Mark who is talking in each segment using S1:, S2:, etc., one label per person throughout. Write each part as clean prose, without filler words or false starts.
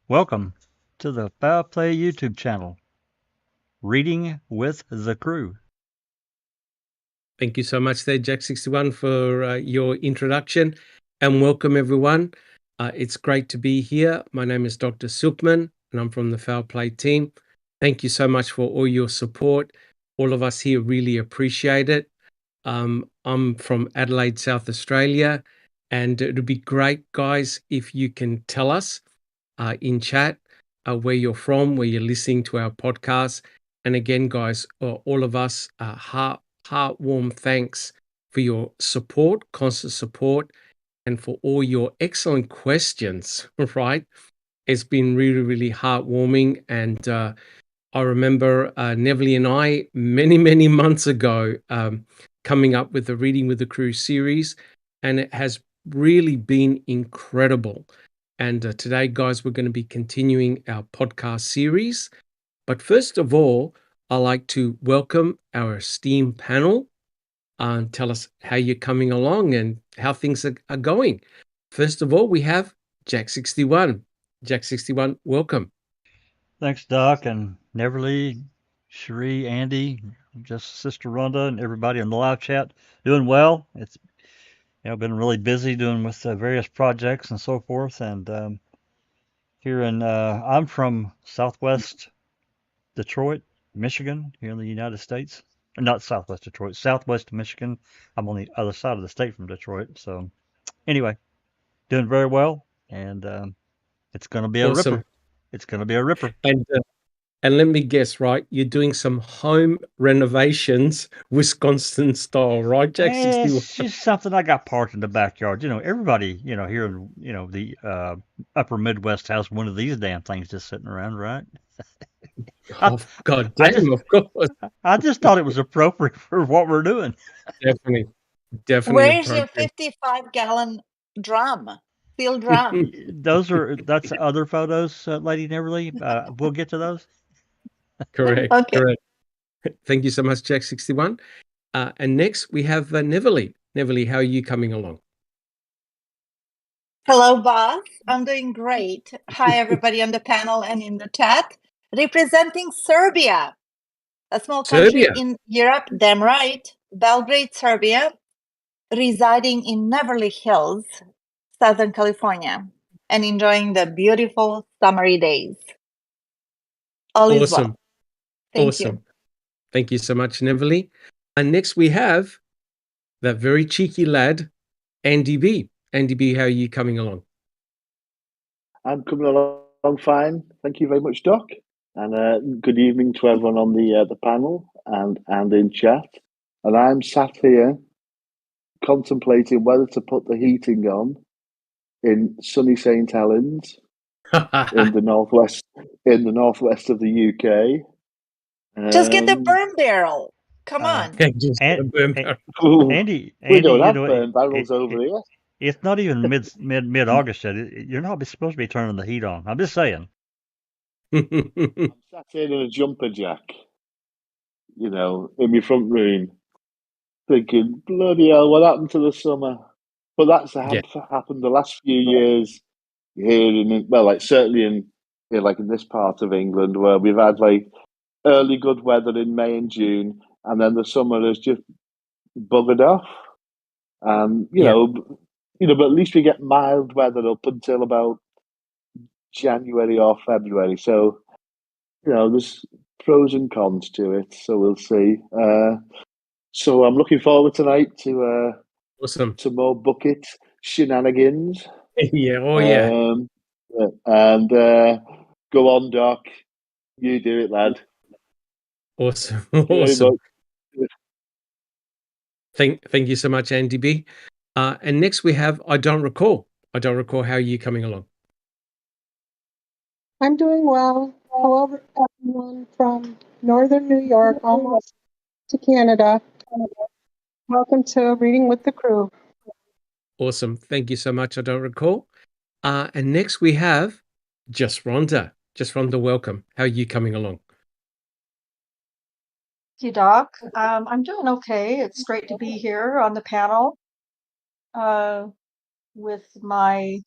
S1: Welcome to the Foul Play YouTube channel, Reading with the Crew.
S2: Thank you so much there, Jack61, for your introduction, and welcome everyone. It's great to be here. My name is Dr. Silkman, and I'm from the Foul Play team. Thank you so much for all your support. All of us here really appreciate it. I'm from Adelaide, South Australia, and it would be great, guys, if you can tell us in chat where you're from, where you're listening to our podcast. And again, guys, all of us, heartwarm thanks for your support, constant support, and for all your excellent questions, right? It's been really, really heartwarming. And I remember Neville and I, many months ago, coming up with the Reading with the Crew series, and it has really been incredible. And today, guys, we're going to be continuing our podcast series. But first of all, I'd like to welcome our esteemed panel and tell us how you're coming along and how things are going. First of all, we have Jack61. Jack61, welcome.
S1: Thanks, Doc, and Neverly, Cherie, Andy, just Sister Rhonda, and everybody in the live chat. Doing well. It's been really busy doing with various projects and so forth. And here I'm from Southwest Detroit, Michigan, here in the United States. Not Southwest Detroit, Southwest Michigan. I'm on the other side of the state from Detroit. So anyway, doing very well, and it's going to be a
S2: Awesome.
S1: ripper. It's going to be a ripper.
S2: And let me guess, right? You're doing some home renovations, Wisconsin style, right, Jack61?
S1: It's just something I got parked in the backyard. Everybody, here in, the upper Midwest has one of these damn things just sitting around, right?
S2: Oh, God damn, of course.
S1: I just thought it was appropriate for what we're doing.
S2: Definitely.
S3: Where's your 55-gallon drum? Steel drum.
S1: That's other photos, Lady Neverly. We'll get to those.
S2: Correct.
S3: Okay.
S2: Correct. Thank you so much, Jack61. And next we have Neverly. Neverly, how are you coming along?
S3: Hello, boss. I'm doing great. Hi, everybody on the panel and in the chat. Representing Serbia, a small country in Europe. Damn right. Belgrade, Serbia. Residing in Beverly Hills, Southern California, and enjoying the beautiful summery days. All is well. Thank you.
S2: Thank you so much, Neverly. And next we have that very cheeky lad, Andy B. Andy B, how are you coming along?
S4: I'm coming along fine. Thank you very much, Doc. And good evening to everyone on the panel and in chat. And I'm sat here contemplating whether to put the heating on in sunny St. Helens in the northwest of the UK.
S3: Just get the burn barrel. Come on.
S1: Andy,
S4: we don't have burn barrels over here.
S1: It's not even mid-August yet. You're not supposed to be turning the heat on. I'm just saying.
S4: I'm sat here in a jumper jack, in my front room, thinking, bloody hell, what happened to the summer? But that's happened the last few years here certainly in this part of England, where we've had early good weather in May and June, and then the summer has just buggered off. But at least we get mild weather up until about January or February. So, there's pros and cons to it. So we'll see. So I'm looking forward tonight to
S2: awesome.
S4: to more bucket shenanigans.
S2: Yeah.
S4: And go on, Doc. You do it, lad.
S2: Awesome. Thank you so much, Andy B. And next we have I don't recall. How are you coming along?
S5: I'm doing well. Hello, everyone from Northern New York, almost to Canada. Welcome to Reading with the Crew.
S2: Awesome. Thank you so much. I don't recall. And next we have Just Rhonda. Just Rhonda, welcome. How are you coming along?
S6: Thank you, Doc. I'm doing okay. It's great to be here on the panel with my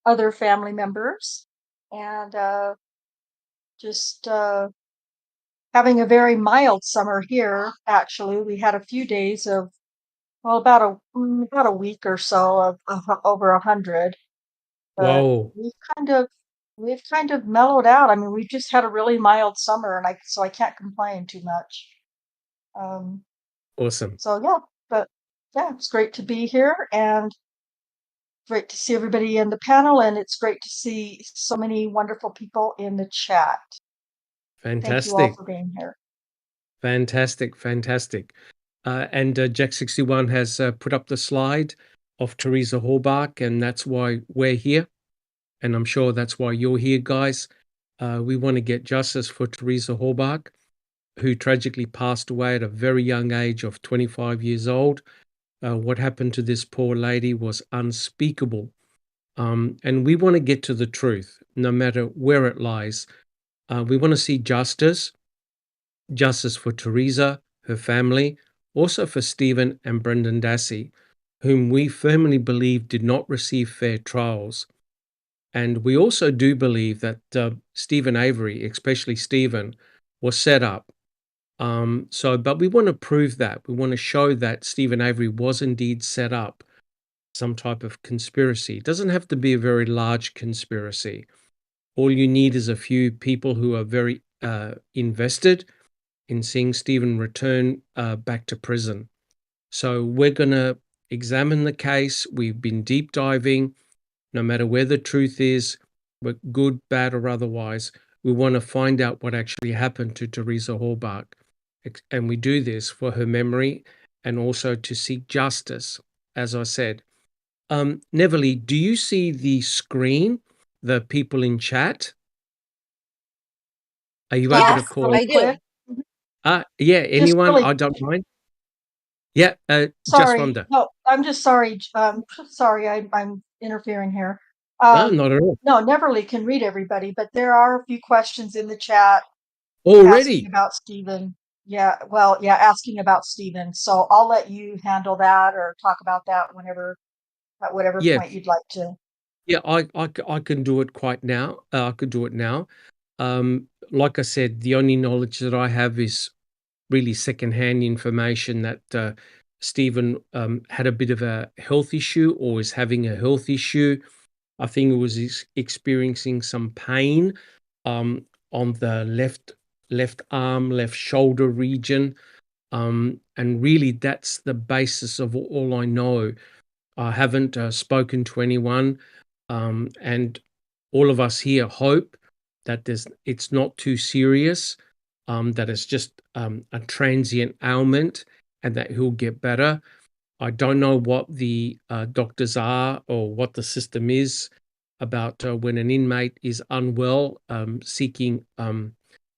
S6: other family members. and just having a very mild summer here. Actually, we had a few days of, well, about a week or so of over 100, but
S2: Whoa,
S6: we've kind of mellowed out. I mean, we've just had a really mild summer, and so I can't complain too much. Um,
S2: awesome.
S6: so yeah, but yeah, it's great to be here and great to see everybody in the panel, and it's great to see so many wonderful people in the chat. Thank you all
S2: Fantastic.
S6: for being here.
S2: Fantastic. Fantastic. And Jack 61 has put up the slide of Teresa Horbach, and that's why we're here. And I'm sure that's why you're here, guys. We want to get justice for Teresa Horbach, who tragically passed away at a very young age of 25 years old. What happened to this poor lady was unspeakable. And we want to get to the truth, no matter where it lies. We want to see justice for Teresa, her family, also for Stephen and Brendan Dassey, whom we firmly believe did not receive fair trials. And we also do believe that Stephen Avery, especially Stephen, was set up. But we want to prove that. We want to show that Stephen Avery was indeed set up, some type of conspiracy. It doesn't have to be a very large conspiracy. All you need is a few people who are very invested in seeing Stephen return back to prison. So we're going to examine the case. We've been deep diving. No matter where the truth is, good, bad, or otherwise, we want to find out what actually happened to Teresa Horbach. And we do this for her memory and also to seek justice, as I said. Neverly, do you see the screen, the people in chat? Are you able to
S3: Yes,
S2: call?
S3: I do.
S2: Yeah,
S6: Just
S2: anyone?
S6: really
S2: I don't mind. Yeah, just
S6: sorry.
S2: Rhonda.
S6: No, I'm just sorry. Sorry, I'm interfering here.
S2: No, not at all.
S6: No, Neverly can read everybody, but there are a few questions in the chat asking
S2: Already?
S6: about Stephen. Yeah, well, yeah, asking about Stephen. So I'll let you handle that or talk about that at whatever
S2: Yeah,
S6: point you'd like to.
S2: yeah, I can do it quite now. I could do it now. Like I said, the only knowledge that I have is really secondhand information that Stephen had a bit of a health issue or is having a health issue. I think he was experiencing some pain on the left arm, left shoulder region. And really, that's the basis of all I know. I haven't spoken to anyone, and all of us here hope that it's not too serious, that it's just a transient ailment, and that he'll get better. I don't know what the doctors are or what the system is about when an inmate is unwell, seeking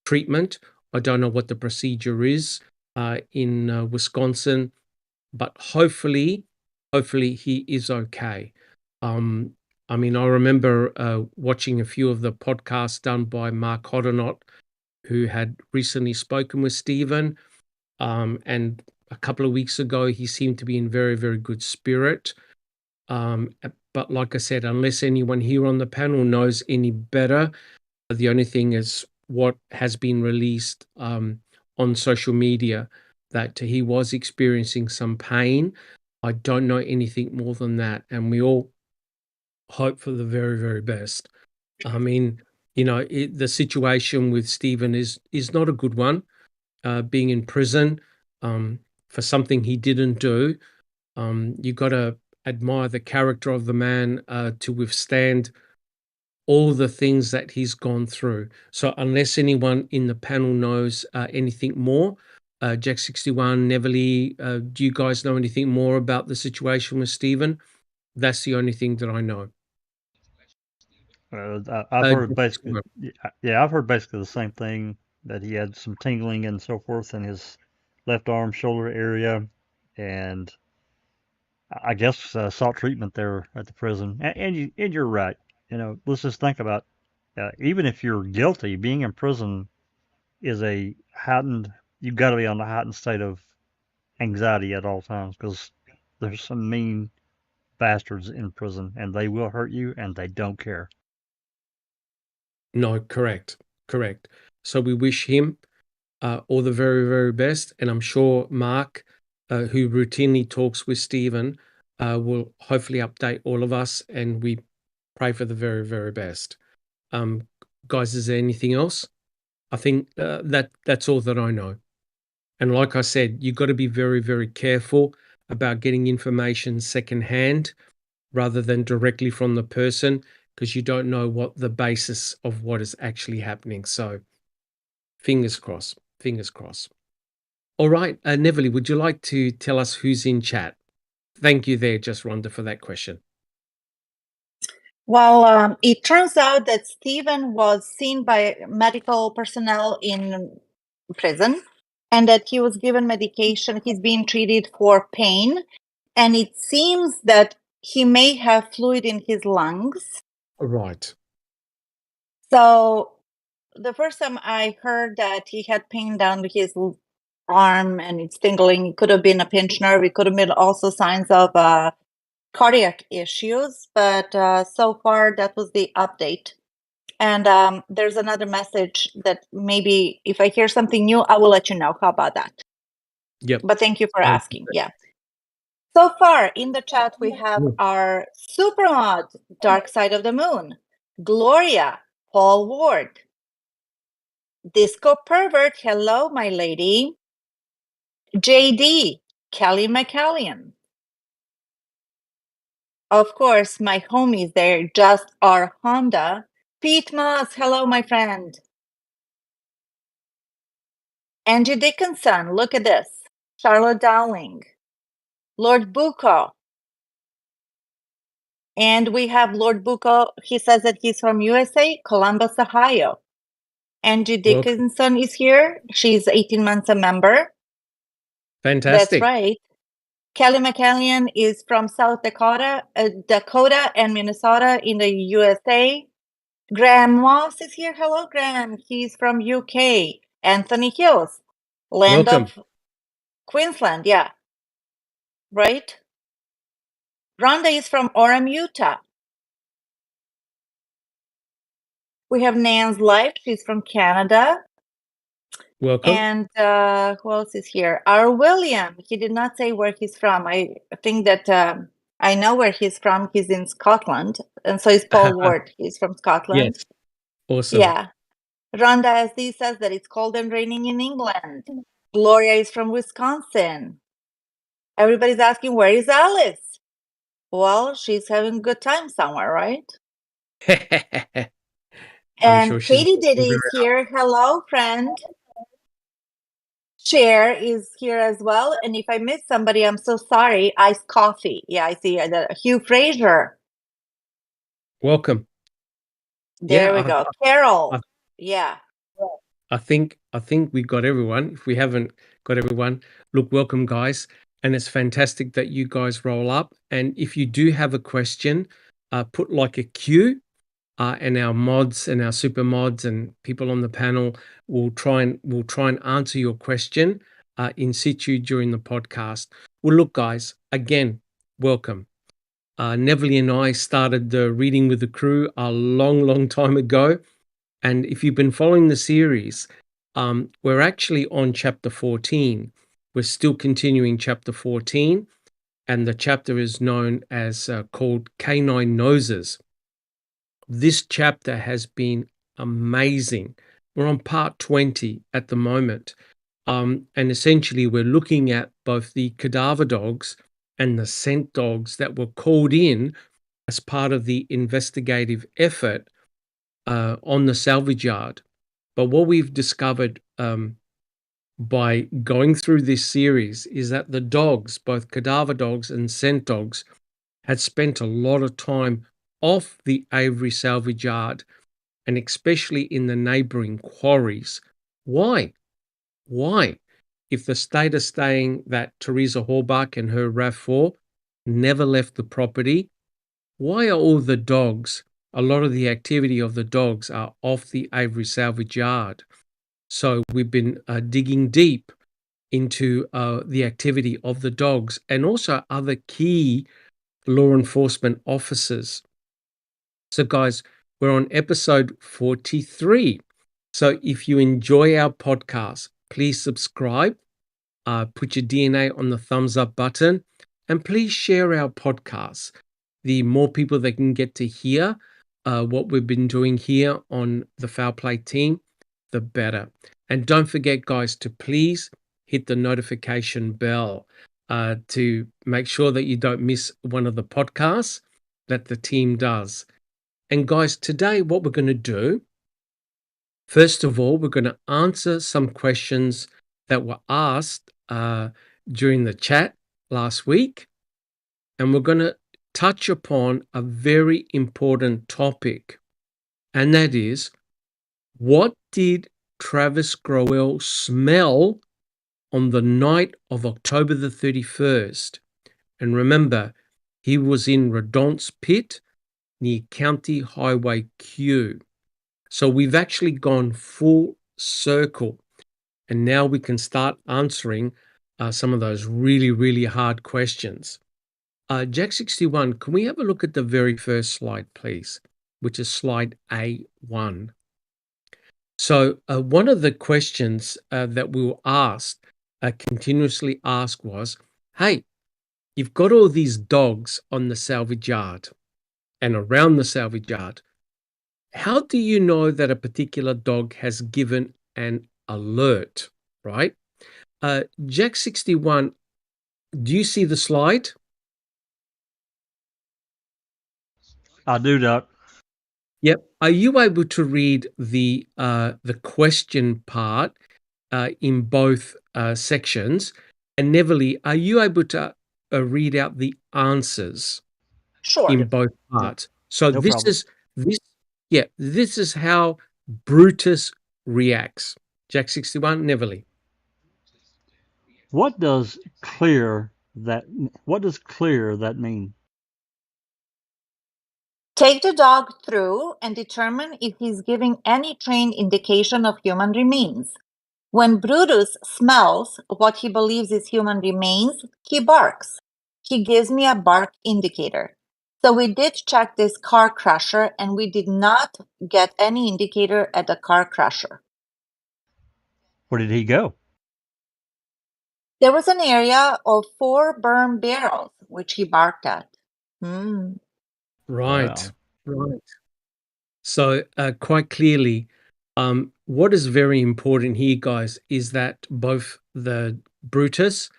S2: treatment. I don't know what the procedure is in Wisconsin, but hopefully he is okay. I mean, I remember watching a few of the podcasts done by Mark Hoddenott, who had recently spoken with Stephen. And a couple of weeks ago, he seemed to be in very, very good spirit. But like I said, unless anyone here on the panel knows any better, the only thing is what has been released on social media, that he was experiencing some pain. I don't know anything more than that. And we all hope for the very, very best. I mean, the situation with Stephen is not a good one. Being in prison for something he didn't do. You got to admire the character of the man to withstand all the things that he's gone through. So unless anyone in the panel knows anything more, Jack 61, Neverly, do you guys know anything more about the situation with Stephen? That's the only thing that I know.
S1: I've heard basically, I've heard basically the same thing, that he had some tingling and so forth in his left arm, shoulder area, and I guess sought treatment there at the prison. And you're right. Let's just think about even if you're guilty, being in prison is a heightened. You've got to be on the heightened state of anxiety at all times, because there's some mean bastards in prison, and they will hurt you, and they don't care.
S2: No, correct. So we wish him all the very, very best. And I'm sure Mark, who routinely talks with Stephen, will hopefully update all of us, and we pray for the very, very best. Guys, is there anything else? I think that's all that I know. And like I said, you've got to be very, very careful about getting information secondhand rather than directly from the person, because you don't know what the basis of what is actually happening. So fingers crossed. All right, Neverly, would you like to tell us who's in chat? Thank you there, Just Rhonda, for that question.
S3: Well, it turns out that Stephen was seen by medical personnel in prison and that he was given medication. He's being treated for pain. And it seems that he may have fluid in his lungs.
S2: Right.
S3: So the first time I heard that he had pain down his arm and it's tingling, it could have been a pinched nerve. It could have been also signs of cardiac issues. But so far, that was the update. And there's another message that maybe if I hear something new, I will let you know. How about that?
S2: Yep.
S3: But thank you for asking. Yeah. So far in the chat, we have our supermod, Dark Side of the Moon, Gloria, Paul Ward, Disco Pervert, hello, my lady, JD, Kelly McCallion. Of course, my homies there, Just our Honda, Pete Moss, hello, my friend. Angie Dickinson, look at this, Charlotte Dowling, Lord Bucco. And we have Lord Bucco, he says that he's from USA, Columbus, Ohio. Angie Dickinson is here. She's 18 months a member.
S2: Fantastic.
S3: That's right. Kelly McCallion is from South Dakota, and Minnesota in the USA. Graham Moss is here. Hello, Graham. He's from UK. Anthony Hills, land of Queensland. Yeah. Right? Rhonda is from Orem, Utah. We have Nan's Life. She's from Canada.
S2: Welcome.
S3: And who else is here? Our William. He did not say where he's from. I think that I know where he's from. He's in Scotland. And so is Paul Ward. He's from Scotland.
S2: Yes. Awesome.
S3: Yeah. Rhonda SD says that it's cold and raining in England. Gloria is from Wisconsin. Everybody's asking, where is Alice? Well, she's having a good time somewhere, right? And
S2: sure
S3: Katie Diddy is here. Hello, friend. Cher is here as well. And if I missed somebody, I'm so sorry. Iced coffee. Yeah, I see. Hugh Fraser.
S2: Welcome.
S3: There we go. Carol. Yeah.
S2: I think we got everyone. If we haven't got everyone, look, welcome, guys. And it's fantastic that you guys roll up. And if you do have a question, put like a Q, and our mods and our super mods and people on the panel will try and answer your question in situ during the podcast. Well, look, guys, again, welcome. Neverly and I started the Reading with the Crew a long time ago. And if you've been following the series, we're actually on chapter 14. We're still continuing chapter 14. And the chapter is known as called Canine Noses. This chapter has been amazing. We're on part 20 at the moment. And essentially, we're looking at both the cadaver dogs and the scent dogs that were called in as part of the investigative effort on the salvage yard. But what we've discovered by going through this series is that the dogs, both cadaver dogs and scent dogs, had spent a lot of time off the Avery salvage yard, and especially in the neighbouring quarries. Why? If the state is saying that Teresa Horbach and her RAV4 never left the property, why are all the dogs, a lot of the activity of the dogs are off the Avery salvage yard? So we've been digging deep into the activity of the dogs and also other key law enforcement officers. So guys, We're on episode 43. So if you enjoy our podcast, please subscribe, put your DNA on the thumbs up button, and please share our podcast. The more people that can get to hear what we've been doing here on the Foul Play team, the better. And don't forget, guys, to please hit the notification bell to make sure that you don't miss one of the podcasts that the team does. And guys, today what we're going to do, first of all, we're going to answer some questions that were asked during the chat last week. And we're going to touch upon a very important topic. And that is, what did Travis Growell smell on the night of October the 31st? And remember, he was in Redon's Pit near County Highway Q. So we've actually gone full circle. And now we can start answering some of those really, really hard questions. Jack 61, can we have a look at the very first slide, please, which is slide A1. So one of the questions that we were asked, continuously asked was, hey, you've got all these dogs on the salvage yard and around the salvage yard. How do you know that a particular dog has given an alert, right? Jack 61, do you see the slide?
S1: I do, Doc.
S2: Yep. Are you able to read the question part in both sections? And Neville, are you able to read out the answers
S3: Sure.
S2: in both parts? So
S1: No
S2: this
S1: problem.
S2: this is how Brutus reacts. Jack 61, Neville.
S1: What does clear that mean?
S3: Take the dog through and determine if he's giving any trained indication of human remains. When Brutus smells what he believes is human remains, he barks. He gives me a bark indicator. So we did check this car crusher and we did not get any indicator at the car crusher.
S1: Where did he go?
S3: There was an area of 4 burned barrels, which he barked at.
S2: Right. So quite clearly, what is very important here, guys, is that both the Brutus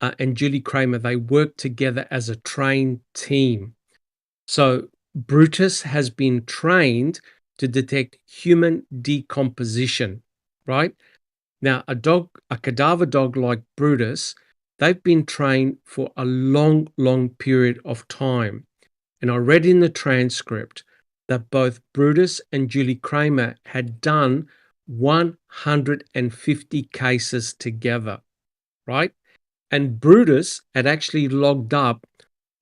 S2: and Julie Kramer, they work together as a trained team. So Brutus has been trained to detect human decomposition, right? Now, a cadaver dog like Brutus, they've been trained for a long, long period of time. And I read in the transcript that both Brutus and Julie Kramer had done 150 cases together, right? And Brutus had actually logged up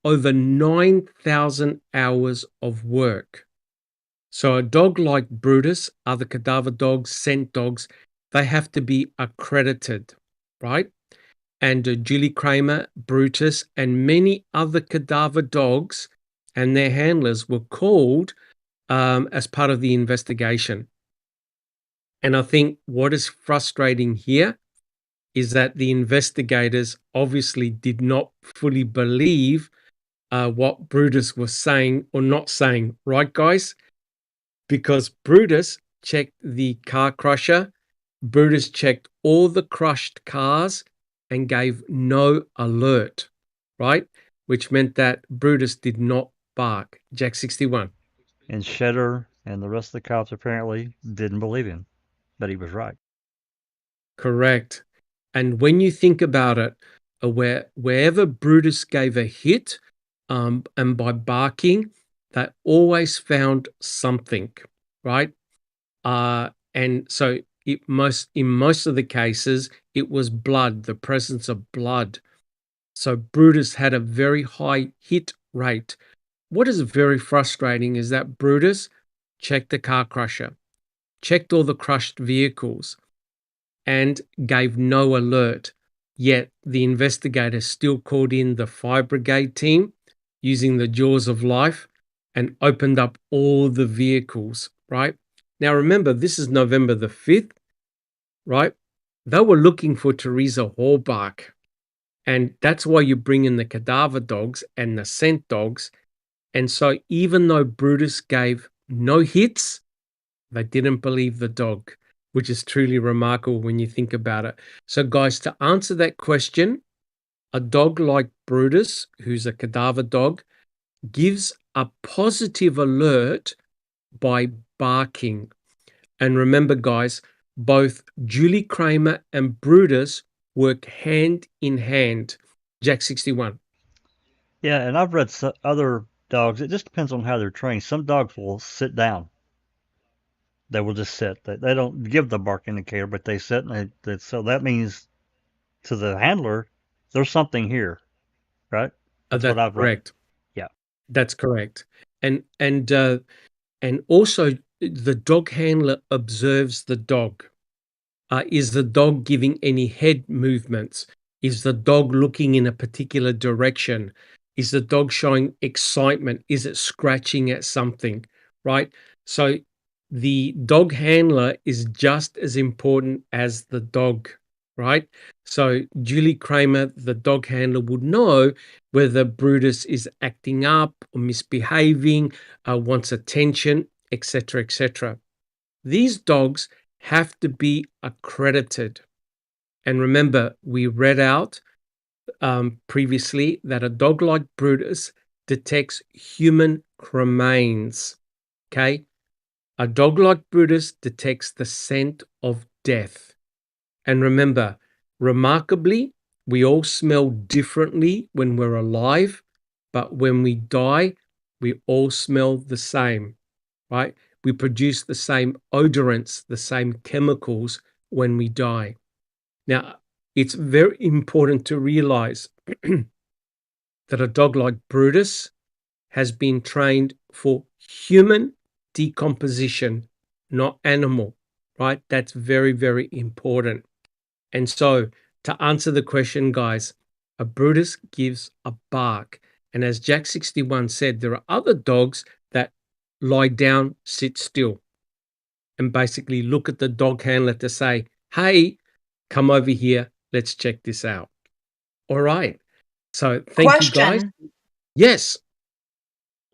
S2: over 9,000 hours of work. So a dog like Brutus, other cadaver dogs, scent dogs, they have to be accredited, right? And Julie Kramer, Brutus, and many other cadaver dogs and their handlers were called as part of the investigation. And I think what is frustrating here is that the investigators obviously did not fully believe what Brutus was saying or not saying, right, guys? Because Brutus checked the car crusher, Brutus checked all the crushed cars and gave no alert, right? Which meant that Brutus did not bark. Jack 61.
S1: And Shedder and the rest of the cops apparently didn't believe him, but he was right.
S2: Correct. And when you think about it, wherever Brutus gave a hit, and by barking, they always found something, right? And so in most of the cases, it was blood, the presence of blood. So Brutus had a very high hit rate. What is very frustrating is that Brutus checked the car crusher, checked all the crushed vehicles, and gave no alert. Yet the investigators still called in the fire brigade team using the jaws of life and opened up all the vehicles, right? Now, remember, this is November the 5th, right? They were looking for Teresa Hallbach. And that's why you bring in the cadaver dogs and the scent dogs. And so even though Brutus gave no hits, they didn't believe the dog, which is truly remarkable when you think about it. So guys, to answer that question, a dog like Brutus, who's a cadaver dog, gives a positive alert by barking. And remember, guys, both Julie Kramer and Brutus work hand in hand. Jack 61.
S1: Yeah, and I've read other dogs. It just depends on how they're trained. Some dogs will sit down. They will just sit. They don't give the bark indicator, but they sit, and so that means to the handler, there's something here, right? That's what I've
S2: correct.
S1: read. Yeah,
S2: that's correct. And also the dog handler observes the dog. Is the dog giving any head movements? Is the dog looking in a particular direction? Is the dog showing excitement? Is it scratching at something, right? So the dog handler is just as important as the dog, right? So Julie Kramer, the dog handler, would know whether Brutus is acting up or misbehaving, wants attention, etc., etc. These dogs have to be accredited. And remember, we read out previously that a dog like Brutus detects human remains. Okay? A dog like Brutus detects the scent of death. And remember, remarkably, we all smell differently when we're alive, but when we die, we all smell the same, right? We produce the same odorants, the same chemicals when we die. Now, it's very important to realize that a dog like Brutus has been trained for human decomposition, not animal, right? That's very, very important. And so, to answer the question, guys, a Brutus gives a bark. And as Jack 61 said, there are other dogs that lie down, sit still, and basically look at the dog handler to say, hey, come over here, let's check this out. All right. So thank you, guys. Yes.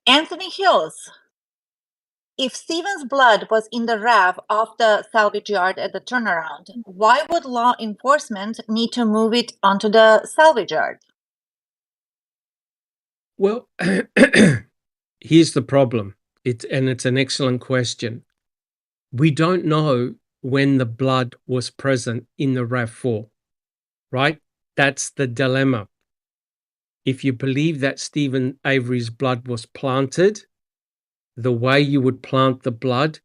S3: Anthony Hills. If Stephen's blood was in the RAV of the salvage yard at the turnaround, why would law enforcement need to move it onto the salvage yard?
S2: Well, here's the problem. It's an excellent question. We don't know when the blood was present in the RAV4, right? That's the dilemma. If you believe that Stephen Avery's blood was planted, the way you would plant the blood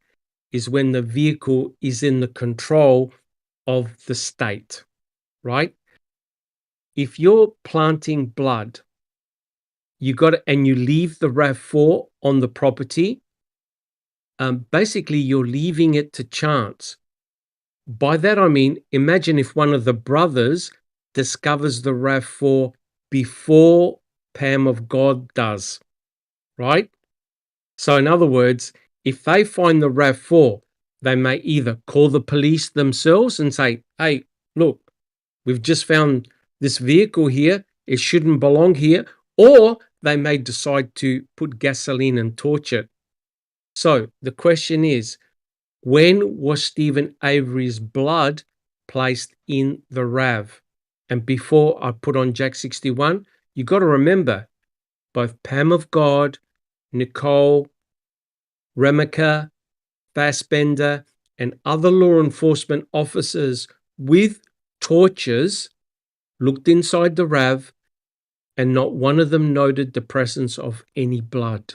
S2: is when the vehicle is in the control of the state, right? If you're planting blood, and you leave the RAV4 on the property, basically you're leaving it to chance. By that I mean, imagine if one of the brothers discovers the RAV4 before Pam of God does, right? So in other words, if they find the RAV4, they may either call the police themselves and say, hey, look, we've just found this vehicle here, it shouldn't belong here, or they may decide to put gasoline and torch it. So the question is, when was Stephen Avery's blood placed in the RAV? And before I put on Jack 61, you got to remember, both Pam of God, Nicole, Remeka, Fassbender, and other law enforcement officers with torches looked inside the RAV, and not one of them noted the presence of any blood.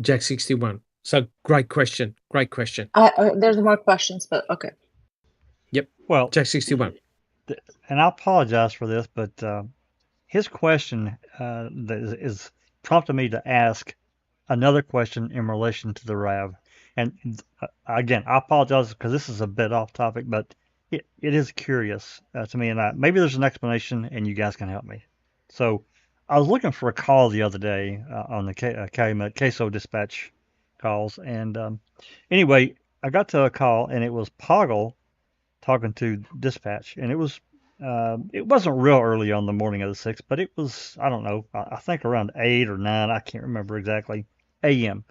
S2: Jack 61. So great question. Great question.
S3: There's more questions, but okay.
S2: Yep.
S1: Well,
S2: Jack 61.
S1: And I apologize for this, but his question is prompting me to ask another question in relation to the RAV. And again, I apologize because this is a bit off topic, but it is curious to me, and maybe there's an explanation, and you guys can help me. So I was looking for a call the other day on the queso dispatch calls, and anyway, I got to a call, and it was Poggle talking to dispatch, and it wasn't real early on the morning of the 6th, but it was, I don't know, I think around 8 or 9, I can't remember exactly, a.m.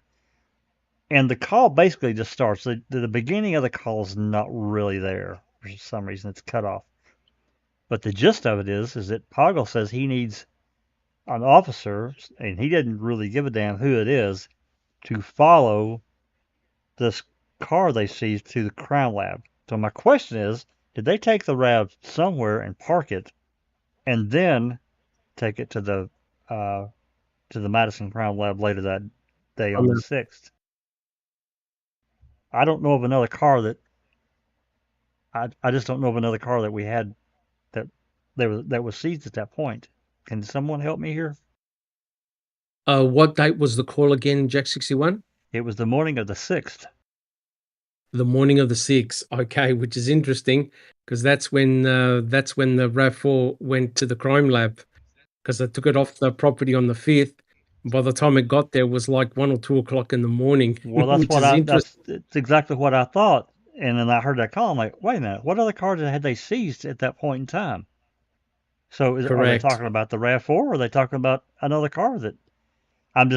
S1: And the call basically just starts. The beginning of the call is not really there for some reason. It's cut off. But the gist of it is that Poggle says he needs an officer, and he didn't really give a damn who it is, to follow this car they seized to the crime lab. So my question is, did they take the RAV somewhere and park it, and then take it to the Madison Crime Lab later that day on the 6th? I don't know of another car that I just don't know of another car that we had that was seized at that point. Can someone help me here?
S2: What date was the call again, Jack 61?
S1: It was the morning of the 6th.
S2: The morning of the 6th. Okay, which is interesting because that's when the RAV4 went to the crime lab, because they took it off the property on the 5th. By the time it got there, it was like 1 or 2 o'clock in the morning.
S1: Well, that's exactly what I thought. And then I heard that call. I'm like, wait a minute, what other cars had they seized at that point in time? So are they talking about the RAV4, or are they talking about another car that I've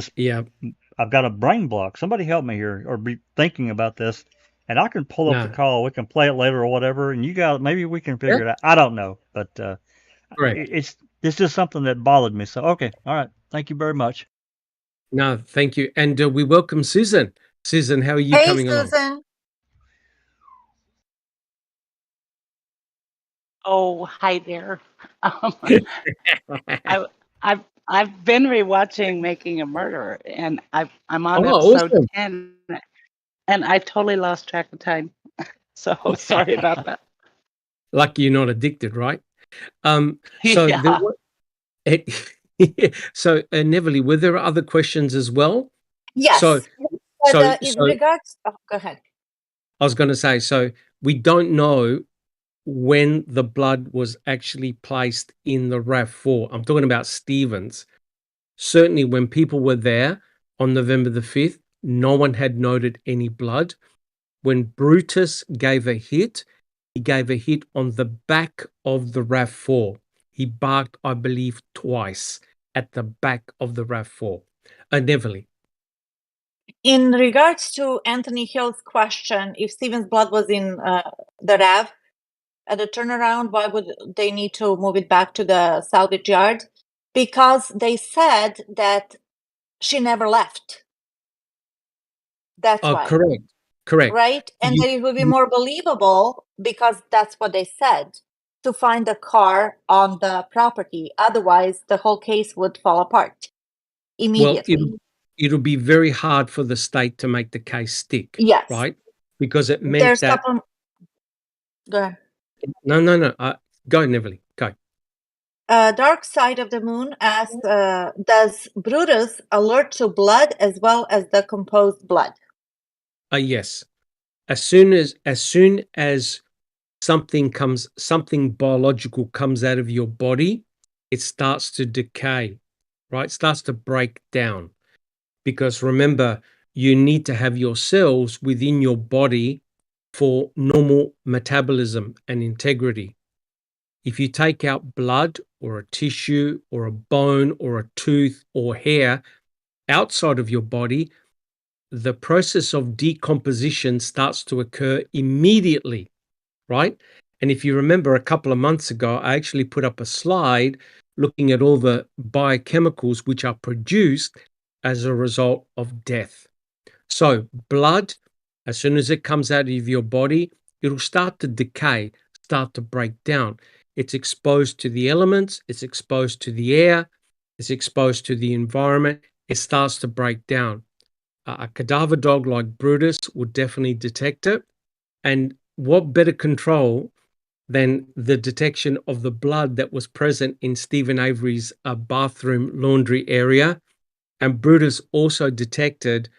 S1: got a brain block. Somebody help me here, or be thinking about this, and I can pull up the call. We can play it later or whatever, and maybe we can figure it out. I don't know, but it's just something that bothered me. So, okay. All right. Thank you very much.
S2: No, thank you. And we welcome Susan. Susan, how are you coming along? Hey, Susan.
S7: Oh, hi there. I've been rewatching Making a Murderer, and I'm on episode 10, and I totally lost track of time. So sorry about that.
S2: Lucky you're not addicted, right? So Neverly, were there other questions as well?
S3: Yes. In regards, go ahead.
S2: I was going to say, so we don't know when the blood was actually placed in the RAV4. I'm talking about Stevens. Certainly when people were there on November the 5th, no one had noted any blood. When Brutus gave a hit, he gave a hit on the back of the RAV4. He barked, I believe, twice at the back of the RAV4. Neverly.
S3: In regards to Anthony Hill's question, if Stevens' blood was in the RAV, at the turnaround, why would they need to move it back to the salvage yard? Because they said that she never left. That's why.
S2: Correct.
S3: Right? And then it would be more believable, because that's what they said, to find the car on the property. Otherwise, the whole case would fall apart immediately.
S2: Well, it'll be very hard for the state to make the case stick.
S3: Yes.
S2: Right? Because it meant that...
S3: Go ahead.
S2: No. Go, Neverly. Go.
S3: Dark Side of the Moon asks, does Brutus alert to blood as well as the composed blood?
S2: Yes. As soon as something biological comes out of your body, it starts to decay, right? It starts to break down. Because remember, you need to have your cells within your body for normal metabolism and integrity. If you take out blood or a tissue or a bone or a tooth or hair outside of your body, the process of decomposition starts to occur immediately, right? And if you remember a couple of months ago, I actually put up a slide looking at all the biochemicals which are produced as a result of death. So blood, as soon as it comes out of your body, it'll start to decay, start to break down. It's exposed to the elements, it's exposed to the air, it's exposed to the environment, it starts to break down. A cadaver dog like Brutus would definitely detect it. And what better control than the detection of the blood that was present in Stephen Avery's bathroom laundry area. And Brutus also detected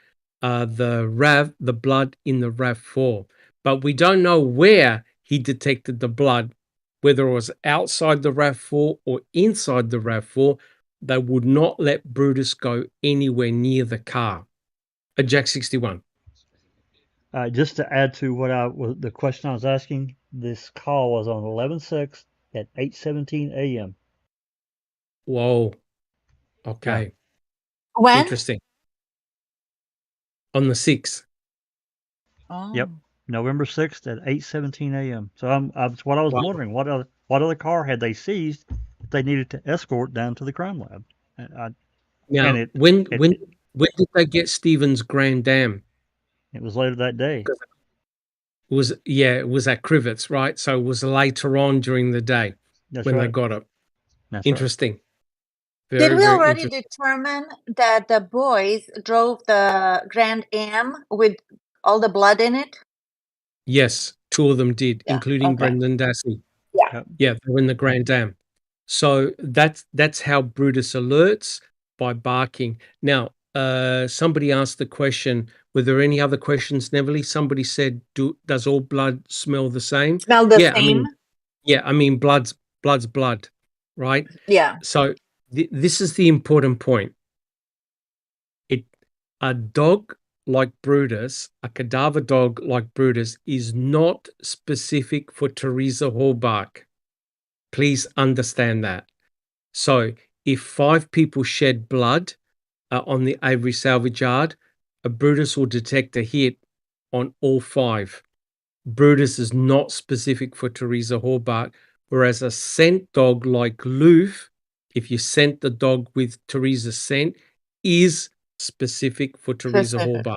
S2: the blood in the RAV4. But we don't know where he detected the blood, whether it was outside the RAV4 or inside the RAV4. they would not let Brutus go anywhere near the car. Jack 61.
S1: Just to add to the question I was asking, this call was on 11/6 at 8:17 a.m.
S2: Whoa. Okay.
S1: Yeah.
S3: When?
S2: Interesting. On the 6th.
S3: Oh.
S1: Yep. November 6th at 8:17 a.m. So that's what I was wondering. What other car had they seized that they needed to escort down to the crime lab?
S2: Now, when did they get Stevens Grand Dam?
S1: It was later that day.
S2: It was at Crivets, right? So it was later on during the day when they got it.
S1: That's
S2: interesting.
S1: Right.
S2: Very,
S3: Did we
S2: very
S3: already determine that the boys drove the Grand Am with all the blood in it?
S2: Yes, 2 of them did, including Brendan Dassey.
S3: Yeah.
S2: Yeah, they were in the Grand Dam. So that's how Brutus alerts, by barking. Now, somebody asked the question, were there any other questions, Neverly? Somebody said, does all blood smell the same?
S3: Smell the same?
S2: I mean, blood's blood, right?
S3: Yeah.
S2: So this is the important point. A dog like Brutus, a cadaver dog like Brutus, is not specific for Teresa Hallbach. Please understand that. So if 5 people shed blood on the Avery salvage yard, a Brutus will detect a hit on all 5. Brutus is not specific for Teresa Hallbach, whereas a scent dog like Loof, if you scent the dog with Teresa's scent, is specific for Teresa Hallbach.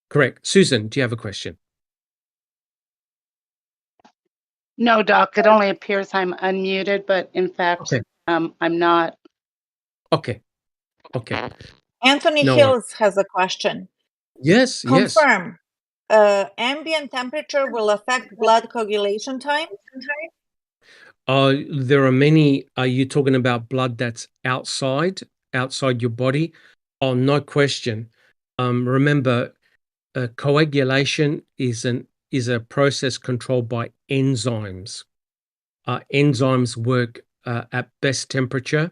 S2: Correct. Susan, do you have a question?
S7: No, Doc, it only appears I'm unmuted, but in fact, I'm not.
S2: Okay.
S3: Anthony Hills has a question.
S2: Yes.
S3: Confirm. Ambient temperature will affect blood coagulation time?
S2: There are many. Are you talking about blood that's outside your body? Oh, no question. Remember, coagulation is a process controlled by enzymes. Enzymes work at best temperature,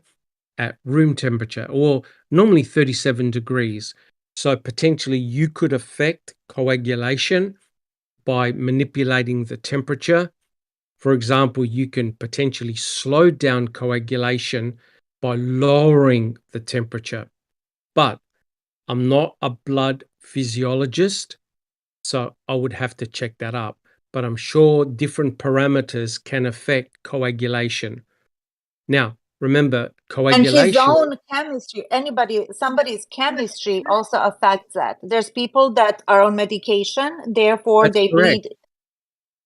S2: at room temperature, or normally 37 degrees. So potentially you could affect coagulation by manipulating the temperature. For example, you can potentially slow down coagulation by lowering the temperature. But I'm not a blood physiologist, so I would have to check that up. But I'm sure different parameters can affect coagulation. Now, remember, coagulation.
S3: And his own chemistry, somebody's chemistry also affects that. There's people that are on medication, therefore they bleed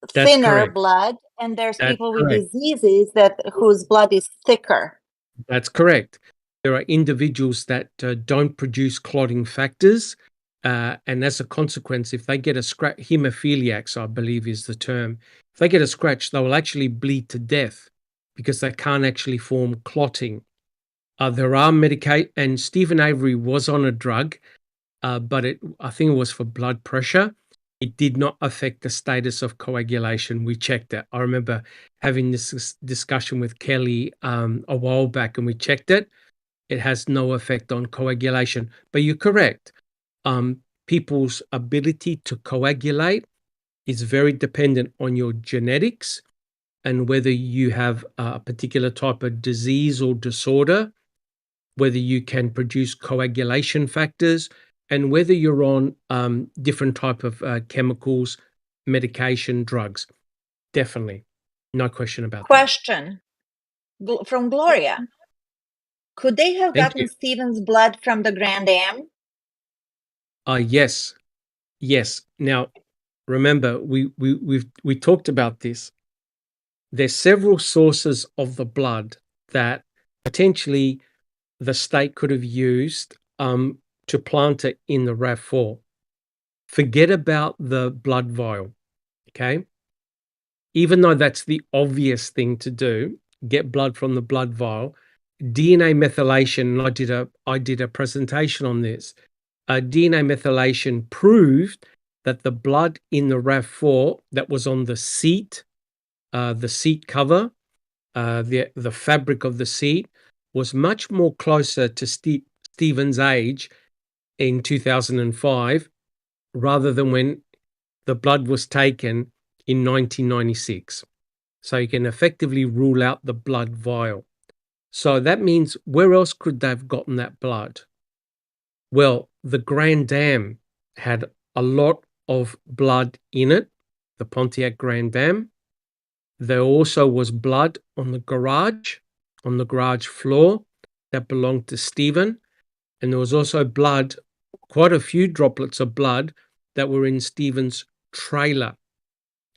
S3: thinner blood, and there's people with diseases whose blood is thicker.
S2: That's correct. There are individuals that don't produce clotting factors, and as a consequence, if they get a scratch, hemophiliacs, I believe is the term, if they get a scratch, they will actually bleed to death because they can't actually form clotting. There are and Stephen Avery was on a drug, but I think it was for blood pressure. It did not affect the status of coagulation. We checked it. I remember having this discussion with Kelly a while back, and we checked it. It has no effect on coagulation. But you're correct. People's ability to coagulate is very dependent on your genetics and whether you have a particular type of disease or disorder, whether you can produce coagulation factors, and whether you're on different type of chemicals, medication, drugs. Definitely. No question about that.
S3: Question from Gloria. Could they have gotten Stephen's blood from the Grand Am?
S2: Yes. Now, remember, we talked about this. There's several sources of the blood that potentially the state could have used to plant it in the RAV4. Forget about the blood vial, okay? Even though that's the obvious thing to do, get blood from the blood vial, DNA methylation, and I did a presentation on this. DNA methylation proved that the blood in the RAV4 that was on the seat cover, the fabric of the seat, was much more closer to Stephen's age in 2005 rather than when the blood was taken in 1996. So you can effectively rule out the blood vial. So that means where else could they have gotten that blood? Well, the Grand Dam had a lot of blood in it, the Pontiac Grand Dam. There also was blood on the garage floor that belonged to Stephen. And there was also blood, quite a few droplets of blood that were in Stephen's trailer.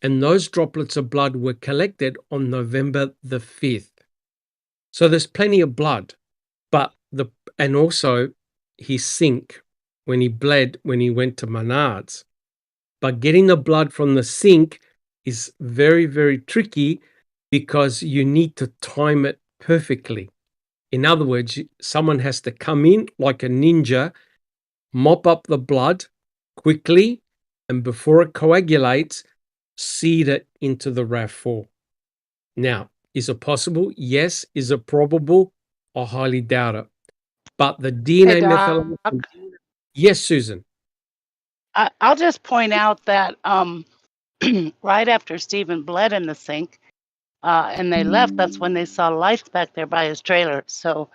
S2: And those droplets of blood were collected on November the 5th. So there's plenty of blood, and also his sink when he bled when he went to Menards. But getting the blood from the sink is very, very tricky because you need to time it perfectly. In other words, someone has to come in like a ninja, mop up the blood quickly, and before it coagulates, seed it into the RAV4. Now, is it possible? Yes. Is it probable? I highly doubt it. But the DNA method. Yes, Susan.
S7: I'll just point out that right after Stephen bled in the sink and they left, that's when they saw lights back there by his trailer. So,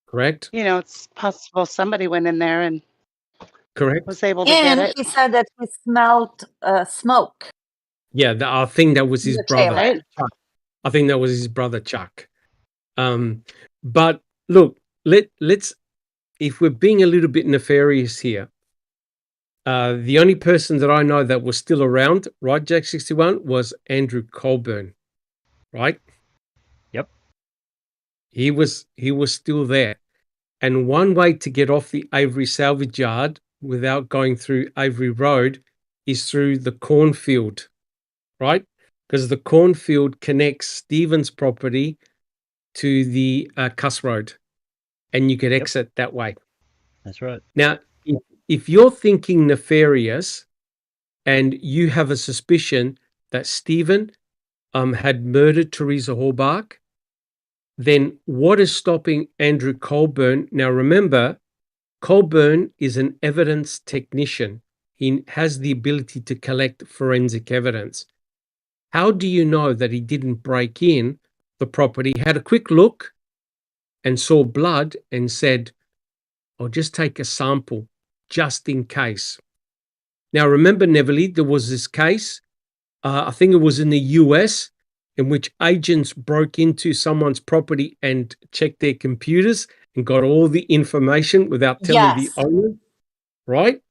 S2: correct.
S7: It's possible somebody went in there and was able to get it.
S3: And he said that he smelled smoke.
S2: Yeah, I think that was his brother.
S7: Right?
S2: I think that was his brother Chuck. But look, let's if we're being a little bit nefarious here, the only person that I know that was still around, right, Jack 61, was Andrew Colburn, right?
S1: Yep.
S2: He was still there. And one way to get off the Avery salvage yard without going through Avery Road is through the cornfield, right? Because the cornfield connects Stephen's property to the Cuss Road, and you could exit that way.
S1: That's right.
S2: Now, if you're thinking nefarious and you have a suspicion that Stephen had murdered Teresa Hallbach, then what is stopping Andrew Colburn? Now, remember, Colburn is an evidence technician. He has the ability to collect forensic evidence. How do you know that he didn't break in the property, had a quick look and saw blood and said, I'll just take a sample just in case? Now, remember, Neverly, there was this case, I think it was in the US, in which agents broke into someone's property and checked their computers and got all the information without telling the owner, right?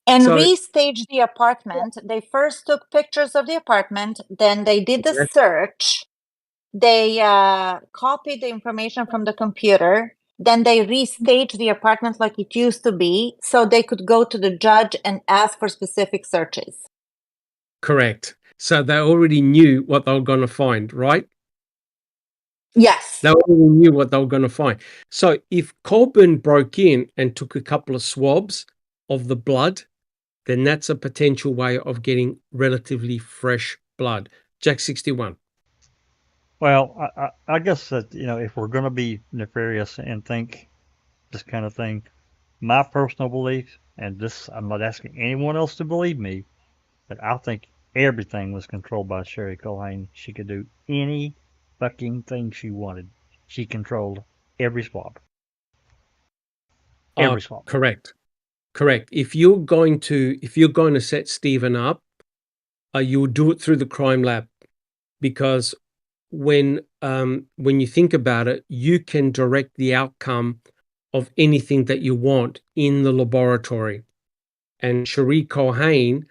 S3: And restaged the apartment. They first took pictures of the apartment, then they did the search. They copied the information from the computer. Then they restaged the apartment like it used to be so they could go to the judge and ask for specific searches.
S2: Correct. So they already knew what they were going to find, right?
S3: Yes.
S2: They already knew what they were going to find. So if Colburn broke in and took a couple of swabs of the blood, then that's a potential way of getting relatively fresh blood. Jack 61.
S1: Well, I guess that, if we're going to be nefarious and think this kind of thing, my personal belief, and this, I'm not asking anyone else to believe me, but I think everything was controlled by Sherry Culhane. She could do any fucking thing she wanted. She controlled every swab. Every swab.
S2: Correct. If you're going to set Stephen up, you'll do it through the crime lab, because when you think about it, you can direct the outcome of anything that you want in the laboratory. And Cherie Culhane,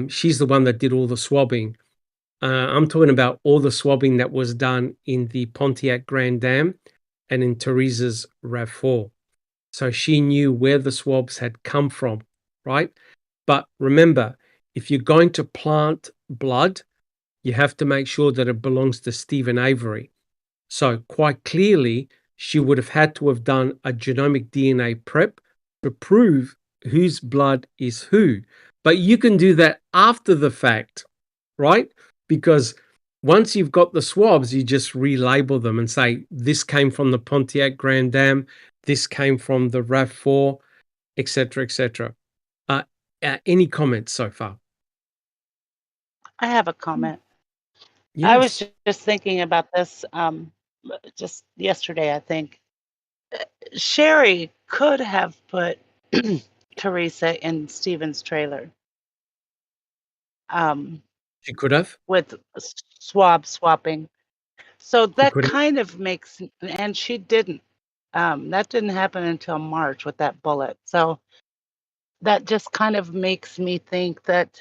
S2: she's the one that did all the swabbing. I'm talking about all the swabbing that was done in the Pontiac Grand Dam and in Teresa's RAV4. So she knew where the swabs had come from, right? But remember, if you're going to plant blood, you have to make sure that it belongs to Stephen Avery. So quite clearly, she would have had to have done a genomic DNA prep to prove whose blood is who. But you can do that after the fact, right? Because once you've got the swabs, you just relabel them and say, this came from the Pontiac Grand Dam, this came from the RAV4, etc., etc. Any comments so far?
S7: I have a comment.
S2: Yes.
S7: I was just thinking about this just yesterday, I think. Sherry could have put Teresa in Steven's trailer.
S2: She could have.
S7: With swapping. So that kind of makes, and she didn't. That didn't happen until March with that bullet. So that just kind of makes me think that,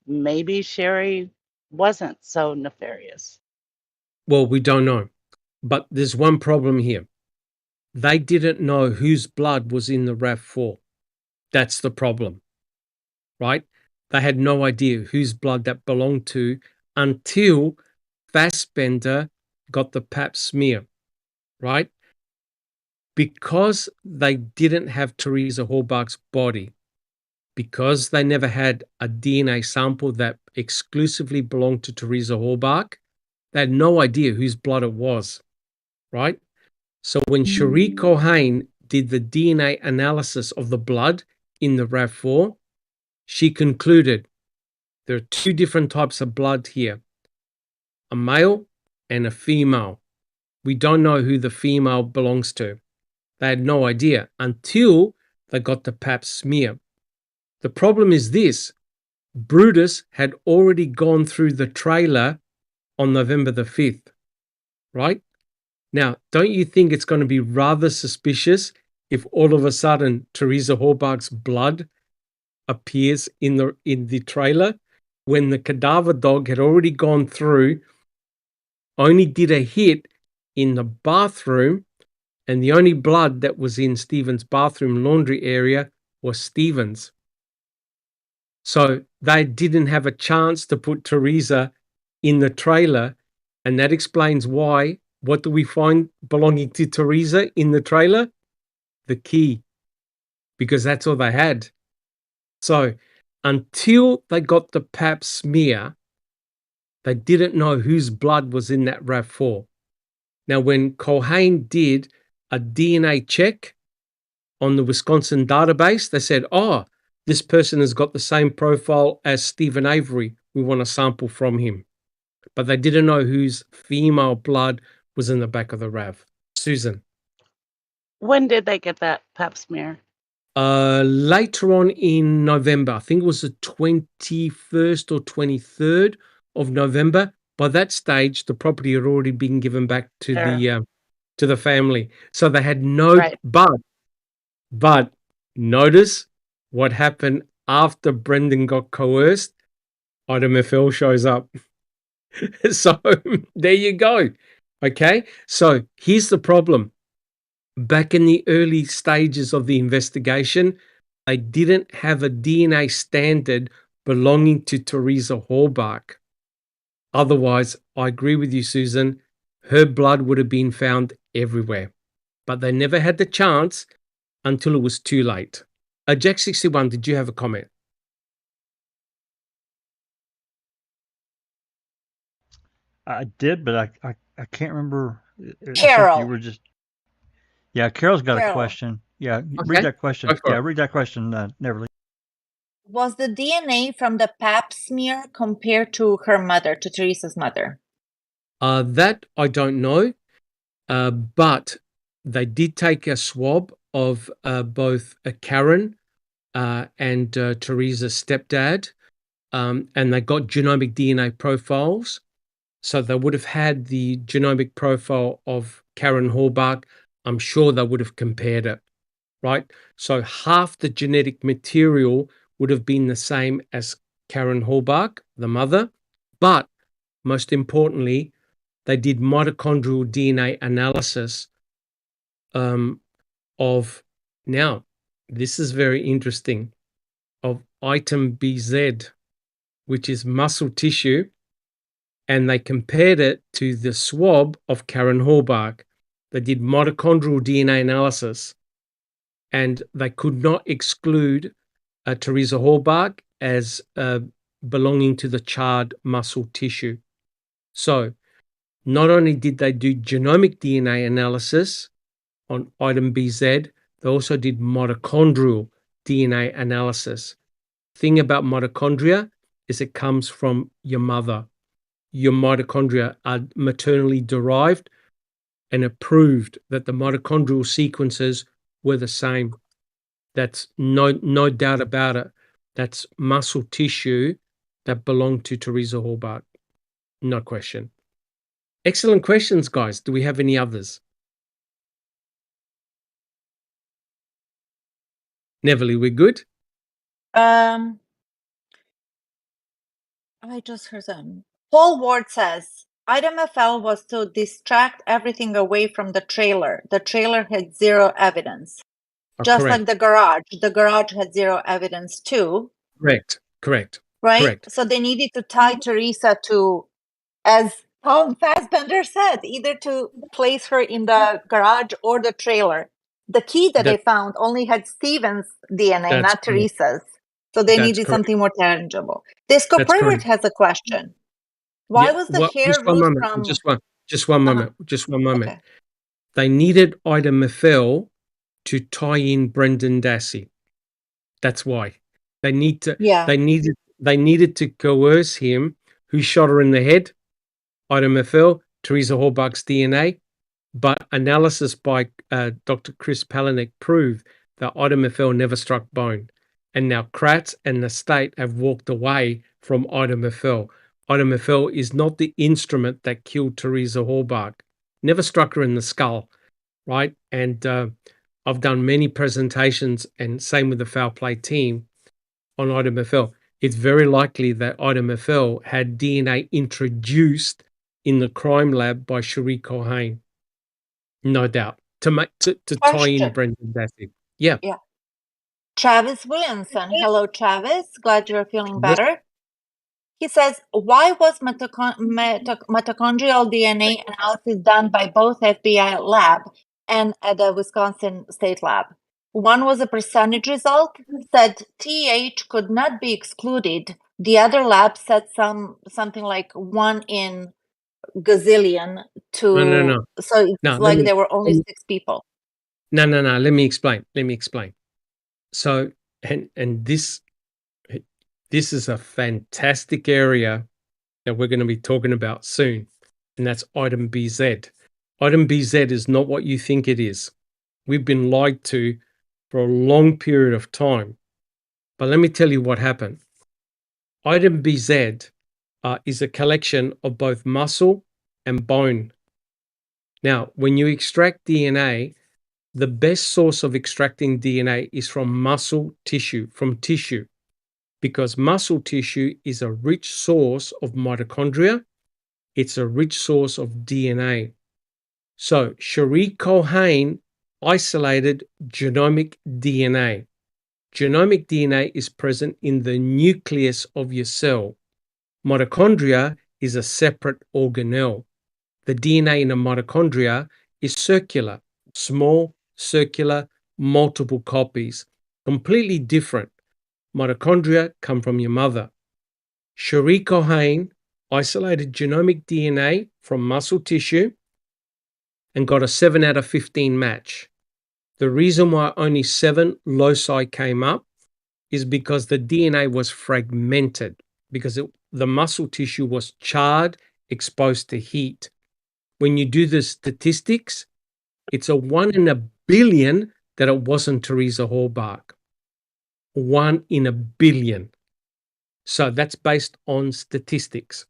S7: maybe Sherry wasn't so nefarious.
S2: Well, we don't know. But there's one problem here. They didn't know whose blood was in the RAV4. That's the problem, right? They had no idea whose blood that belonged to until Fassbender got the pap smear, right? Because they didn't have Teresa Hallbach's body, because they never had a DNA sample that exclusively belonged to Teresa Hallbach, they had no idea whose blood it was, right? So when Cherie Cohane did the DNA analysis of the blood in the RAV4, she concluded there are two different types of blood here, a male and a female. We don't know who the female belongs to. They had no idea until they got the pap smear. The problem is this: Brutus had already gone through the trailer on November the 5th, right? Now, don't you think it's going to be rather suspicious if all of a sudden Teresa Hallbach's blood appears in the trailer when the cadaver dog had already gone through, only did a hit in the bathroom, and the only blood that was in Stephen's bathroom laundry area was Stephen's. So they didn't have a chance to put Teresa in the trailer, and that explains why. What do we find belonging to Teresa in the trailer? The key, because that's all they had. So until they got the pap smear, they didn't know whose blood was in that RAV4. Now, when Cohane did a DNA check on the Wisconsin database, they said, oh, this person has got the same profile as Stephen Avery. We want a sample from him. But they didn't know whose female blood was in the back of the RAV. Susan.
S7: When did they get that pap smear?
S2: Later on in November. I think it was the 21st or 23rd of November. By that stage, the property had already been given back to the family. So they had no, but notice what happened after Brendan got coerced. Item FL shows up. So there you go. Okay. So here's the problem. Back in the early stages of the investigation, they didn't have a DNA standard belonging to Teresa Hallbach. Otherwise, I agree with you, Susan, her blood would have been found everywhere. But they never had the chance until it was too late. Jack 61, did you have a comment?
S1: I did, but I can't remember.
S3: Carol.
S1: You were just. Yeah, Carol's got a question. Yeah,
S2: Okay.
S1: read that question. Yeah, read that question, Neverly.
S3: Was the DNA from the pap smear compared to her mother, to Teresa's mother?
S2: That I don't know, but they did take a swab of both Karen and Teresa's stepdad, and they got genomic DNA profiles. So they would have had the genomic profile of Karen Hallbach. I'm sure they would have compared it, right? So half the genetic material would have been the same as Karen Hallbach, the mother, but most importantly, they did mitochondrial DNA analysis of, now, this is very interesting, of item BZ, which is muscle tissue, and they compared it to the swab of Karen Hallbach. They did mitochondrial DNA analysis, and they could not exclude Teresa Hallbach as belonging to the charred muscle tissue. So not only did they do genomic DNA analysis on item BZ, they also did mitochondrial DNA analysis. Thing about mitochondria is it comes from your mother. Your mitochondria are maternally derived, and it proved that the mitochondrial sequences were the same. That's no doubt about it. That's muscle tissue that belonged to Teresa Hallbart. No question. Excellent questions, guys. Do we have any others? Neverly, we're good?
S3: I just heard some. Paul Ward says, item FL was to distract everything away from the trailer. The trailer had zero evidence. Just
S2: correct.
S3: like the garage. The garage had zero evidence too.
S2: Correct.
S3: Right?
S2: Correct.
S3: So they needed to tie Teresa to, as Tom Fassbender said, either to place her in the garage or the trailer. The key that they found only had Steven's DNA, not Teresa's. So they needed something more tangible. Disco Pervert has a question. Why was the hair loose from...
S2: Just one moment. Okay. They needed item FL to tie in Brendan Dassey. That's why. They needed to coerce him. Who shot her in the head? Item FL, Teresa Hallbart's DNA. But analysis by Dr. Chris Palahniuk proved that item FL never struck bone. And now Kratz and the state have walked away from item FL. Item FL is not the instrument that killed Teresa Hallbart. Never struck her in the skull, right? And I've done many presentations, and same with the foul play team, on item FL. It's very likely that item FL had DNA introduced in the crime lab by Cherie Cohane. No doubt. To tie in Brendan Dassey. Yeah.
S3: Travis Williamson. Hello, Travis. Glad you're feeling better. He says, why was mitochondrial DNA analysis done by both FBI lab and at the Wisconsin State Lab? One was a percentage result, said TH could not be excluded. The other lab said something like 1 in gazillion to...
S2: No.
S3: So it's like there were only 6 people.
S2: No. Let me explain. So, and this is a fantastic area that we're going to be talking about soon, and that's item BZ. Item BZ is not what you think it is. We've been lied to for a long period of time. But let me tell you what happened. Item BZ is a collection of both muscle and bone. Now, when you extract DNA, the best source of extracting DNA is from muscle tissue, from tissue, because muscle tissue is a rich source of mitochondria. It's a rich source of DNA. So Cherie Cohane isolated genomic DNA. Genomic DNA is present in the nucleus of your cell. Mitochondria is a separate organelle. The DNA in a mitochondria is circular, small, circular, multiple copies, completely different. Mitochondria come from your mother. Cherie Cohane isolated genomic DNA from muscle tissue and got a 7 out of 15 match. The reason why only 7 loci came up is because the DNA was fragmented, because the muscle tissue was charred, exposed to heat. When you do the statistics, it's a 1 in a billion that it wasn't Teresa Hallbart. 1 in a billion. So that's based on statistics.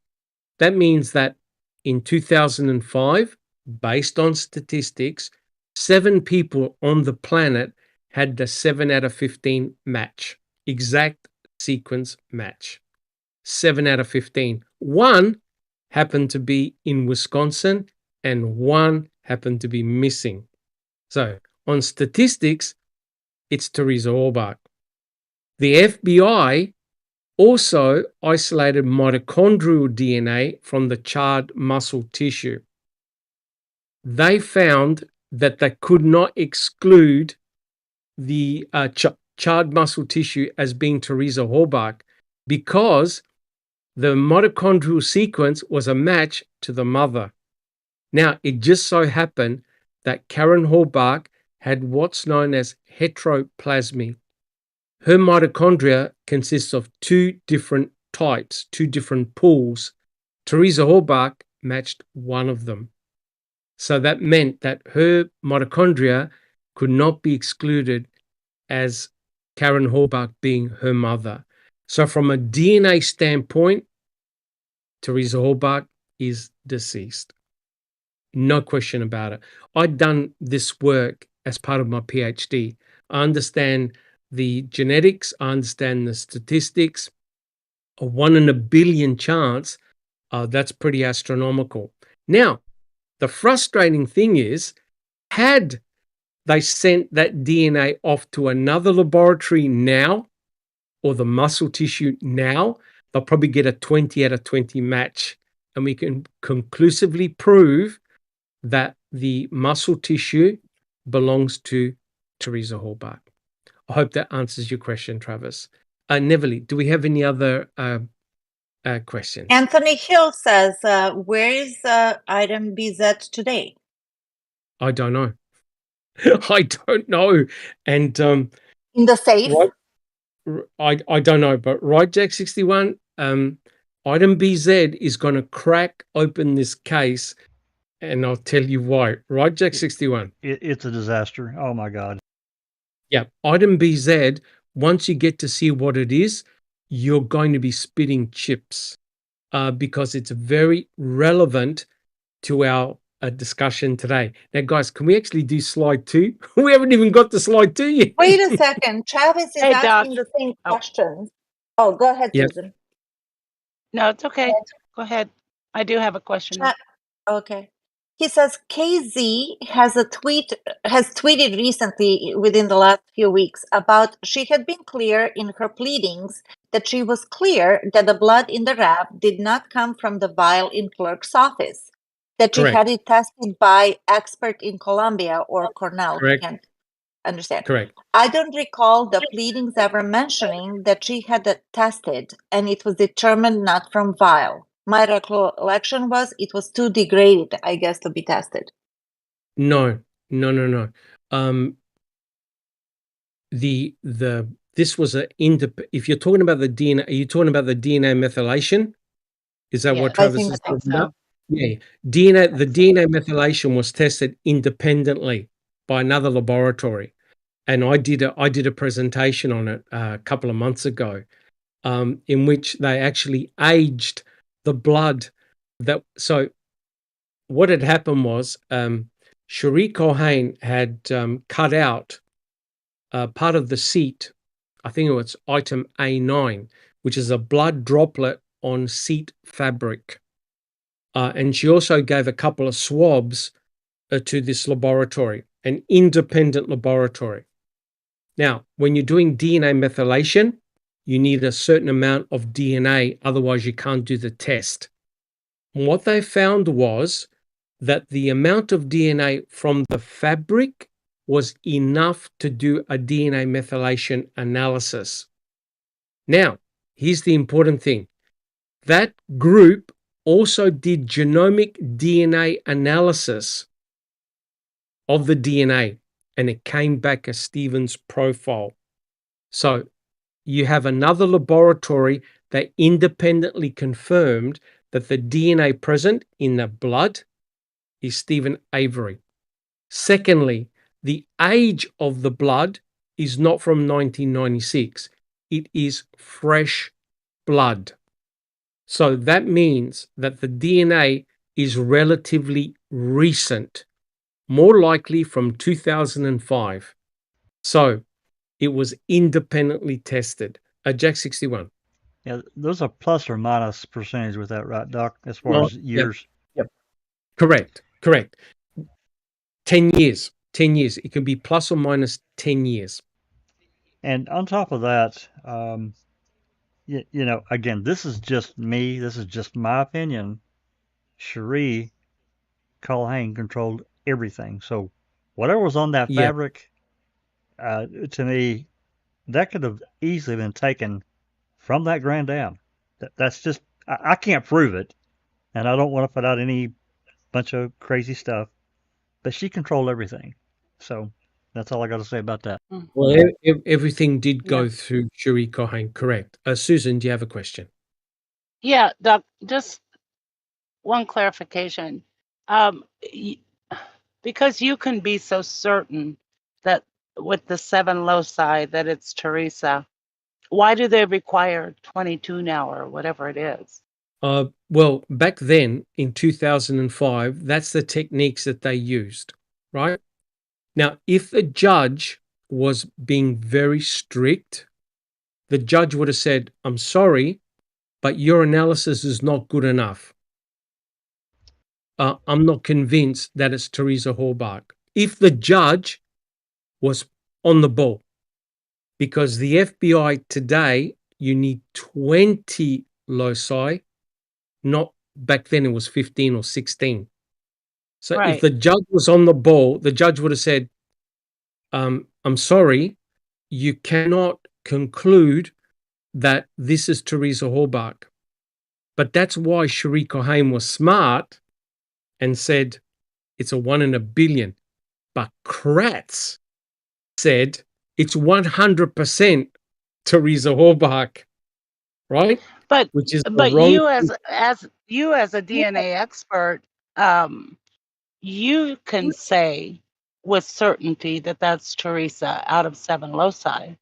S2: That means that in 2005, based on statistics, 7 people on the planet had the 7 out of 15 match, exact sequence match. 7 out of 15. 1 happened to be in Wisconsin and 1 happened to be missing. So on statistics, it's Teresa Hallbart. The FBI also isolated mitochondrial DNA from the charred muscle tissue. They found that they could not exclude the charred muscle tissue as being Teresa Hallbart because the mitochondrial sequence was a match to the mother. Now, it just so happened that Karen Horbach had what's known as heteroplasmy. Her mitochondria consists of two different types, two different pools. Teresa Horbach matched one of them. So that meant that her mitochondria could not be excluded as Karen Horbach being her mother. So from a DNA standpoint, Teresa Horbach is deceased. No question about it. I'd done this work as part of my PhD. I understand the genetics, I understand the statistics. A 1 in a billion chance, that's pretty astronomical. Now, the frustrating thing is, had they sent that DNA off to another laboratory now, or the muscle tissue now, they'll probably get a 20 out of 20 match. And we can conclusively prove that the muscle tissue belongs to Teresa Horbach. I hope that answers your question, Travis. Neverly, do we have any other questions?
S3: Anthony Hill says, where is item BZ today?
S2: I don't know. I don't know. And
S3: in the safe?
S2: I don't know, but right, Jack 61, item BZ is going to crack open this case, and I'll tell you why. Right, Jack 61?
S1: It's a disaster. Oh, my God.
S2: Yeah, item BZ, once you get to see what it is, you're going to be spitting chips because it's very relevant to our discussion today. Now, guys, can we actually do slide 2? We haven't even got to slide 2 yet.
S3: Wait a second. Travis is asking the same questions. Oh, go ahead, Susan.
S7: No, it's okay. Go ahead. I do have a question.
S3: Okay. He says KZ has tweeted recently within the last few weeks about she had been clear in her pleadings that she was clear that the blood in the wrap did not come from the vial in clerk's office, that she had it tested by expert in Columbia or Cornell. I can't understand.
S2: Correct.
S3: I don't recall the pleadings ever mentioning that she had it tested and it was determined not from vial. My recollection was it was too degraded, I guess, to be tested.
S2: No. This was if you're talking about the DNA, are you talking about the DNA methylation? Is that what Travis is talking about? Yeah. The DNA methylation was tested independently by another laboratory. And I did a presentation on it a couple of months ago, in which they actually aged the blood. So what had happened was Cherie Cohen had cut out part of the seat. I think it was item A9, which is a blood droplet on seat fabric. And she also gave a couple of swabs to this laboratory, an independent laboratory. Now, when you're doing DNA methylation, you need a certain amount of DNA, otherwise you can't do the test. And what they found was that the amount of DNA from the fabric was enough to do a DNA methylation analysis. Now, here's the important thing. That group also did genomic DNA analysis of the DNA, and it came back as Stephen's profile. So you have another laboratory that independently confirmed that the DNA present in the blood is Stephen Avery. Secondly, the age of the blood is not from 1996. It is fresh blood. So that means that the DNA is relatively recent, more likely from 2005. So it was independently tested. Jack 61.
S1: Yeah, there's a plus or minus percentage with that, right, Doc, as far as years?
S2: Yep. Correct. 10 years. 10 years. It can be plus or minus 10 years.
S1: And on top of that, again, this is just me. This is just my opinion. Cherie Culhane controlled everything. So whatever was on that fabric, to me, that could have easily been taken from that grand dam. That's just I can't prove it, and I don't want to put out any bunch of crazy stuff. But she controlled everything, so that's all I got to say about that.
S2: Well, everything did
S7: Yeah.
S2: go through Cherie Cohen, correct? Susan, do you have a question?
S7: Yeah, Doc, just one clarification. Because you can be so certain that with the 7 loci that it's Teresa, why do they require 22 now or whatever it is?
S2: Well, back then in 2005, that's the techniques that they used, right? Now, if the judge was being very strict, the judge would have said, I'm sorry, but your analysis is not good enough. I'm not convinced that it's Teresa Halbach. If the judge was on the ball, because the FBI today, you need 20 loci, not back then it was 15 or 16. So if
S7: Right.
S2: the judge was on the ball, the judge would have said, I'm sorry, you cannot conclude that this is Teresa Halbach. But that's why Cherie Cohen was smart and said it's a 1 in a billion. But Kratz said it's 100% Teresa Halbach, right?
S7: But
S2: Which is the
S7: but
S2: wrong.
S7: you as a DNA expert, you can say with certainty that that's Teresa out of 7 loci,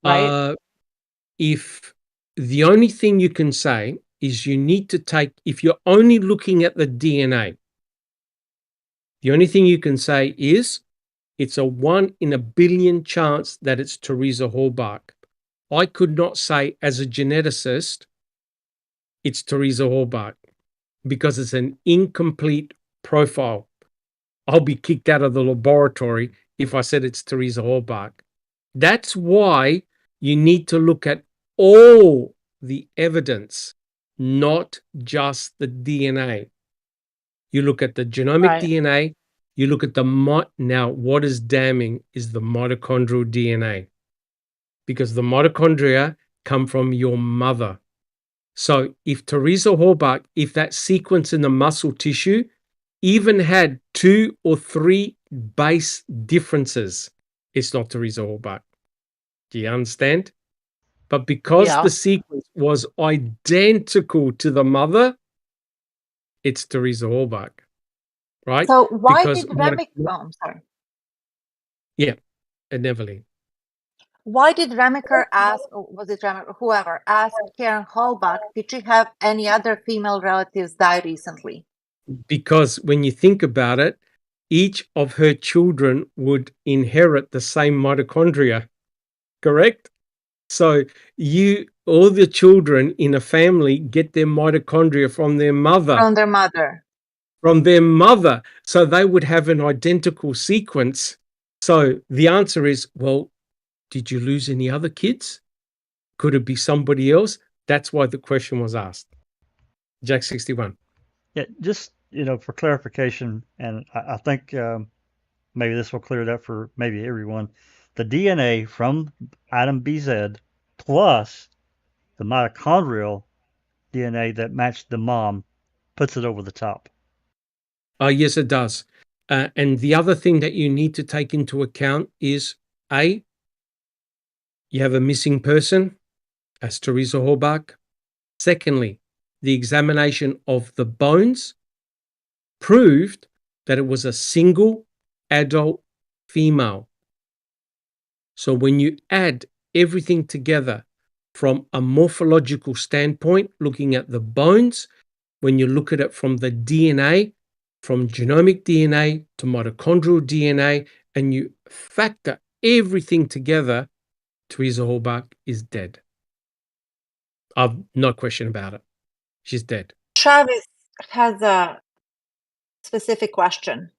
S7: right?
S2: If the only thing you can say is you need to take, if you're only looking at the DNA, the only thing you can say is it's a 1 in a billion chance that it's Teresa Halbach. I could not say as a geneticist it's Teresa Halbach because it's an incomplete profile. I'll be kicked out of the laboratory if I said it's Teresa Halbach. That's why you need to look at all the evidence, not just the DNA. You look at the genomic
S7: Right.
S2: DNA, you look at now what is damning is the mitochondrial DNA, because the mitochondria come from your mother. So if Teresa Halbach, if that sequence in the muscle tissue even had 2 or 3 base differences, it's not Teresa Halbach. Do you understand? But because the sequence was identical to the mother, it's Teresa Halbach, right?
S3: So why
S2: Because
S3: did Remick? Oh, I'm sorry.
S2: yeah, and Evelyn.
S3: Why did Remiker ask, or was it Remiker, whoever, ask Karen Halbach, did she have any other female relatives die recently?
S2: Because when you think about it, each of her children would inherit the same mitochondria, correct? So all the children in a family get their mitochondria from their mother.
S3: From their mother.
S2: From their mother. So they would have an identical sequence. So the answer is, well, did you lose any other kids? Could it be somebody else? That's why the question was asked. Jack 61.
S1: Yeah, just, for clarification, and I think maybe this will clear it up for maybe everyone. The DNA from item BZ plus the mitochondrial DNA that matched the mom puts it over the top.
S2: Yes, it does. And the other thing that you need to take into account is, A, you have a missing person, as Teresa Halbach. Secondly, the examination of the bones proved that it was a single adult female. So when you add everything together from a morphological standpoint, looking at the bones, when you look at it from the DNA, from genomic DNA to mitochondrial DNA, and you factor everything together, Teresa Halbach is dead. I've no question about it. She's dead.
S3: Travis has a specific question.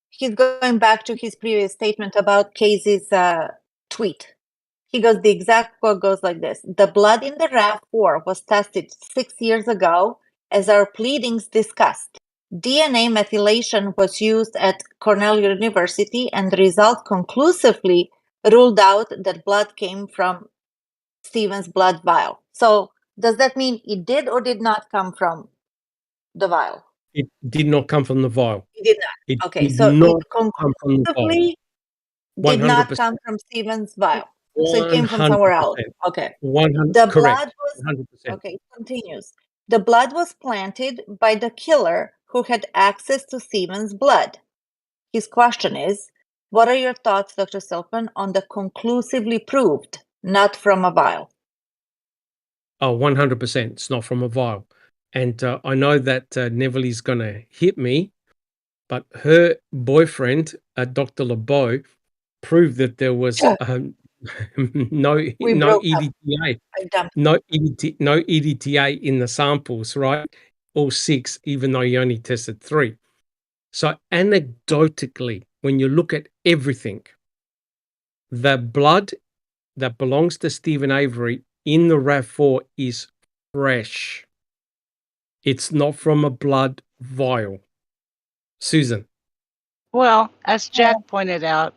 S3: He's going back to his previous statement about Casey's tweet. He goes, the exact quote goes like this: the blood in the RAV4 was tested 6 years ago, as our pleadings discussed. DNA methylation was used at Cornell University, and the result conclusively ruled out that blood came from Stephen's blood vial. So Does that mean it did or did not come from the vial?
S2: It did not come from the vial.
S3: It did not.
S2: It
S3: Okay,
S2: did
S3: so it
S2: not come from the vial.
S3: conclusively did not
S2: 100%.
S3: come from Stephen's vial. So it came from somewhere else. Okay.
S2: 100,
S3: The
S2: correct.
S3: blood was
S2: 100%.
S3: okay, it continues. The blood was planted by the killer who had access to Stephen's blood. His question is, what are your thoughts, Dr. Silkman, on the conclusively proved, not from a vial?
S2: Oh, 100%. It's not from a vial. And I know that Neville is going to hit me, but her boyfriend, Dr. LeBeau, proved that there was no EDTA. No EDTA in the samples, right? All 6, even though you only tested 3. So anecdotally, when you look at everything, the blood that belongs to Stephen Avery in the RAV4 is fresh. It's not from a blood vial. Susan.
S7: Well, as Jack pointed out,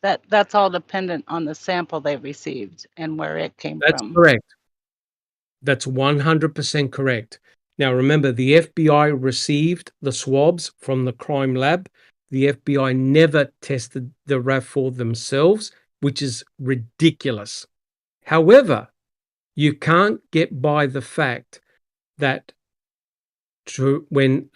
S7: that's all dependent on the sample they received and where it came
S2: That's
S7: from.
S2: correct. That's 100% correct. Now, remember, the FBI received the swabs from the crime lab. The FBI never tested the RAV4 themselves, which is ridiculous. However, you can't get by the fact that when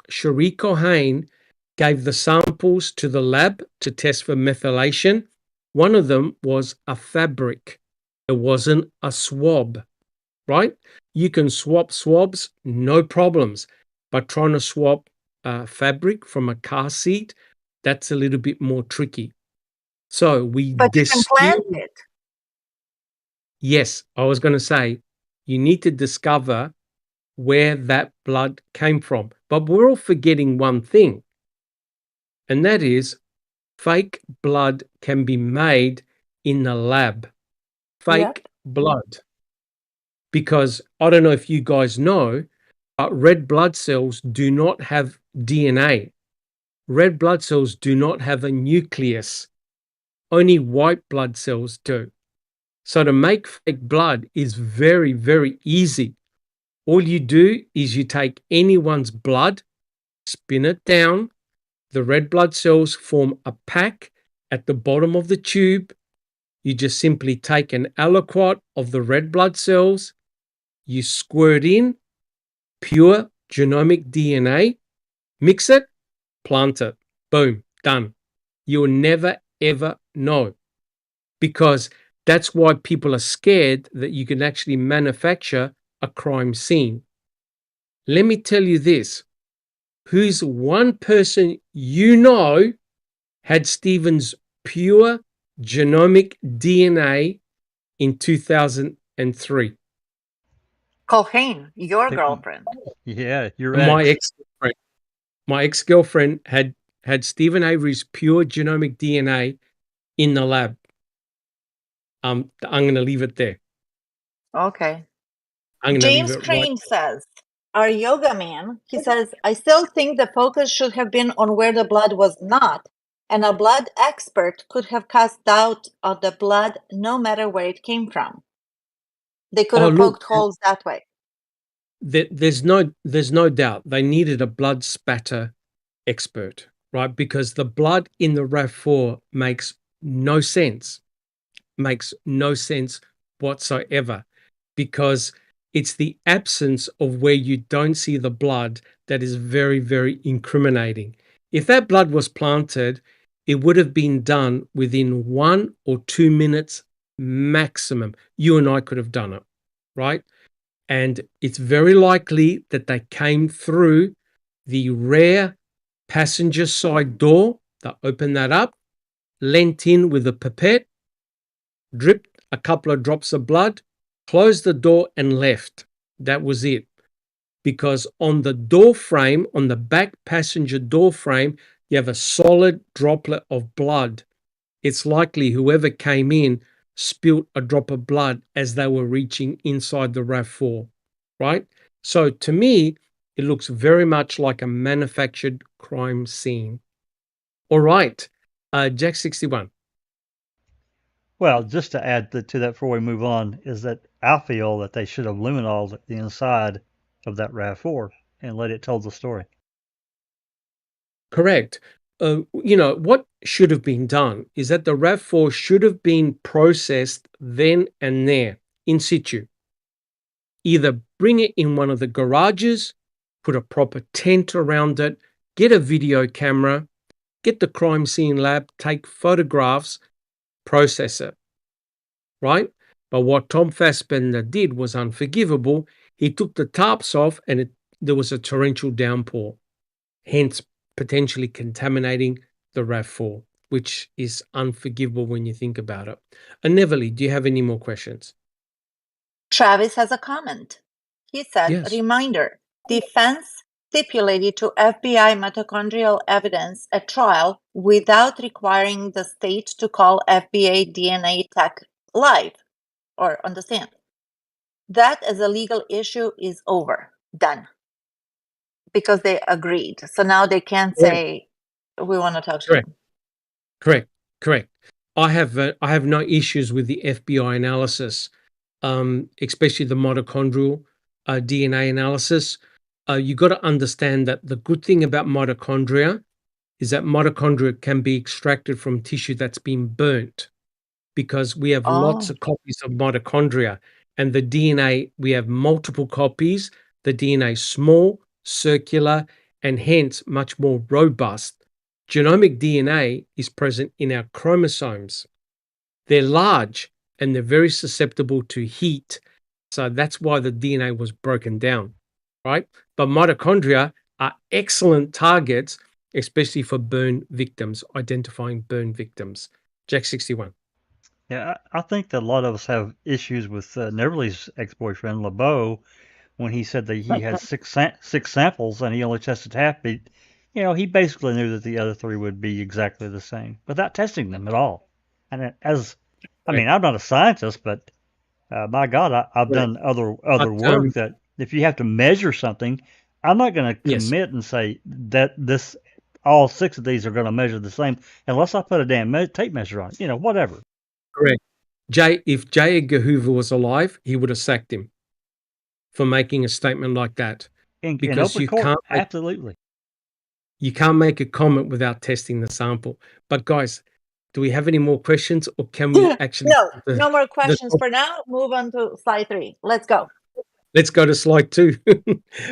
S2: Cherie Cohane gave the samples to the lab to test for methylation, one of them was a fabric. It wasn't a swab, right? You can swap swabs, no problems, but trying to swap fabric from a car seat, that's a little bit more tricky. So
S3: But you can plant it.
S2: Yes, I was going to say, you need to discover where that blood came from. But we're all forgetting one thing, and that is fake blood can be made in the lab. Fake blood. Because I don't know if you guys know, but red blood cells do not have DNA. Red blood cells do not have a nucleus. Only white blood cells do. So to make fake blood is very, very easy. All you do is you take anyone's blood, spin it down, the red blood cells form a pack at the bottom of the tube. You just simply take an aliquot of the red blood cells, you squirt in pure genomic DNA, mix it, plant it, boom, done. You'll never, ever know, because that's why people are scared that you can actually manufacture a crime scene. Let me tell you this. Who's one person you know had Stephen's pure genomic DNA in 2003?
S3: Cohane, your girlfriend.
S1: Yeah, your
S2: My
S1: ex.
S2: ex-girlfriend. My ex-girlfriend had Stephen Avery's pure genomic DNA in the lab. I'm going to leave it there.
S3: Okay.
S2: I'm going to leave
S3: James
S2: it
S3: Crane says, our yoga man, he says, I still think the focus should have been on where the blood was not, and a blood expert could have cast doubt on the blood no matter where it came from. They could have poked holes that way.
S2: There's no doubt they needed a blood spatter expert, right? Because the blood in the RAV4 makes no sense whatsoever, because it's the absence of where you don't see the blood that is very, very incriminating. If that blood was planted, it would have been done within 1 or 2 minutes maximum. You and I could have done it, right? And it's very likely that they came through the rear passenger side door. They opened that up, leant in with a pipette, dripped a couple of drops of blood, closed the door and left. That was it. Because on the door frame, on the back passenger door frame, you have a solid droplet of blood. It's likely whoever came in spilt a drop of blood as they were reaching inside the RAV4, right? So to me, it looks very much like a manufactured crime scene. All right, Jack 61.
S1: Well, just to add to that before we move on, is that I feel that they should have luminoled the inside of that RAV4 and let it tell the story.
S2: Correct. What should have been done is that the RAV4 should have been processed then and there, in situ. Either bring it in one of the garages, put a proper tent around it, get a video camera, get the crime scene lab, take photographs, process it, right? But what Tom Fassbender did was unforgivable. He took the tarps off and there was a torrential downpour, hence potentially contaminating the RAV4, which is unforgivable when you think about it. And Neverly, do you have any more questions?
S3: Travis has a comment. He said,
S2: Yes.
S3: Reminder, defense stipulated to FBI mitochondrial evidence at trial without requiring the state to call FBI DNA tech live or on the stand. That as a legal issue is over, done. Because they agreed. So now they can't say, we want to talk to them.
S2: Correct. I have no issues with the FBI analysis, especially the mitochondrial DNA analysis. You got to understand that the good thing about mitochondria is that mitochondria can be extracted from tissue that's been burnt, because we have lots of copies of mitochondria, and the DNA, we have multiple copies. The DNA is small, circular, and hence much more robust. Genomic DNA is present in our chromosomes. They're large and they're very susceptible to heat. So that's why the DNA was broken down, right? But mitochondria are excellent targets, especially for burn victims, identifying burn victims. Jack 61.
S1: Yeah, I think that a lot of us have issues with Neverly's ex-boyfriend, LeBeau, when he said that he had six samples and he only tested half. But, he basically knew that the other three would be exactly the same without testing them at all. And I'm not a scientist, but my God, I've done other work that if you have to measure something, I'm not going to commit and say that all six of these are going to measure the same unless I put a damn tape measure on it, whatever.
S2: Correct. If J. Edgar Hoover was alive, he would have sacked him for making a statement like that.
S1: Because you can't absolutely.
S2: You can't make a comment without testing the sample. But guys, do we have any more questions, or can we actually?
S3: No more questions for now. Move on to slide 3. Let's go.
S2: Let's go to slide 2.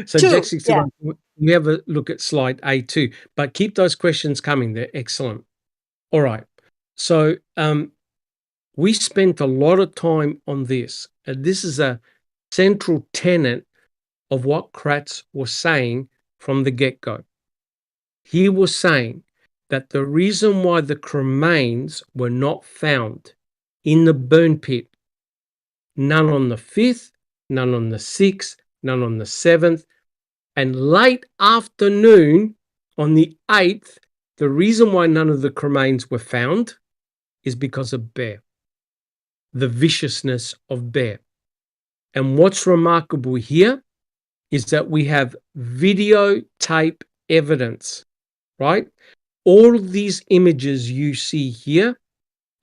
S2: So Jack 61, we have a look at slide A2, but keep those questions coming. They're excellent. All right. So we spent a lot of time on this. And this is a central tenet of what Kratz was saying from the get-go. He was saying that the reason why the cremains were not found in the burn pit, none on the 5th, none on the 6th, none on the 7th, and late afternoon on the 8th, the reason why none of the cremains were found is because of bear, the viciousness of bear. And what's remarkable here is that we have videotape evidence, right? All these images you see here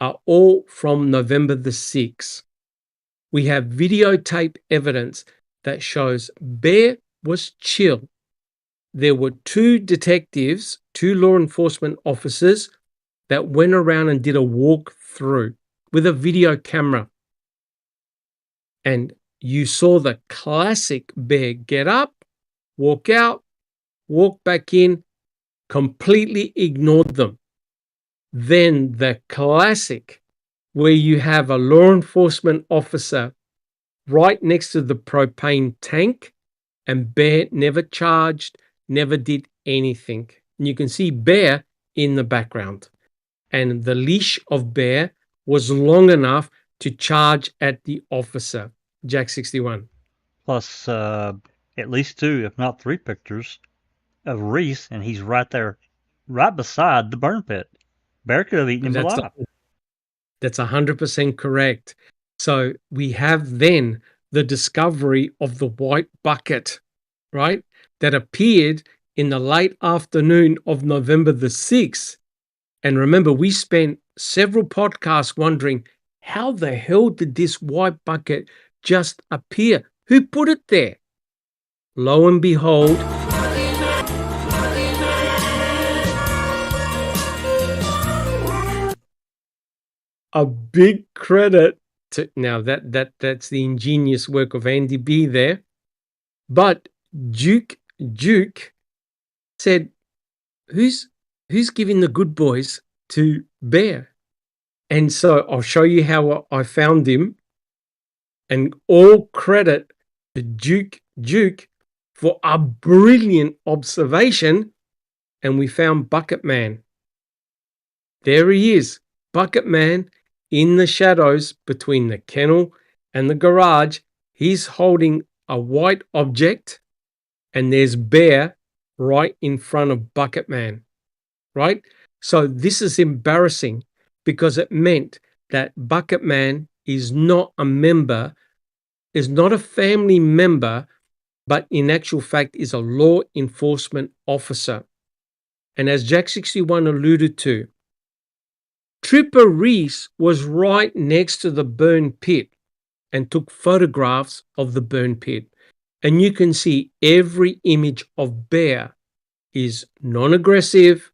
S2: are all from November the 6th. We have videotape evidence that shows bear was chill. There were 2 detectives, 2 law enforcement officers that went around and did a walk through with a video camera. And you saw the classic bear get up, walk out, walk back in, completely ignored them. Then the classic where you have a law enforcement officer right next to the propane tank and bear never charged, never did anything. And you can see bear in the background. And the leash of bear was long enough to charge at the officer. Jack 61.
S1: Plus at least 2, if not 3 pictures of Reese, and he's right there, right beside the burn pit. Bear could have eaten him alive.
S2: That's 100% correct. So we have then the discovery of the white bucket, right, that appeared in the late afternoon of November the 6th. And remember, we spent several podcasts wondering, how the hell did this white bucket just appear? Who put it there? Lo and behold, a big credit to, now that's the ingenious work of Andy B there. But Duke said, who's giving the good boys to Bear? And so I'll show you how I found him. And all credit to Duke for a brilliant observation. And we found Bucket Man. There he is, Bucket Man, in the shadows between the kennel and the garage. He's holding a white object, and there's Bear right in front of Bucket Man, right? So this is embarrassing because it meant that Bucket Man is not a member, is not a family member, but in actual fact is a law enforcement officer. And as Jack 61 alluded to, Trooper Reese was right next to the burn pit and took photographs of the burn pit. And you can see every image of Bear is non-aggressive,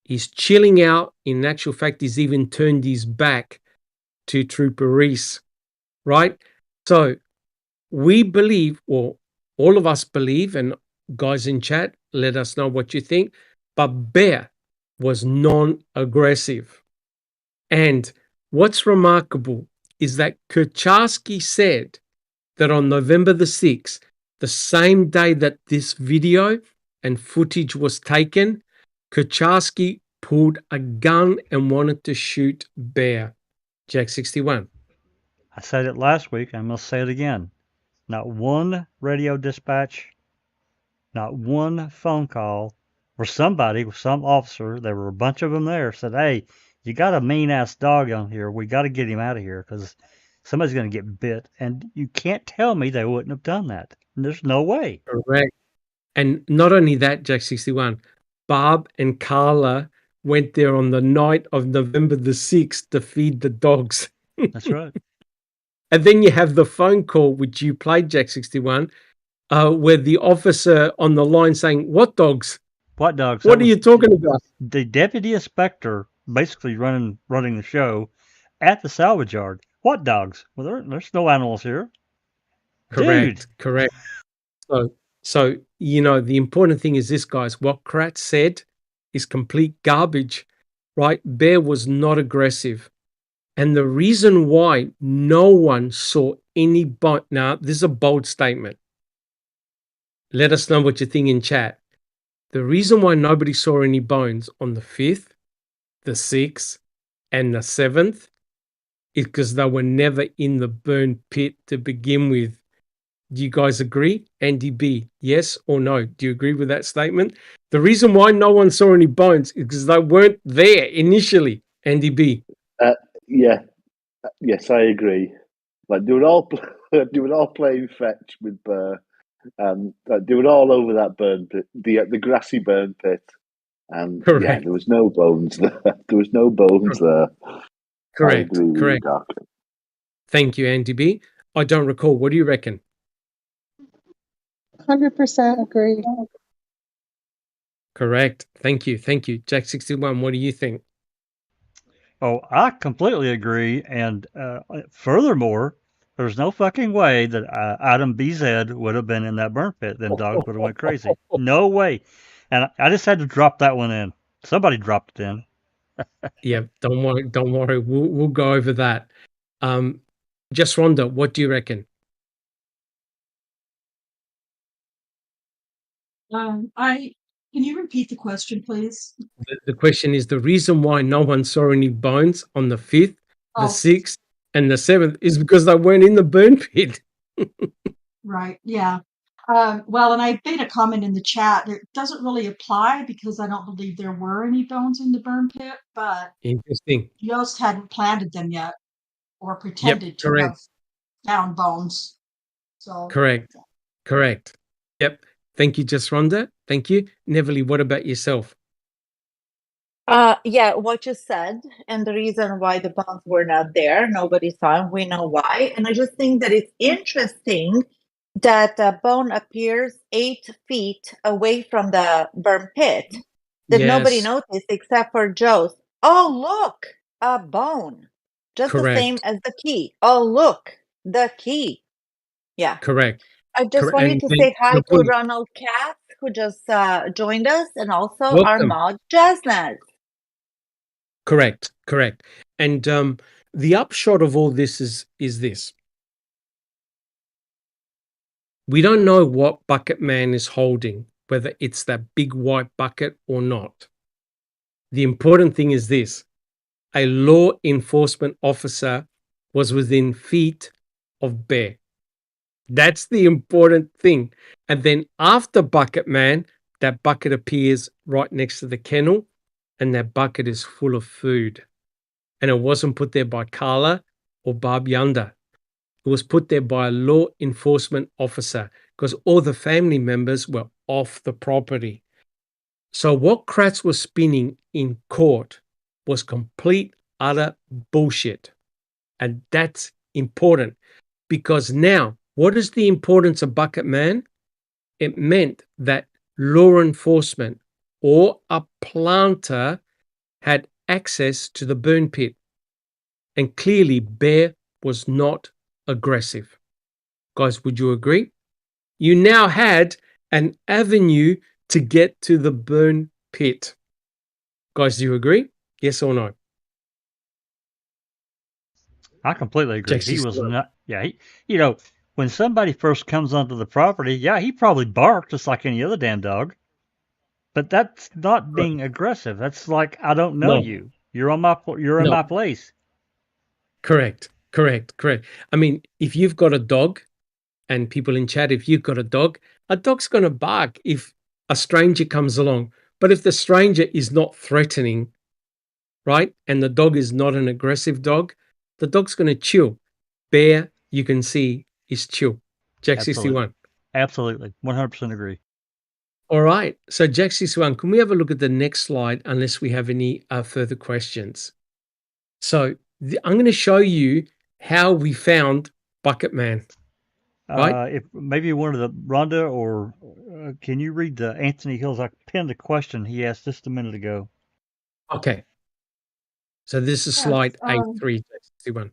S2: he's chilling out. In actual fact, he's even turned his back to Trooper Reese, right? So we believe, or all of us believe, and guys in chat, let us know what you think, but Bear was non-aggressive. And what's remarkable is that Kucharski said that on November the 6th, the same day that this video and footage was taken, Kucharski pulled a gun and wanted to shoot Bear. Jack 61.
S1: I said it last week. I must say it again. Not one radio dispatch, not one phone call where somebody, some officer, there were a bunch of them there, said, hey, you got a mean-ass dog on here. We got to get him out of here because somebody's going to get bit. And you can't tell me they wouldn't have done that. There's no way.
S2: Correct. And not only that, Jack 61, Barb and Carla went there on the night of November the 6th to feed the dogs.
S1: That's right.
S2: And then you have the phone call, which you played, Jack 61, where the officer on the line saying, what dogs?
S1: What dogs?
S2: What are you talking about?
S1: The deputy inspector basically running the show at the salvage yard. What dogs? Well, there's no animals here.
S2: Correct.
S1: Dude.
S2: Correct. So, you know, the important thing is this, guys. What Kratz said is complete garbage, right? Bear was not aggressive. And the reason why no one saw any bone, now this is a bold statement. Let us know what you think in chat. The reason why nobody saw any bones on the 5th, the 6th, and the 7th is because they were never in the burn pit to begin with. Do you guys agree? Andy B, yes or no? Do you agree with that statement? The reason why no one saw any bones is because they weren't there initially. Andy B.
S4: Yeah. Yes, I agree. Like they were all playing fetch with Burr. They were all over that burn pit, the grassy burn pit, and
S2: Correct.
S4: yeah, there was no bones there. There was no bones there.
S2: Correct.
S4: I agree with
S2: Correct.
S4: you, Doc.
S2: Thank you, Andy B. I don't recall. What do you reckon?
S5: 100% agree.
S2: Correct. Thank you. Thank you. Jack 61, what do you think?
S1: Oh, I completely agree. And furthermore, there's no fucking way that Adam BZ would have been in that burn pit. Them dogs would have went crazy. No way. And I just had to drop that one in. Somebody dropped it in.
S2: Yeah, don't worry. Don't worry. We'll go over that. Just Rhonda, what do you reckon?
S6: Can you repeat the question, please?
S2: The question is the reason why no one saw any bones on the 5th, the 6th, and the 7th is because they weren't in the burn pit.
S6: Right. Yeah. Well, and I made a comment in the chat. It doesn't really apply because I don't believe there were any bones in the burn pit, but
S2: Interesting.
S6: Yost hadn't planted them yet or pretended to have found bones. So
S2: Correct. Correct. Yep. Thank you, Just Rhonda. Thank you. Neverly, what about yourself?
S3: Yeah, what you said, and the reason why the bones were not there, nobody saw them. We know why. And I just think that it's interesting that a bone appears 8 feet away from the burn pit that nobody
S2: Yes,
S3: noticed except for Joe's. Oh, look, a bone. Just the same
S2: correct,
S3: as the key. Oh, look, the key. Yeah.
S2: correct.
S3: I just wanted
S2: And
S3: to
S2: then
S3: say hi
S2: your
S3: to
S2: point,
S3: Ronald Katz, who just joined us, and also our
S2: welcome.
S3: mod, Jasnet.
S2: Correct, correct. And the upshot of all this is this. We don't know what Bucket Man is holding, whether it's that big white bucket or not. The important thing is this: a law enforcement officer was within feet of Bear. That's the important thing. And then after Bucket Man, that bucket appears right next to the kennel, and that bucket is full of food. And it wasn't put there by Carla or Barb Yonder. It was put there by a law enforcement officer because all the family members were off the property. So what Kratz was spinning in court was complete, utter bullshit. And that's important because now, what is the importance of Bucket Man? It meant that law enforcement or a planter had access to the burn pit. And clearly, Bear was not aggressive. Guys, would you agree? You now had an avenue to get to the burn pit. Guys, do you agree? Yes or no?
S1: I completely agree. He
S2: Jackson,
S1: was not. Yeah, when somebody first comes onto the property, yeah, he probably barked just like any other damn dog. But that's not being aggressive. That's like, I don't know
S2: no,
S1: you. You're in
S2: no,
S1: my place.
S2: correct. I mean, if you've got a dog, and people in chat, if you've got a dog's going to bark if a stranger comes along. But if the stranger is not threatening, right, and the dog is not an aggressive dog, the dog's going to chill. Bear, you can see, is chill. Jack
S1: Absolutely.
S2: 61.
S1: Absolutely. 100% agree.
S2: All right. So Jack 61, can we have a look at the next slide unless we have any further questions? So I'm going to show you how we found Bucket Man. Right?
S1: If maybe one of the Rhonda or can you read the Anthony Hills? I pinned a question he asked just a minute ago.
S2: Okay. So this is
S6: Yes,
S2: slide 8361.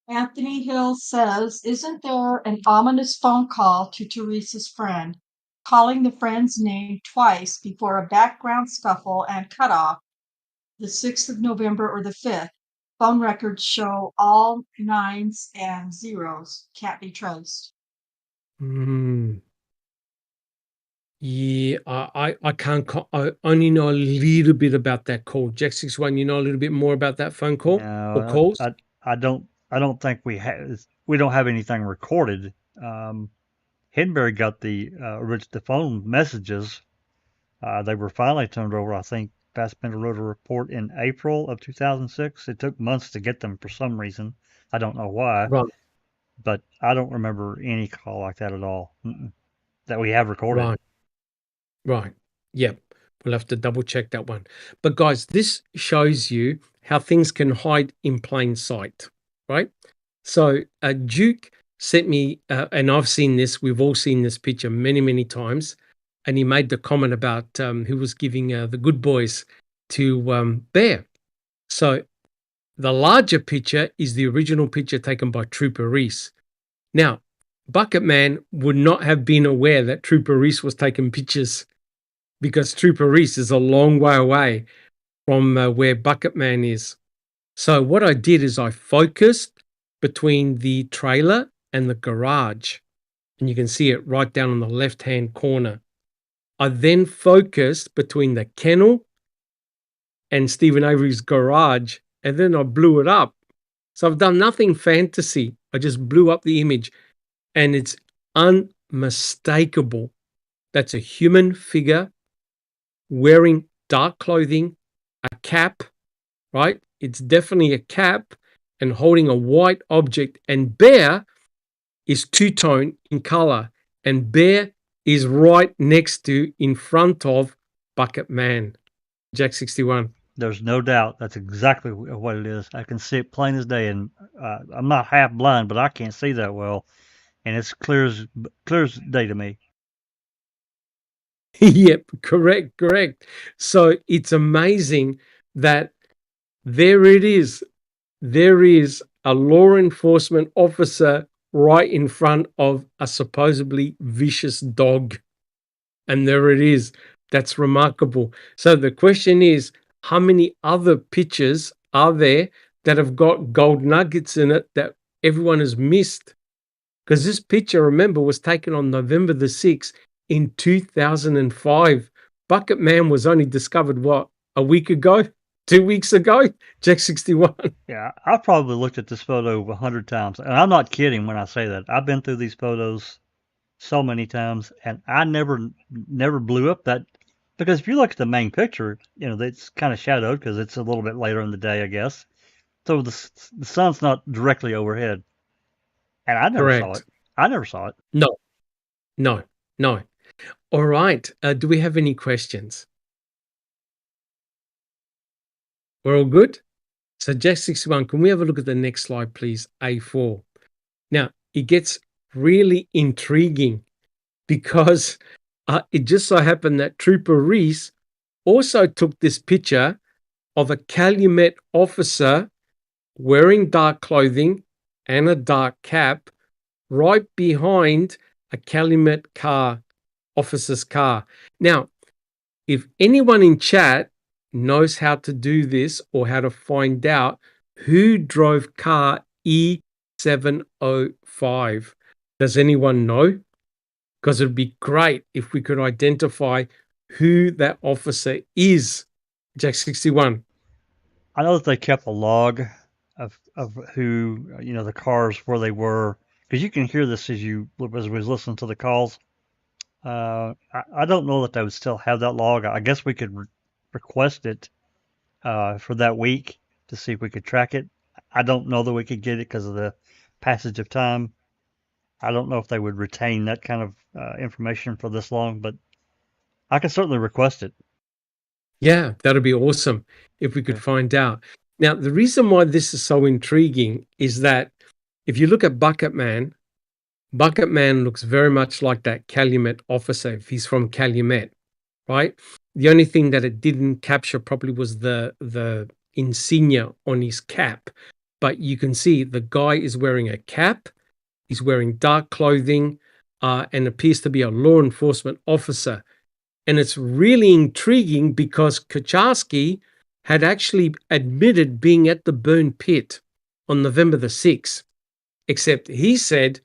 S6: Anthony Hill says, isn't there an ominous phone call to Teresa's friend, calling the friend's name twice before a background scuffle and cutoff, the 6th of November or the 5th? Phone records show all 9s and 0s. Can't be traced.
S2: Yeah, I can't. I only know a little bit about that call. Jack 61, you know a little bit more about that phone call or
S1: No,
S2: calls?
S1: I don't think we don't have anything recorded. Henbury got the phone messages. They were finally turned over. I think Fassbender wrote a report in April of 2006. It took months to get them for some reason. I don't know why,
S2: Right,
S1: but I don't remember any call like that at all that we have recorded.
S2: right. Yep. We'll have to double check that one. But guys, this shows you how things can hide in plain sight, right? So Duke sent me, and I've seen this, we've all seen this picture many, many times. And he made the comment about who was giving the good boys to Bear. So the larger picture is the original picture taken by Trooper Reese. Now, Bucket Man would not have been aware that Trooper Reese was taking pictures because Trooper Reese is a long way away from where Bucket Man is. So what I did is I focused between the trailer and the garage, and you can see it right down on the left-hand corner. I then focused between the kennel and Stephen Avery's garage, and then I blew it up. So I've done nothing fantasy. I just blew up the image, and it's unmistakable. That's a human figure wearing dark clothing, a cap, right? It's definitely a cap and holding a white object. And Bear is two-tone in color, and Bear is right next to, in front of Bucket Man. Jack 61.
S1: There's no doubt that's exactly what it is. I can see it plain as day, and I'm not half blind, but I can't see that well, and it's clear as day to me.
S2: Yep, correct. So it's amazing that there it is. There is a law enforcement officer right in front of a supposedly vicious dog. And there it is. That's remarkable. So the question is, how many other pictures are there that have got gold nuggets in it that everyone has missed? Because this picture, remember, was taken on November the 6th in 2005. Bucket Man was only discovered, what, a week ago? 2 weeks ago? Jack 61.
S1: Yeah, I've probably looked at this photo 100 times, and I'm not kidding when I say that. I've been through these photos so many times, and I never blew up that, because if you look at the main picture, it's kind of shadowed because it's a little bit later in the day, I guess. So the sun's not directly overhead, and I never saw it. I never saw it.
S2: No. All right. Do we have any questions? We're all good? So Jack 61, can we have a look at the next slide, please? A4. Now, it gets really intriguing because it just so happened that Trooper Reese also took this picture of a Calumet officer wearing dark clothing and a dark cap right behind a Calumet car, officer's car. Now, if anyone in chat knows how to do this or how to find out who drove car E705, does anyone know? Because it'd be great if we could identify who that officer is. Jack 61.
S1: I know that they kept a log of who, the cars, where they were, because you can hear this as we was listening to the calls. I don't know that they would still have that log. I guess we could request it for that week to see if we could track it. I don't know that we could get it because of the passage of time. I don't know if they would retain that kind of information for this long, but I can certainly request it.
S2: Yeah, that'd be awesome if we could find out. Now, the reason why this is so intriguing is that if you look at Bucket Man looks very much like that Calumet officer if he's from Calumet, right? The only thing that it didn't capture properly was the insignia on his cap. But you can see the guy is wearing a cap, he's wearing dark clothing, and appears to be a law enforcement officer. And it's really intriguing because Kacharsky had actually admitted being at the burn pit on November the 6th, except he said,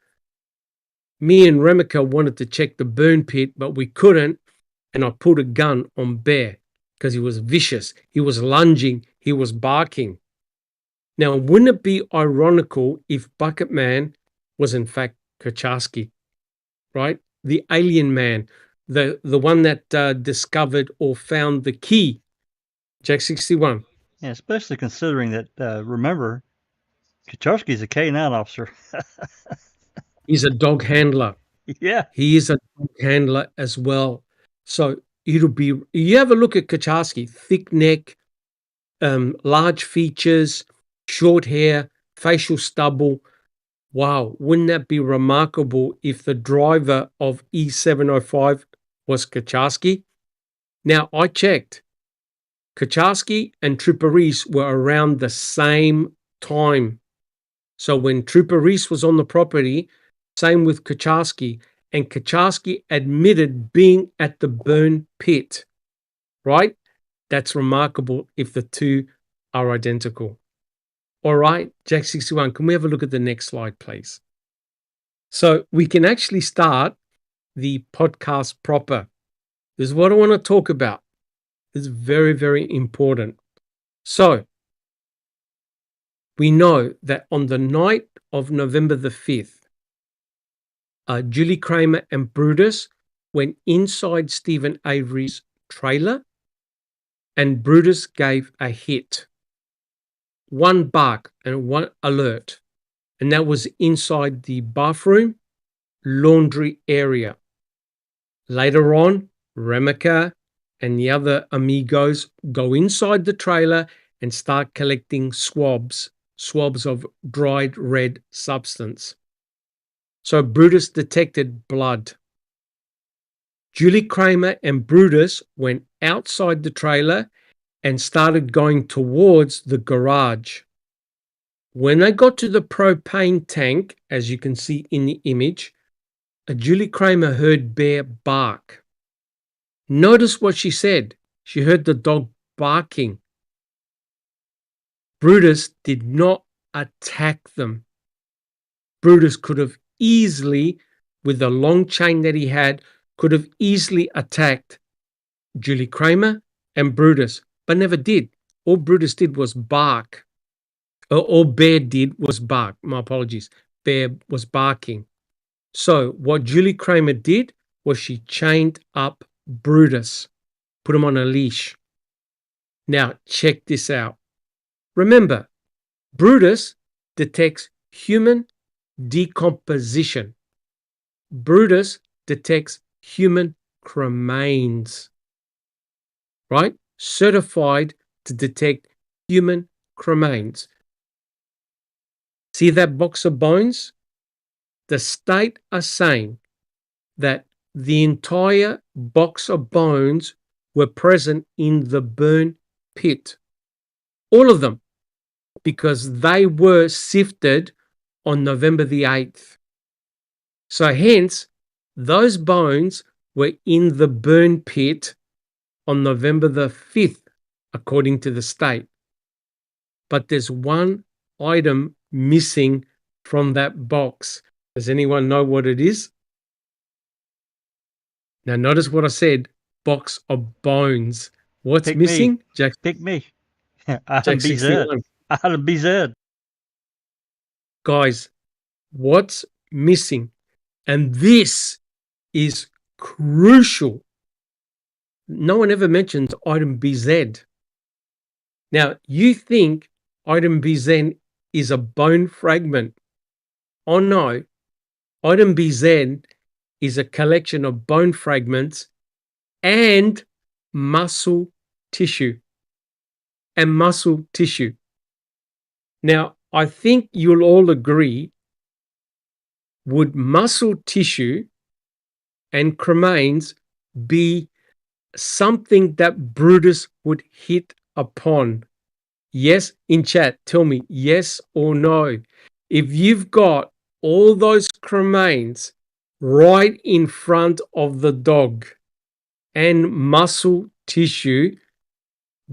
S2: me and Remika wanted to check the burn pit, but we couldn't, and I pulled a gun on Bear because he was vicious. He was lunging. He was barking. Now, wouldn't it be ironical if Bucket Man was in fact Kacharsky, right? The alien man, the one that discovered or found the key, Jack 61.
S1: Yeah, especially considering that, remember, Kacharsky's a K9 officer.
S2: He's a dog handler.
S1: Yeah.
S2: He is a dog handler as well. So it'll be, you have a look at Kacharsky, thick neck, large features, short hair, facial stubble. Wow, wouldn't that be remarkable if the driver of E705 was Kacharsky? Now, I checked. Kacharsky and Trooper Reese were around the same time. So when Trooper Reese was on the property, same with Kacharsky, and Kacharsky admitted being at the burn pit, right? That's remarkable if the two are identical. All right, Jack 61, can we have a look at the next slide, please? So we can actually start the podcast proper. This is what I want to talk about. It's very, very important. So we know that on the night of November the 5th, Julie Kramer and Brutus went inside Stephen Avery's trailer, and Brutus gave a hit. One bark and one alert, and that was inside the bathroom laundry area. Later on, Remika and the other amigos go inside the trailer and start collecting swabs of dried red substance. So Brutus detected blood. Julie Kramer and Brutus went outside the trailer and started going towards the garage. When they got to the propane tank, as you can see in the image, Julie Kramer heard Bear bark. Notice what she said. She heard the dog barking. Brutus did not attack them. Brutus could have easily, with the long chain that he had, could have easily attacked Julie Kramer and Brutus, but never did. All Brutus did was bark. All Bear did was bark. My apologies. Bear was barking. So what Julie Kramer did was she chained up Brutus, put him on a leash. Now check this out. Remember, Brutus detects human decomposition. Brutus detects human cremains, right? Certified to detect human cremains. See that box of bones? The state are saying that the entire box of bones were present in the burn pit. All of them, because they were sifted on November the 8th. So hence, those bones were in the burn pit on November the 5th, according to the state. But there's one item missing from that box. Does anyone know what it is? Now notice what I said, box of bones. What's
S1: Pick
S2: missing?
S1: me.
S2: Jack,
S1: Pick me.
S2: Jack
S1: Item BZ.
S2: 61.
S1: Item BZ.
S2: Guys, what's missing? And this is crucial. No one ever mentions item BZ. Now, you think item BZ is a bone fragment. Oh no, item BZ is a collection of bone fragments and muscle tissue. Now, I think you'll all agree, would muscle tissue and cremains be something that Brutus would hit upon? Yes, in chat, tell me yes or no. If you've got all those cremains right in front of the dog and muscle tissue,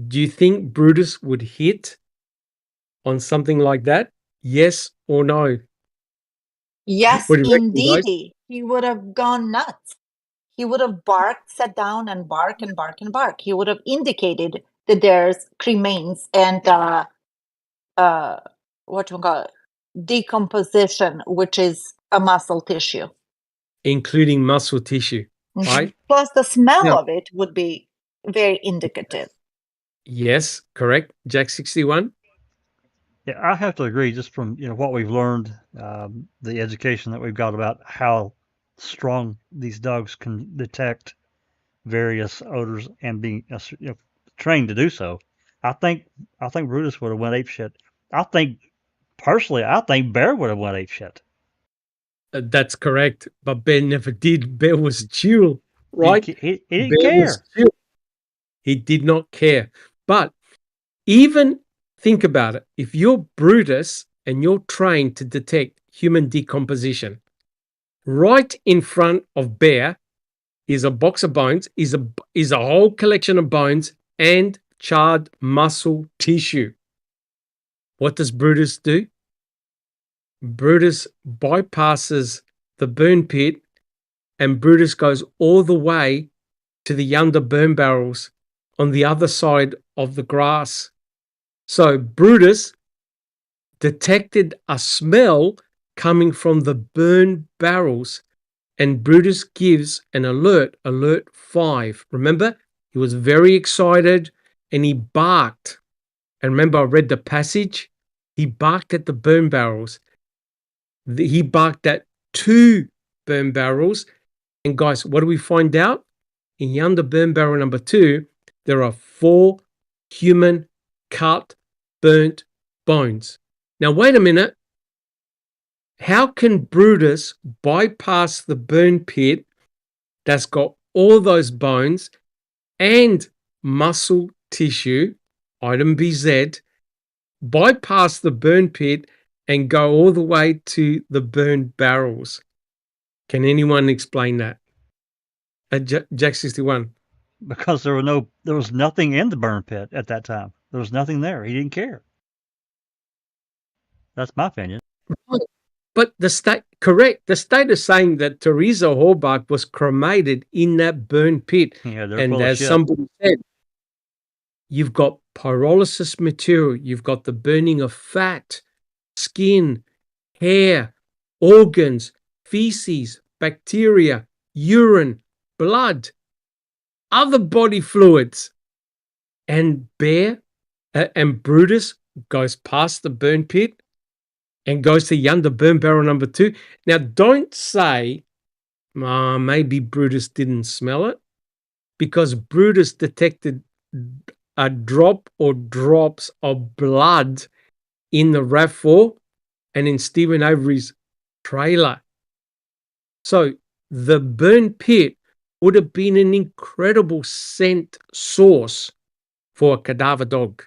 S2: do you think Brutus would hit on something like that? Yes or no?
S3: Yes,
S2: What do you reckon, guys?
S3: indeed. He would have gone nuts. He would have barked, sat down and bark and bark and bark. He would have indicated that there's cremains and what you call it, decomposition, which is a muscle tissue.
S2: Including muscle tissue, right?
S3: Plus the smell
S2: Now-
S3: of it would be very indicative.
S2: Yes, correct. Jack 61.
S1: Yeah, I have to agree. Just from what we've learned, the education that we've got about how strong these dogs can detect various odors and being trained to do so. I think Brutus would have went apeshit. Personally, I think Bear would have went apeshit.
S2: That's correct. But Bear never did. Bear was chill, right?
S1: He didn't
S2: Bear
S1: care.
S2: was chill. He did not care. But even think about it. If you're Brutus and you're trained to detect human decomposition, right in front of Bear is a box of bones, is a whole collection of bones and charred muscle tissue. What does Brutus do? Brutus bypasses the burn pit and Brutus goes all the way to the under burn barrels on the other side of the grass. So Brutus detected a smell coming from the burn barrels and Brutus gives an alert 5. Remember, he was very excited and he barked. And remember, I read the passage. He barked at the burn barrels. He barked at 2 burn barrels. And guys, what do we find out? in Yonder burn barrel number 2, there are 4 human cut, burnt bones. Now, wait a minute. How can Brutus bypass the burn pit that's got all those bones and muscle tissue, item BZ, bypass the burn pit and go all the way to the burned barrels? Can anyone explain that? Jack 61.
S1: Because there was nothing in the burn pit at that time. There was nothing there. He didn't care. That's my opinion.
S2: But the state, correct. The state is saying that Teresa Horbach was cremated in that burn pit.
S1: Yeah, they're
S2: And
S1: full of
S2: as
S1: shit.
S2: somebody said, you've got pyrolysis material, you've got the burning of fat, skin, hair, organs, feces, bacteria, urine, blood, other body fluids. And Brutus goes past the burn pit and goes to Yonder burn barrel number 2. Now, don't say, maybe Brutus didn't smell it, because Brutus detected a drop or drops of blood in the RAV4 and in Stephen Avery's trailer. So the burn pit would have been an incredible scent source for a cadaver dog.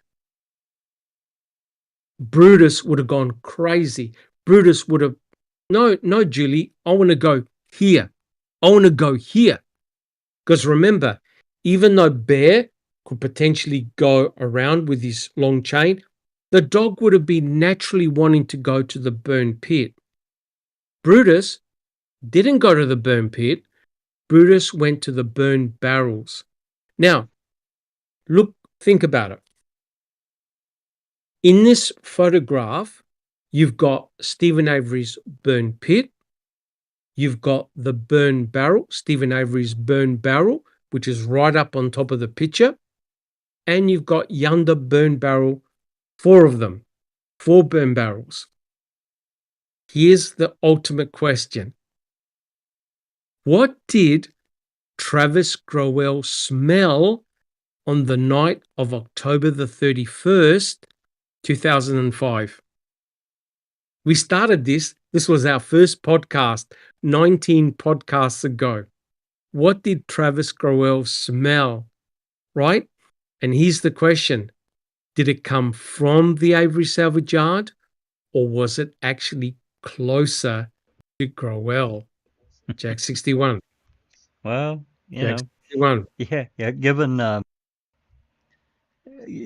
S2: Brutus would have gone crazy. Brutus would have, no, Julie, I want to go here. I want to go here. Because remember, even though Bear could potentially go around with his long chain, the dog would have been naturally wanting to go to the burn pit. Brutus didn't go to the burn pit. Brutus went to the burn barrels. Now, think about it. In this photograph, you've got Stephen Avery's burn pit. You've got the burn barrel, Stephen Avery's burn barrel, which is right up on top of the picture. And you've got Yonder burn barrel, 4 of them, 4 burn barrels. Here's the ultimate question. What did Travis Growell smell on the night of October the 31st, 2005? We started this was our first podcast 19 podcasts ago. What did Travis Growell smell, right? And here's the question. Did it come from the Avery salvage yard, or was it actually closer to Growell? Jack 61.
S1: Well,
S2: Jack 61.
S1: Yeah.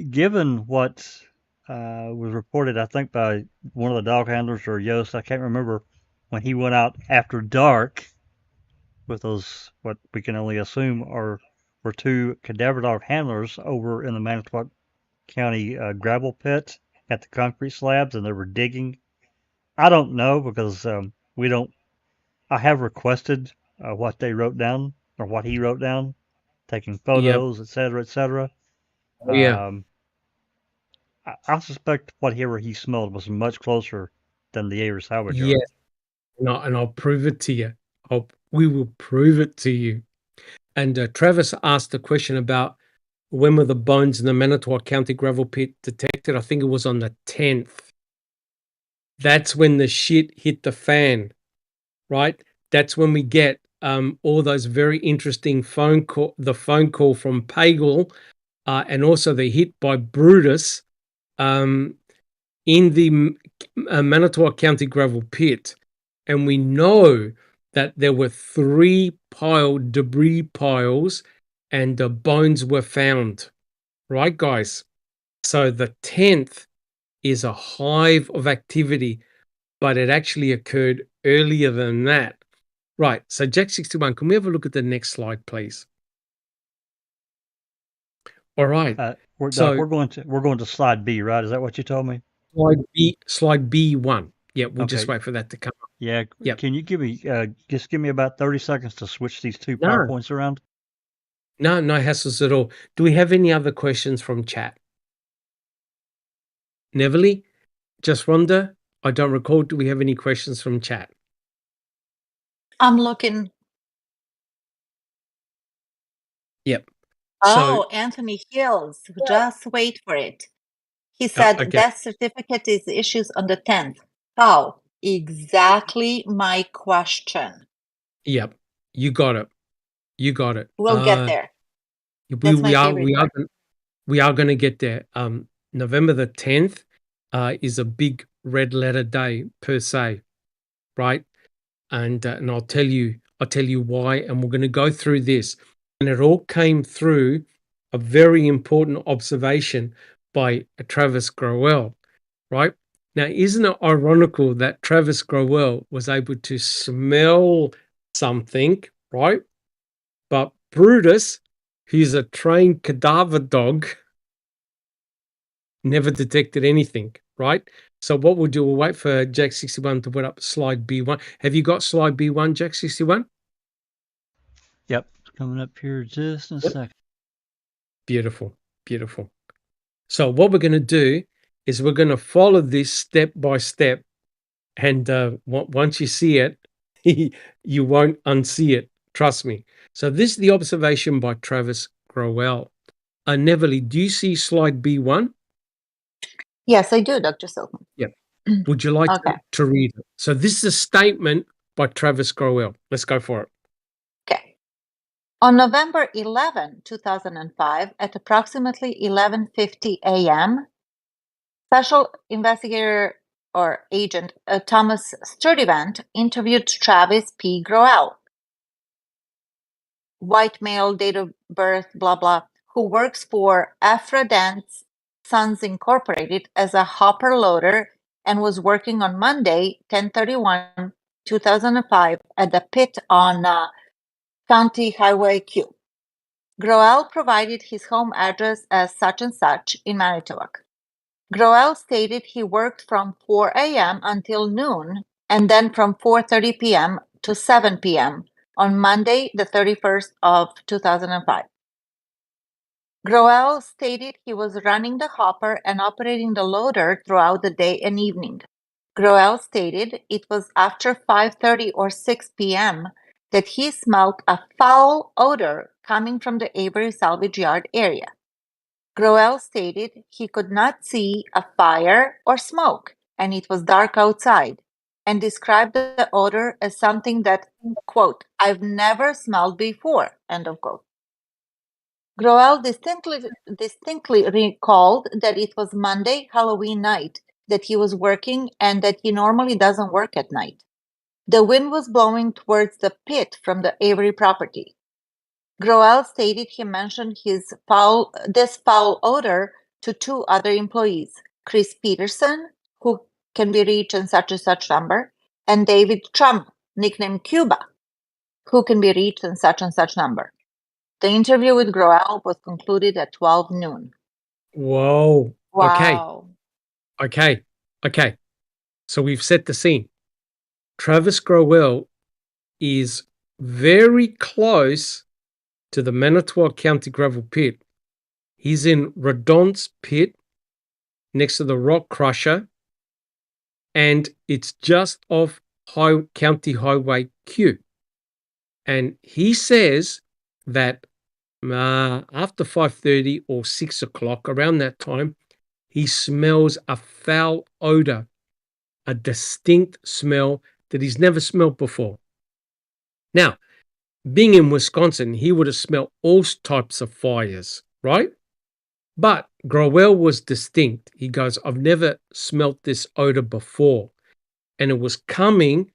S1: Given what was reported, I think by one of the dog handlers or Yost, I can't remember, when he went out after dark with those, what we can only assume were 2 cadaver dog handlers over in the Manitowoc County gravel pit at the concrete slabs, and they were digging. I don't know, because I have requested what they wrote down, or what he wrote down, taking photos, etc., etc.
S2: Yeah.
S1: I suspect whatever he smelled was much closer than the Avery salvage yard.
S2: Yeah. And I'll prove it to you. We will prove it to you. And Travis asked a question about when were the bones in the Manitowoc County gravel pit detected. I think it was on the 10th. That's when the shit hit the fan, right? That's when we get all those very interesting phone call from Pagel, and also the hit by Brutus in the Manitowoc County gravel pit. And we know that there were 3 debris piles, and the bones were found. Right, guys? So the 10th is a hive of activity, but it actually occurred earlier than that. Right, so Jack 61, can we have a look at the next slide, please? All right.
S1: We're going to slide B, right? Is that what you told me?
S2: Slide B1. Yeah, we'll
S1: Okay.
S2: just wait for that to come up.
S1: Yeah.
S2: Yep.
S1: Can you give me about 30 seconds to switch these 2 PowerPoints around?
S2: No hassles at all. Do we have any other questions from chat? Neverly? Just Rhonda? I don't recall. Do we have any questions from chat?
S3: I'm looking.
S2: Yep.
S3: Oh, Anthony Hills. Just wait for it. He said
S2: okay.
S3: death certificate is issued on the 10th. How? Exactly my question.
S2: Yep. You got it. You got it.
S3: We'll get there. That's my favorite part.
S2: We are going to get there. November the 10th is a big red letter day per se, right? And I'll tell you why. And we're going to go through this. And it all came through a very important observation by Travis Growell, right? Now, isn't it ironical that Travis Growell was able to smell something, right? But Brutus, who's a trained cadaver dog, never detected anything, right? So what we'll do, we'll wait for Jack61 to put up slide B1. Have you got slide B1, Jack61?
S1: Yep, it's coming up here just in a second.
S2: Beautiful, beautiful. So what we're going to do is we're going to follow this step by step. And once you see it, you won't unsee it. Trust me. So this is the observation by Travis Growell. Neverly, do you see slide B1?
S3: Yes, I do, Dr. Silkman.
S2: Yep. Would you like to read it? So this is a statement by Travis Growell. Let's go for it.
S3: Okay. On November 11, 2005, at approximately 11:50 a.m., Special Investigator or Agent Thomas Sturdivant interviewed Travis P. Growell, white male, date of birth, blah, blah, who works for Aphrodite's Sons Incorporated as a hopper loader and was working on Monday, 10/31/2005 at the pit on County Highway Q. Growell provided his home address as such and such in Manitowoc. Growell stated he worked from 4 a.m. until noon and then from 4:30 p.m. to 7 p.m. on Monday, the 31st of 2005. Growell stated he was running the hopper and operating the loader throughout the day and evening. Growell stated it was after 5:30 or 6 p.m. that he smelled a foul odor coming from the Avery salvage yard area. Growell stated he could not see a fire or smoke, and it was dark outside, and described the odor as something that, quote, I've never smelled before, end of quote. Growell distinctly recalled that it was Monday, Halloween night, that he was working and that he normally doesn't work at night. The wind was blowing towards the pit from the Avery property. Growell stated he mentioned this foul odor to two other employees, Chris Peterson, who can be reached in such and such number, and David Trump, nicknamed Cuba, who can be reached in such and such number. The interview with Growell was concluded at 12 noon.
S2: Whoa.
S3: Wow.
S2: Okay. So we've set the scene. Travis Growell is very close to the Manitowoc County gravel pit. He's in Redon's pit next to the rock crusher, and it's just off County Highway Q. And he says that after 5:30 or 6 o'clock, around that time, he smells a foul odor, a distinct smell that he's never smelled before. Now, being in Wisconsin, he would have smelled all types of fires, right? But Growell was distinct. He goes, I've never smelt this odor before. And it was coming,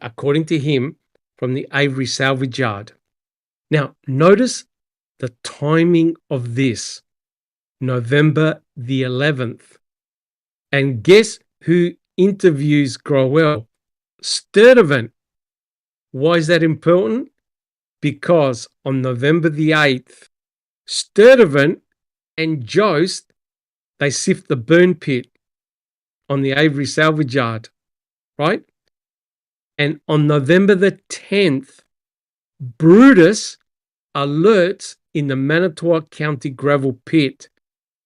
S2: according to him, from the Avery salvage yard. Now, notice the timing of this, November the 11th. And guess who interviews Growell? Sturdivant. Why is that important? Because on November the 8th, Sturdivant and Jost, they sift the burn pit on the Avery salvage yard, right? And on November the 10th, Brutus alerts in the Manitowoc County gravel pit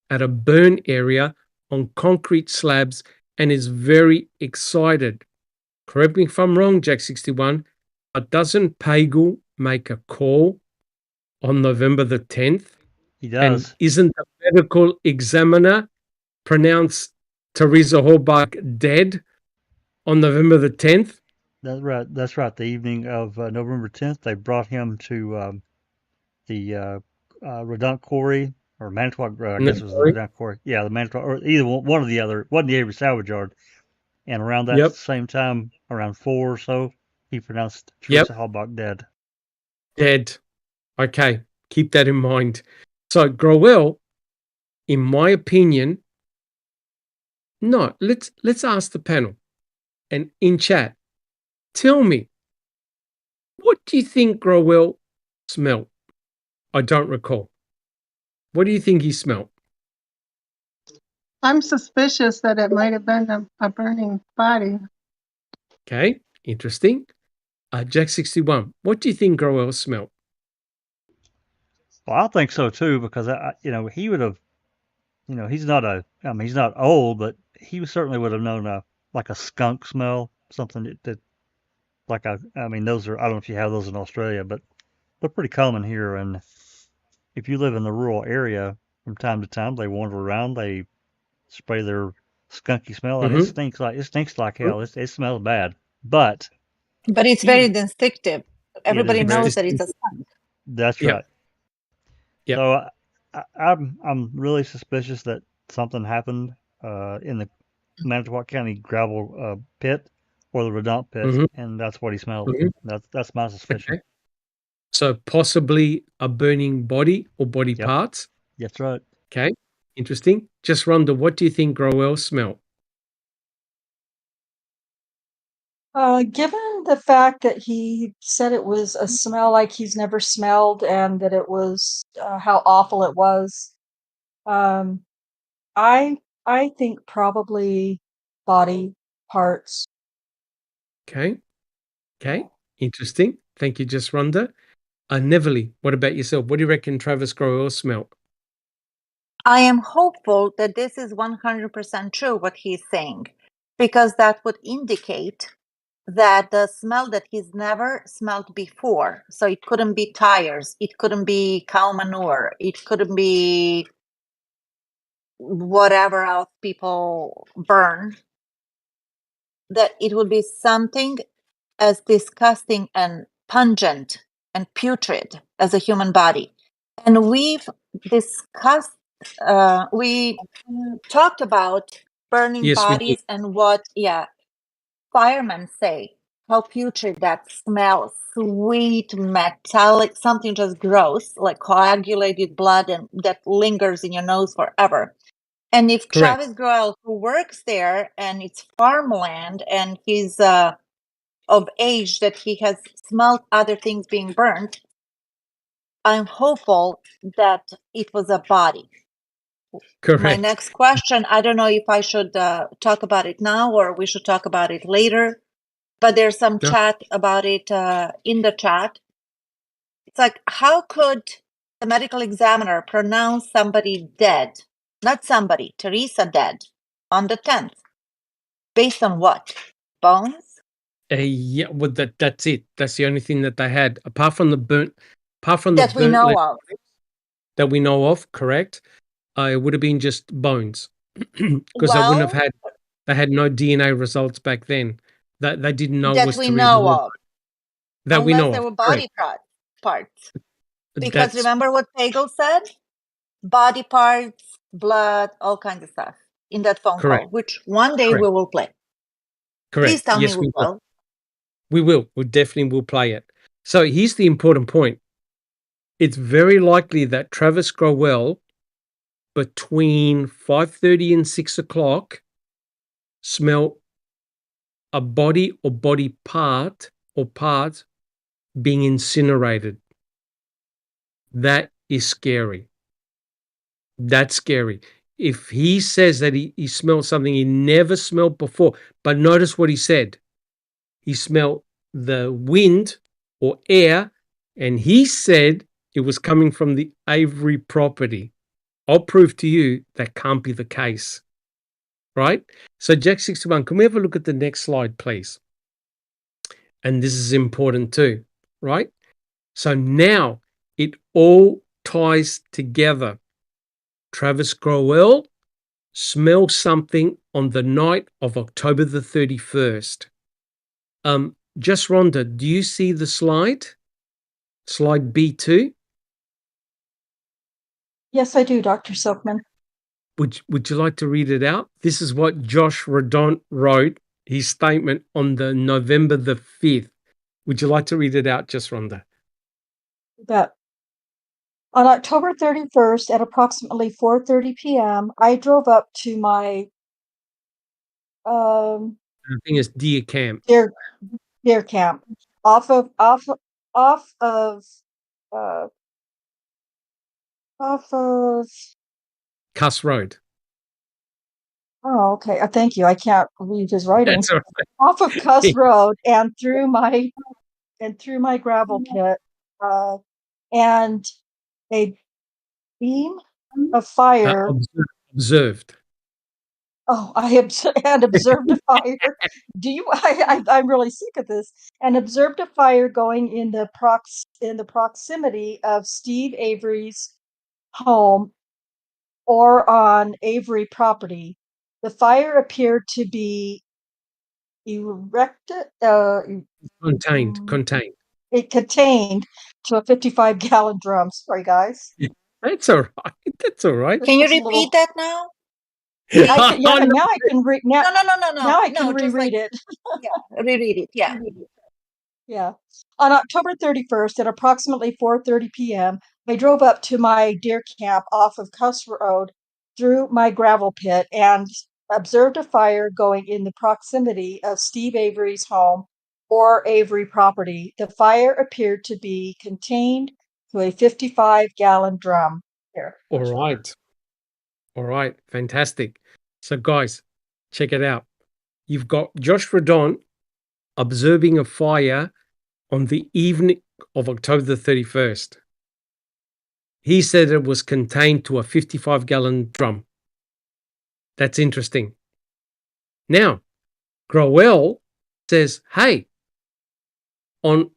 S2: at a burn area on concrete slabs and is very excited. Correct me if I'm wrong, Jack61, but doesn't Pagel make a call on November the 10th?
S1: He
S2: And
S1: does.
S2: isn't the medical examiner pronounced Teresa Halbach dead on November the 10th?
S1: That's right. That's right. The evening of November 10th, they brought him to the Redont Quarry or Manitowoc. I guess it was the Redont Quarry. Yeah, the Manitowoc, or either one or the other. It wasn't the Avery salvage yard. And around that
S2: Yep.
S1: same time, around 4 or so, he pronounced
S2: Yep.
S1: Teresa Halbach dead.
S2: Dead. Okay, keep that in mind. So Growell, in my opinion, no. Let's ask the panel, and in chat, tell me, what do you think Growell smelled? I don't recall. What do you think he smelled?
S5: I'm suspicious that it might have been a burning body.
S2: Okay, interesting. Jack 61, what do you think Growell smelled?
S1: Well, I think so too, because he would have, he's not he's not old, but he certainly would have known like a skunk smell, something that like those are, I don't know if you have those in Australia, but they're pretty common here. And if you live in the rural area, from time to time they wander around, they spray their skunky smell, and it stinks like hell. It smells bad, but
S3: it's very distinctive. Everybody knows that it's a skunk.
S1: That's
S2: Yep.
S1: right.
S2: Yep.
S1: So I'm really suspicious that something happened in the Manitowoc County gravel pit or the Redont pit, and that's what he smelled. That's my suspicion.
S2: Okay. So possibly a burning body or body parts.
S1: That's right.
S2: Okay, interesting. Just Rhonda, what do you think Growell smelled?
S6: Given the fact that he said it was a smell like he's never smelled and that it was how awful it was, I think probably body parts.
S2: Okay, interesting. Thank you, Just Rhonda. Neverly, what about yourself? What do you reckon Travis Growell smelled?
S3: I am hopeful that this is 100% true what he's saying, because that would indicate that the smell that he's never smelled before, so it couldn't be tires, it couldn't be cow manure, it couldn't be whatever else people burn, that it would be something as disgusting and pungent and putrid as a human body. And we've discussed, we talked about burning bodies and what, firemen say, how putrid that smells, sweet, metallic, something just gross, like coagulated blood, and that lingers in your nose forever. And if Travis Growell, who works there, and it's farmland, and he's of age that he has smelled other things being burnt, I'm hopeful that it was a body.
S2: Correct.
S3: My next question, I don't know if I should talk about it now or we should talk about it later, but there's some chat about it in the chat. It's like, how could the medical examiner pronounce somebody dead? Not somebody, Teresa dead, on the 10th. Based on what? Bones?
S2: Yeah, well, that's it. That's the only thing that they had, apart from the burnt
S3: that we know of.
S2: That we know of, correct? It would have been just bones, because they wouldn't have had. They had no DNA results back then. That they didn't know
S3: that
S2: was
S3: we
S2: Teresa
S3: know
S2: Halbach.
S3: of.
S2: That
S3: Unless
S2: we know
S3: there
S2: of.
S3: were body parts. Because remember what Pagel said? Body parts, blood, all kinds of stuff in that phone call, which one day we will play.
S2: Correct.
S3: Please tell me we will.
S2: We will. We definitely will play it. So here's the important point. It's very likely that Travis Growell, between 5:30 and 6 o'clock, smelled a body or body part or parts being incinerated. That is scary. That's scary. If he says that he smelled something he never smelled before, but notice what he said. He smelled the wind or air, and he said it was coming from the Avery property. I'll prove to you that can't be the case. Right? So Jack 61, can we have a look at the next slide, please? And this is important too, right? So now it all ties together. Travis Growell smelled something on the night of October the 31st. Just Rhonda, do you see the slide? Slide B2?
S6: Yes, I do, Dr. Silkman.
S2: Would you like to read it out? This is what Josh Redont wrote, his statement on the November the 5th. Would you like to read it out, just Rhonda?
S6: You bet. On October 31st at approximately 4:30 p.m., I drove up to my
S2: I think it's deer camp.
S6: deer camp off of
S2: Cuss Road.
S6: Oh, okay. Thank you. I can't read his writing.
S2: That's all right.
S6: Off of Cuss Road and through my gravel pit, and a beam of fire.
S2: Observed.
S6: Oh, I observed a fire. I'm really sick of this. And observed a fire going in the proximity of Steve Avery's home or on Avery property. The fire appeared to be contained. It contained to a 55-gallon drum. Sorry, guys.
S2: That's all right. That's all right.
S3: Can you repeat that now?
S6: Now I can read.
S3: No.
S6: Now I can reread it.
S3: Yeah, reread it. Yeah.
S6: Yeah. On October 31st at approximately 4:30 p.m., I drove up to my deer camp off of Cuss Road through my gravel pit and observed a fire going in the proximity of Steve Avery's home or Avery property. The fire appeared to be contained to a 55-gallon drum. Here.
S2: All right. Fantastic. So, guys, check it out. You've got Josh Redont observing a fire on the evening of October the 31st. He said it was contained to a 55-gallon drum. That's interesting. Now, Growell says, hey, on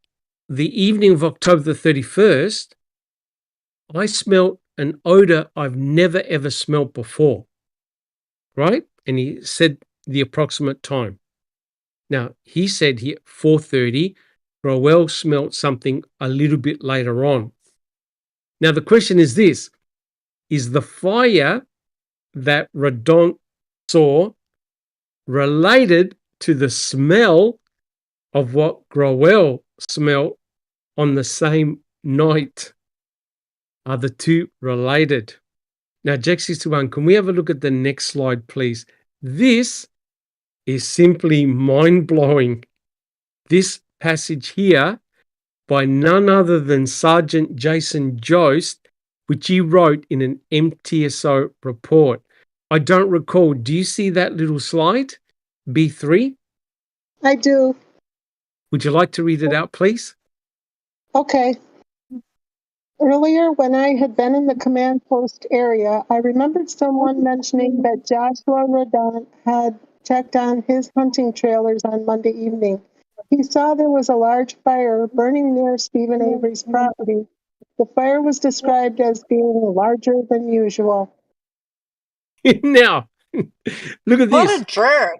S2: the evening of October the 31st, I smelled an odor I've never ever smelled before. Right? And he said the approximate time. Now, he said here 4:30. Growell smelled something a little bit later on. Now, the question is this: is the fire that Redont saw related to the smell of what Growell smelled on the same night? Are the two related? Now, Jack61, can we have a look at the next slide, please? This is simply mind-blowing. This passage here by none other than Sergeant Jason Jost, which he wrote in an MTSO report. I don't recall. Do you see that little slide? B3?
S5: I do.
S2: Would you like to read it out, please?
S5: Okay. Earlier, when I had been in the command post area, I remembered someone mentioning that Joshua Redont had checked on his hunting trailers on Monday evening. He saw there was a large fire burning near Stephen Avery's property. The fire was described as being larger than usual.
S2: Now, look at this.
S3: What a jerk.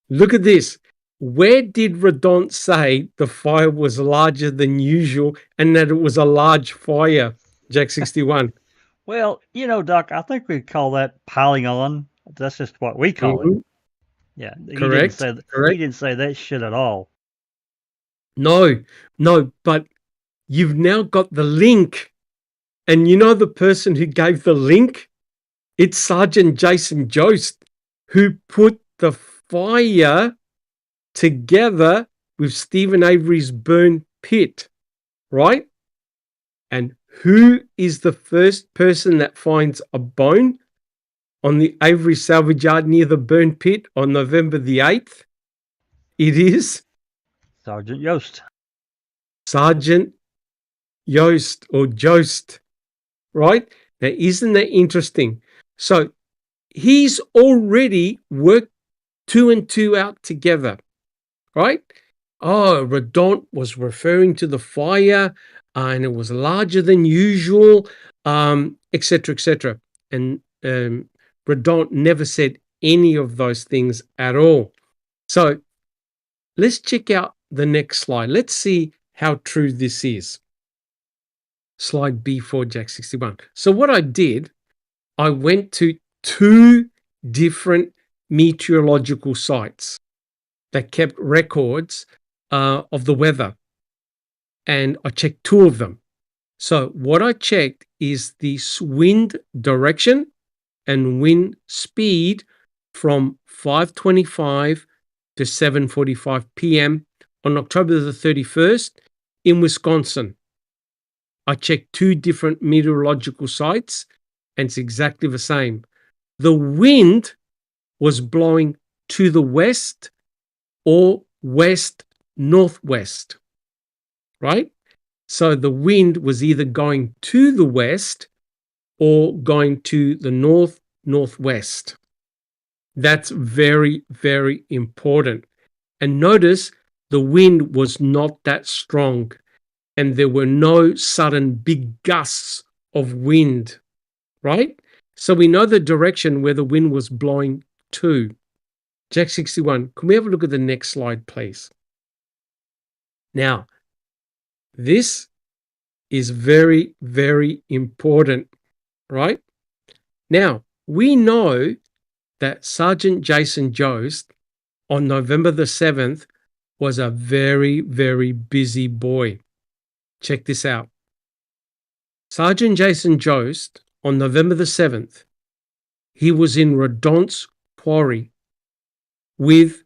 S2: Look at this. Where did Redont say the fire was larger than usual and that it was a large fire, Jack61?
S1: Well, Doc, I think we'd call that piling on. That's just what we call it. Yeah.
S2: Correct.
S1: He didn't say that shit at all.
S2: No, but you've now got the link. And you know the person who gave the link? It's Sergeant Jason Jost, who put the fire together with Stephen Avery's burn pit, right? And who is the first person that finds a bone on the Avery salvage yard near the burn pit on November the 8th? It is
S1: Sergeant Yost.
S2: Sergeant Yost or Jost, right? Now, isn't that interesting? So he's already worked 2 and 2 out together, right? Redont was referring to the fire, and it was larger than usual, etc., etc. And Redont never said any of those things at all. So let's check out the next slide. Let's see how true this is. Slide B4, Jack 61. So what I did, I went to 2 different meteorological sites that kept records of the weather, and I checked 2 of them. So what I checked is the wind direction and wind speed from 5:25 to 7:45 p.m. on October the 31st in Wisconsin. I checked 2 different meteorological sites, and it's exactly the same. The wind was blowing to the west or west-northwest, right? So the wind was either going to the west or going to the north-northwest. That's very, very important. And notice the wind was not that strong, and there were no sudden big gusts of wind, right? So we know the direction where the wind was blowing to. Jack 61, can we have a look at the next slide, please? Now, this is very, very important, right? Now, we know that Sergeant Jason Jost on November the 7th was a very, very busy boy. Check this out. Sergeant Jason Jost on November the 7th, he was in Redont's quarry with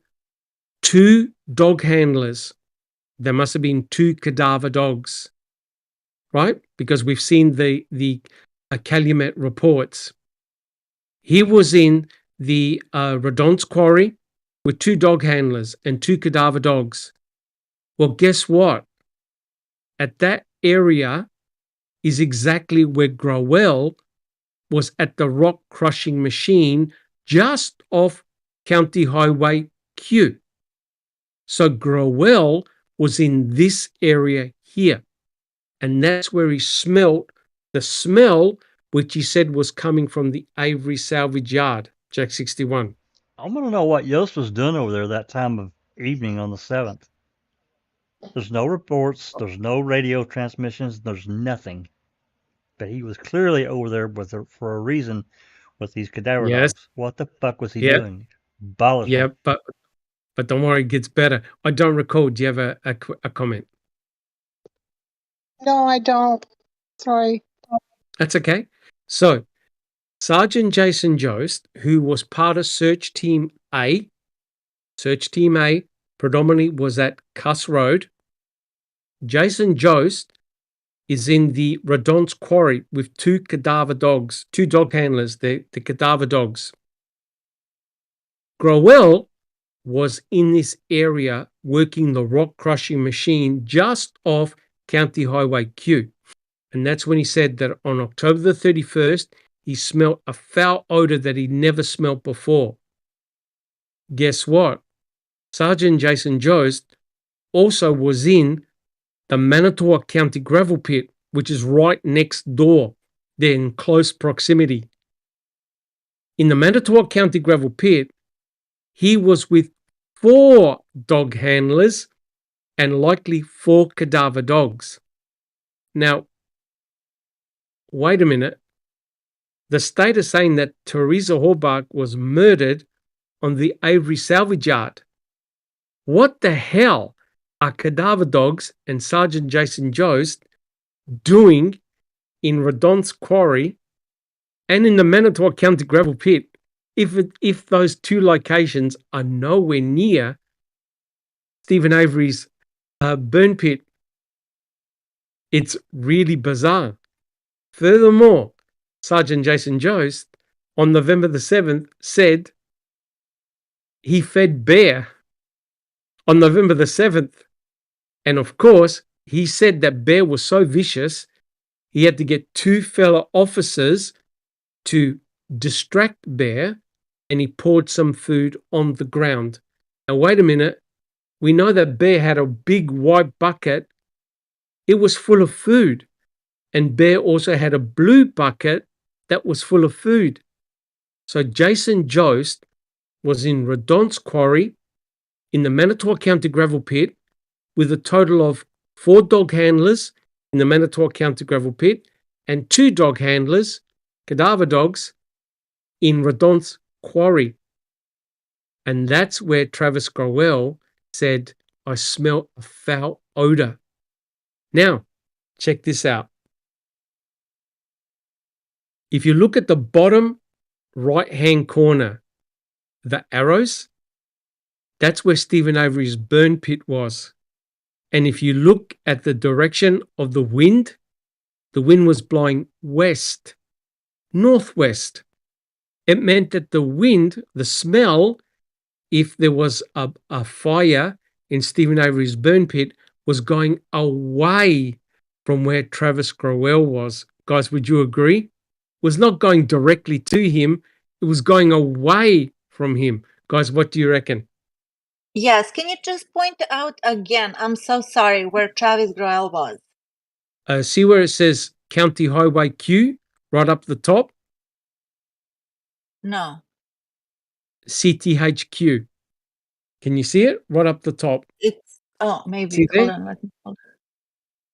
S2: 2 dog handlers. There must have been 2 cadaver dogs, right? Because we've seen the Calumet reports. He was in the Redont's quarry with 2 dog handlers and 2 cadaver dogs. Well, guess what? At that area is exactly where Growell was at the rock crushing machine just off County Highway Q. So Growell was in this area here, and that's where he smelt the smell, which he said was coming from the Avery salvage yard. Jack 61.
S1: I want to know what Yost was doing over there that time of evening on the 7th. There's no reports, there's no radio transmissions, there's nothing. But he was clearly over there for a reason with these cadaver dogs. What the fuck was he doing? Bothers me.
S2: But don't worry, it gets better. I don't recall. Do you have a comment?
S5: No, I don't. Sorry.
S2: That's okay. So, Sergeant Jason Jost, who was part of Search Team A predominantly was at Cuss Road. Jason Jost is in the Redont's quarry with 2 cadaver dogs, 2 dog handlers, the cadaver dogs. Growell was in this area working the rock crushing machine just off County Highway Q. And that's when he said that on October the 31st, he smelt a foul odor that he'd never smelt before. Guess what? Sergeant Jason Jost also was in the Manitowoc County gravel pit, which is right next door. They're in close proximity. In the Manitowoc County gravel pit, he was with 4 dog handlers and likely 4 cadaver dogs. Now, wait a minute. The state is saying that Teresa Horbach was murdered on the Avery salvage yard. What the hell are cadaver dogs and Sergeant Jason Jost doing in Redont's quarry and in the Manitowoc County gravel pit if those 2 locations are nowhere near Stephen Avery's burn pit? It's really bizarre. Furthermore, Sergeant Jason Jost on November the 7th said he fed bear on November the 7th. And of course, he said that bear was so vicious, he had to get 2 fellow officers to distract bear, and he poured some food on the ground. Now, wait a minute. we know that Bear had a big white bucket. It was full of food. And Bear also had a blue bucket that was full of food. So Jason Jost was in Redon's quarry in the Manitowoc County gravel pit with a total of 4 dog handlers in the Manitowoc County gravel pit and 2 dog handlers, cadaver dogs, in Redon's quarry. And that's where Travis Growell said, I smell a foul odor. Now, check this out. If you look at the bottom right-hand corner, the arrows, that's where Stephen Avery's burn pit was. And if you look at the direction of the wind was blowing west, northwest. It meant that the wind, the smell, if there was a fire in Stephen Avery's burn pit, was going away from where Travis Growell was. Guys, would you agree? It was not going directly to him. It was going away from him. Guys, what do you reckon?
S3: Yes. Can you just point out again? I'm so sorry, where Travis Growell was.
S2: See where it says County Highway Q right up the top?
S3: No.
S2: CTHQ. Can you see it right up the top?
S3: It's maybe.
S2: See there?
S3: Hold on. Let me hold on.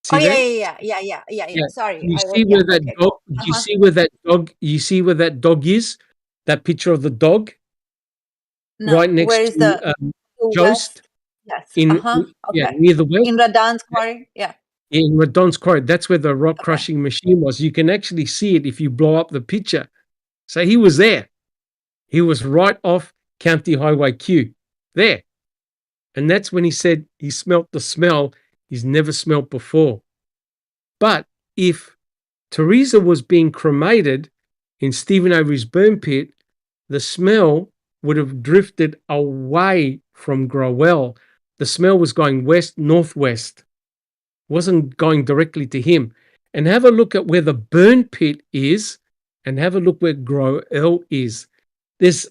S2: See there?
S3: Yeah. Sorry.
S2: You see where that dog? You see where that dog? You see where that dog is? That picture of the dog,
S3: No.
S2: right next
S3: Where is
S2: to Jost.
S3: Yes.
S2: Yeah, near the west.
S3: In Redon's quarry. Yeah.
S2: In Redon's quarry, that's where the rock crushing machine was. You can actually see it if you blow up the picture. So he was there. He was right off County Highway Q, there. And that's when he said he smelt the smell he's never smelt before. But if Teresa was being cremated in Stephen Avery's burn pit, the smell would have drifted away from Growell. The smell was going west, northwest. Wasn't going directly to him. And have a look at where the burn pit is and have a look where Growell is. There's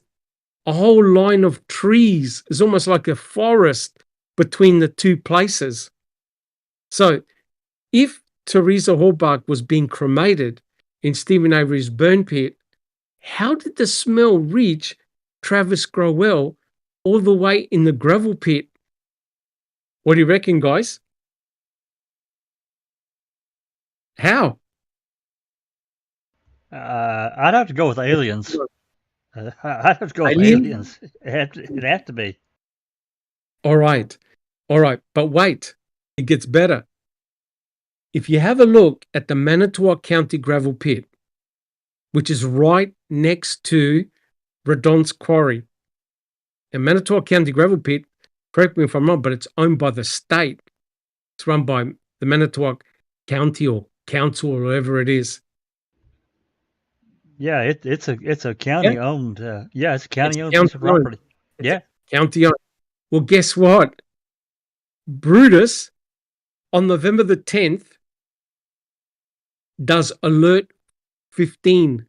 S2: a whole line of trees. It's almost like a forest between the two places. So if Teresa Hallbark was being cremated in Stephen Avery's burn pit, how did the smell reach Travis Growell all the way in the gravel pit? What do you reckon, guys? How?
S1: I'd have to go with aliens. I'd have to go with aliens. It had to be.
S2: All right. But wait, it gets better. If you have a look at the Manitowoc County gravel pit, which is right next to Redon's quarry, and Manitowoc County gravel pit, correct me if I'm wrong, but it's owned by the state. It's run by the Manitowoc County or council or whatever it is.
S1: Yeah, it's a county owned. It's a county owned piece of property.
S2: County owned. Well, guess what? Brutus on November the 10th does alert 15.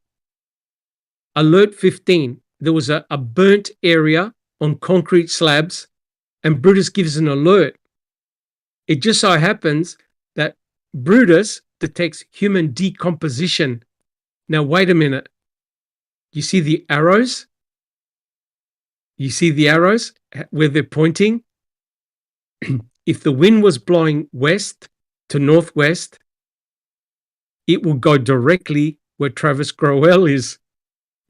S2: Alert 15. There was a burnt area on concrete slabs, and Brutus gives an alert. It just so happens that Brutus detects human decomposition. Now, wait a minute. You see the arrows? You see the arrows where they're pointing? If the wind was blowing west to northwest, it will go directly where Travis Growell is.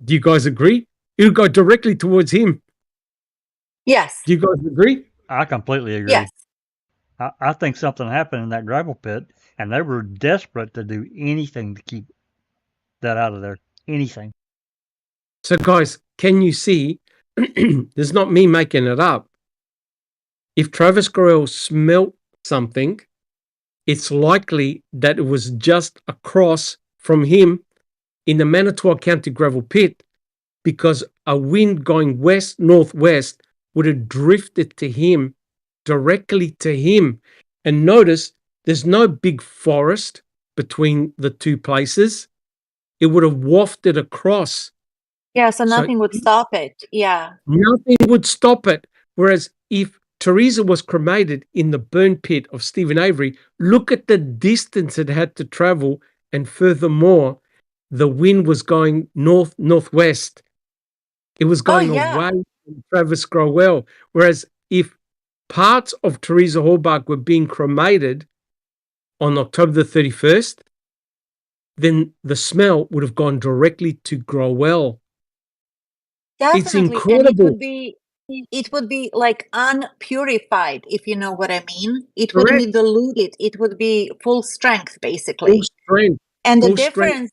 S2: Do you guys agree? It will go directly towards him.
S3: Yes.
S2: Do you guys agree?
S1: I completely agree.
S3: Yes.
S1: I think something happened in that gravel pit, and they were desperate to do anything to keep that out of there. Anything.
S2: So, guys, can you see? This is not me making it up. If Travis Growell smelt something, it's likely that it was just across from him in the Manitowoc County gravel pit, because a wind going west, northwest would have drifted to him, directly to him. And notice there's no big forest between the two places. It would have wafted across.
S3: Yeah, so nothing would stop it. Yeah.
S2: Nothing would stop it. Whereas if Teresa was cremated in the burn pit of Stephen Avery, look at the distance it had to travel. And furthermore, the wind was going northwest. It was going away from Travis Growell. Whereas if parts of Teresa Halbach were being cremated on October the 31st, then the smell would have gone directly to Growell.
S3: Definitely.
S2: It's incredible.
S3: And it would be like unpurified, if you know what I mean. It
S2: Correct.
S3: wouldn't be diluted. It would be full strength, basically.
S2: Full strength.
S3: And the
S2: Full
S3: difference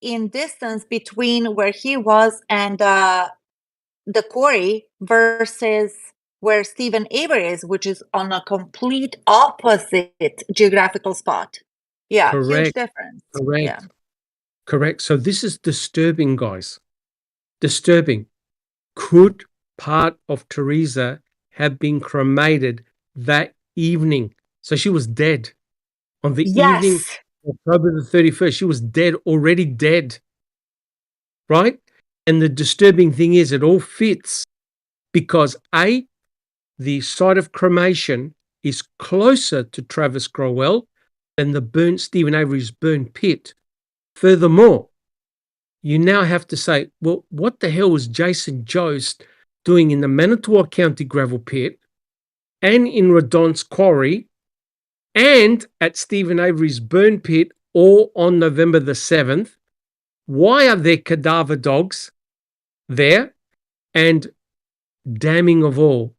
S3: in distance between where he was and the quarry versus where Stephen Avery is, which is on a complete opposite geographical spot. Yeah,
S2: Correct.
S3: huge difference.
S2: Correct.
S3: Yeah.
S2: Correct. So this is disturbing, guys. Disturbing. Could part of Teresa have been cremated that evening? So she was dead on the evening of October the 31st. She was dead, already dead. Right? And the disturbing thing is it all fits because A, the site of cremation is closer to Travis Growell than the Stephen Avery's burn pit. Furthermore, you now have to say, well, what the hell was Jason Jost doing in the Manitowoc County gravel pit and in Redon's quarry and at Stephen Avery's burn pit all on November the 7th? Why are there cadaver dogs there? And damning of all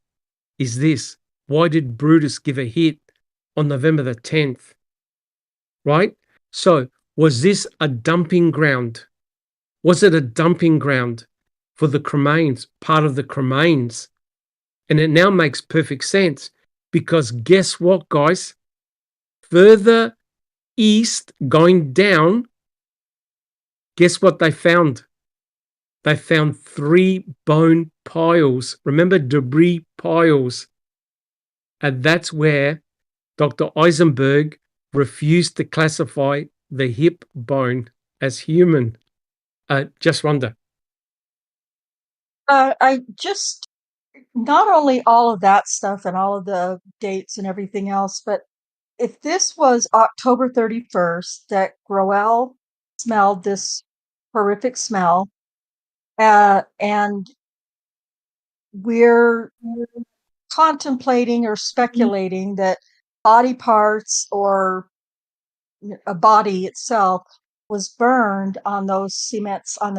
S2: is this. Why did Brutus give a hit on November the 10th? Right? So was this a dumping ground? Was it a dumping ground for the cremains, part of the cremains? And it now makes perfect sense because guess what, guys? Further east, going down, guess what they found? They found 3 bone piles. Remember, debris piles. And that's where Dr. Eisenberg refused to classify the hip bone as human. Just Rhonda.
S6: I just, not only all of that stuff and all of the dates and everything else, but if this was October 31st that Growell smelled this horrific smell, and we're contemplating or speculating that body parts or a body itself was burned on those cements, on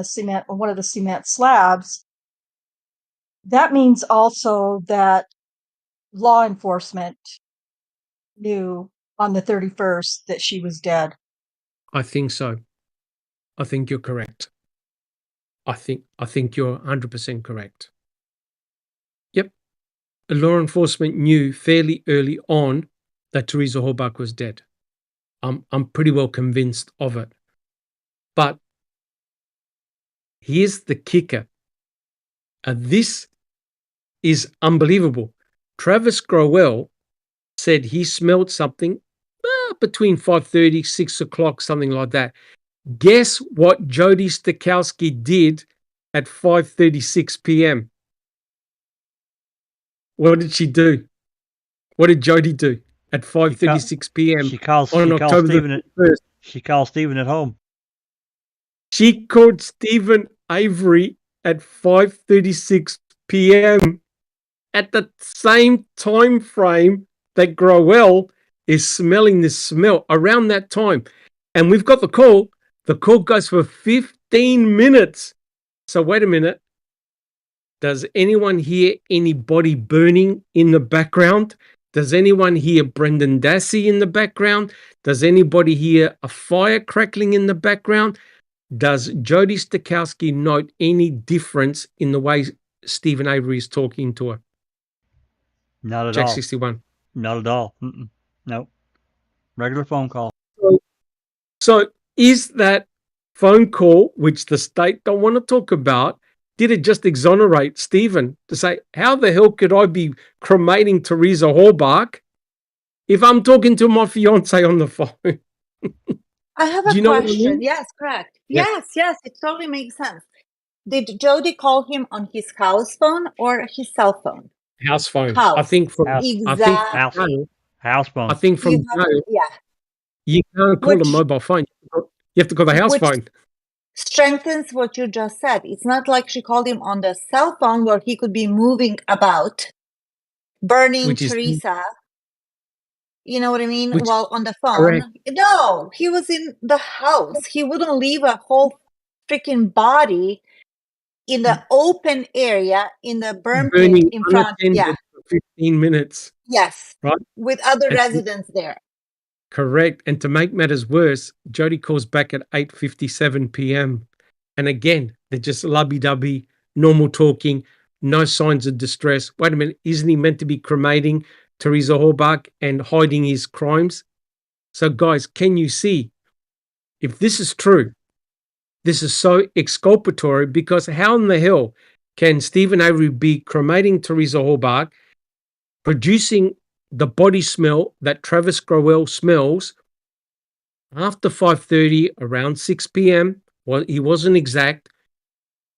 S6: one of the cement slabs, that means also that law enforcement knew on the 31st that she was dead.
S2: I think so. I think you're correct. I think you're 100% correct. Yep. Law enforcement knew fairly early on that Teresa Halbach was dead. I'm pretty well convinced of it. But here's the kicker. This is unbelievable. Travis Growell said he smelled something between 5:30, 6 o'clock, something like that. Guess what Jody Stokowski did at 5:36 p.m.? What did she do? What did Jody do at 5:36 p.m. on October the 1st?
S1: She called Stephen at home.
S2: She called Stephen Avery at 5:36 p.m. at the same time frame that Growell is smelling this smell around that time. And we've got the call. The call goes for 15 minutes. So wait a minute. Does anyone hear anybody burning in the background? Does anyone hear Brendan Dassey in the background? Does anybody hear a fire crackling in the background? Does Jody Stokowski note any difference in the way Stephen Avery is talking to her?
S1: Not at
S2: Jack
S1: all.
S2: 61.
S1: Not at all. No. Regular phone call.
S2: So is that phone call, which the state don't want to talk about, did it just exonerate Stephen to say, how the hell could I be cremating Teresa Halbach if I'm talking to my fiance on the phone?
S3: I have a question. Yes, correct. Yes, it totally makes sense. Did Jody call him on his house phone or his cell phone?
S2: House phone.
S3: House.
S2: I think from
S1: House.
S3: Exactly.
S1: House phone.
S2: I think from
S3: You have,
S2: Joe,
S3: yeah.
S2: you can't call a
S3: Which,
S2: mobile phone. You have to call the house
S3: which
S2: phone.
S3: strengthens what you just said. It's not like she called him on the cell phone where he could be moving about, burning
S2: Which is
S3: Teresa. You know what I mean?
S2: Which-
S3: While on the phone.
S2: correct.
S3: No, he was in the house. He wouldn't leave a whole freaking body in the open area in the burn pit
S2: burning
S3: in front. Yeah.
S2: unattended for 15 minutes.
S3: Yes.
S2: Right.
S3: With other
S2: And-
S3: residents there.
S2: Correct. And to make matters worse, Jody calls back at 8:57 p.m. And again, they're just lubby-dubby, normal talking, no signs of distress. Wait a minute, isn't he meant to be cremating Teresa Horbach and hiding his crimes? So guys, can you see, if this is true, this is so exculpatory, because how in the hell can Stephen Avery be cremating Teresa Horbach, producing the body smell that Travis Growell smells after 5:30, around 6 p.m. Well, he wasn't exact.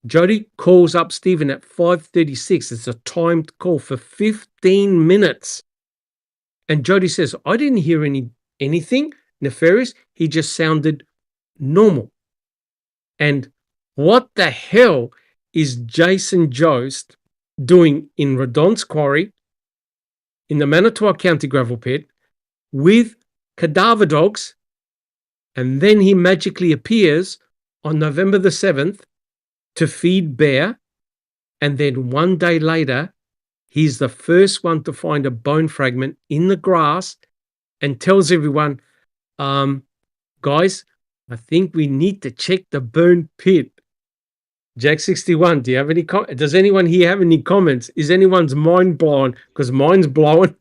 S2: Jody calls up Stephen at 5:36. It's a timed call for 15 minutes. And Jody says, I didn't hear anything nefarious. He just sounded normal. And what the hell is Jason Jost doing in Redon's Quarry, in the Manitowoc County gravel pit, with cadaver dogs? And then he magically appears on November the 7th to feed bear. And then one day later, he's the first one to find a bone fragment in the grass and tells everyone, guys, I think we need to check the burn pit. Jack 61, do you have any does anyone here have any comments? Is anyone's mind blown? Because mine's blowing.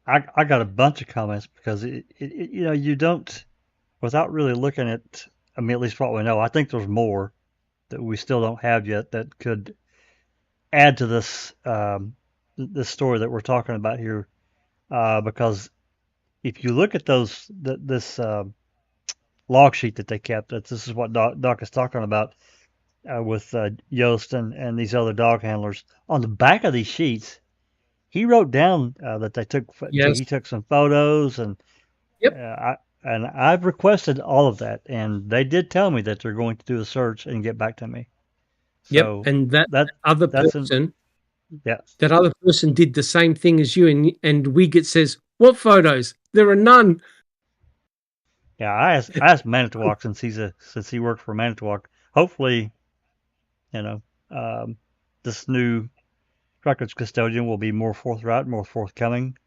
S1: I got a bunch of comments because you don't, without really looking at, I mean, at least what we know, I think there's more that we still don't have yet that could add to this this story that we're talking about here. Because if you look at this log sheet that they kept, this is what Doc is talking about with Yost and these other dog handlers. On the back of these sheets, he wrote down that they took.
S2: Yes.
S1: He took some photos, and
S2: Yep.
S1: I've requested all of that, and they did tell me that they're going to do a search and get back to me. So
S2: yep. And that other person, that other person did the same thing as you, and Wiggett says, "What photos? There are none."
S1: Yeah, I asked Manitowoc since he worked for Manitowoc. Hopefully, this new records custodian will be more forthright, more forthcoming.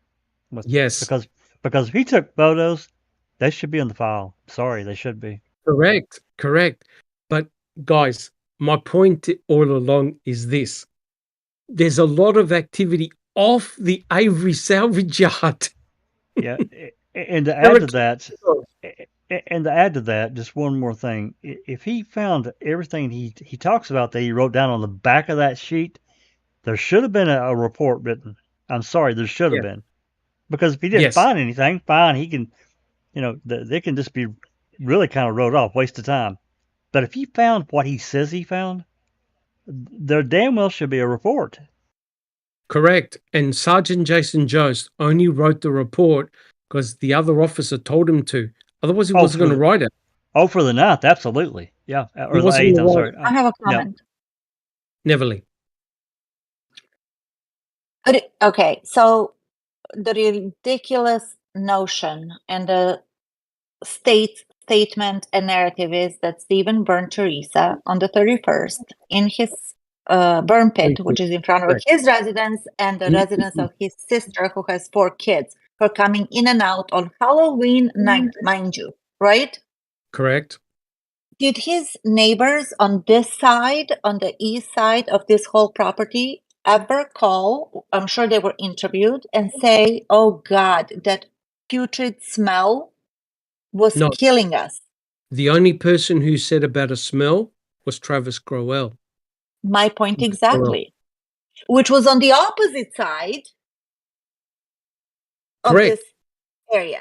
S2: Yes.
S1: Because if he took photos, they should be in the file. Sorry, they should be.
S2: Correct. But guys, my point all along is this. There's a lot of activity off the Avery salvage yard.
S1: Yeah, and to add to that, just one more thing. If he found everything he talks about that he wrote down on the back of that sheet, there should have been a report written. I'm sorry, there should have been. Because if he didn't find anything, fine, he can, they can just be really kind of wrote off, waste of time. But if he found what he says he found, there damn well should be a report.
S2: Correct. And Sergeant Jason Jost only wrote the report because the other officer told him to. Otherwise, he wasn't going to write it.
S1: Oh, for the 9th, absolutely. Yeah. Or the 8th, I'm sorry.
S3: I have a comment.
S2: Neverly.
S3: Okay, so the ridiculous notion and the statement and narrative is that Stephen burned Teresa on the 31st in his burn pit, which is in front of his residence and the residence of his sister, who has 4 kids, for coming in and out on Halloween night, mind you, right?
S2: Correct.
S3: Did his neighbors on this side, on the east side of this whole property, ever call, I'm sure they were interviewed, and say, oh God, that putrid smell was killing us?
S2: The only person who said about a smell was Travis Growell.
S3: My point exactly. Which was on the opposite side of this area,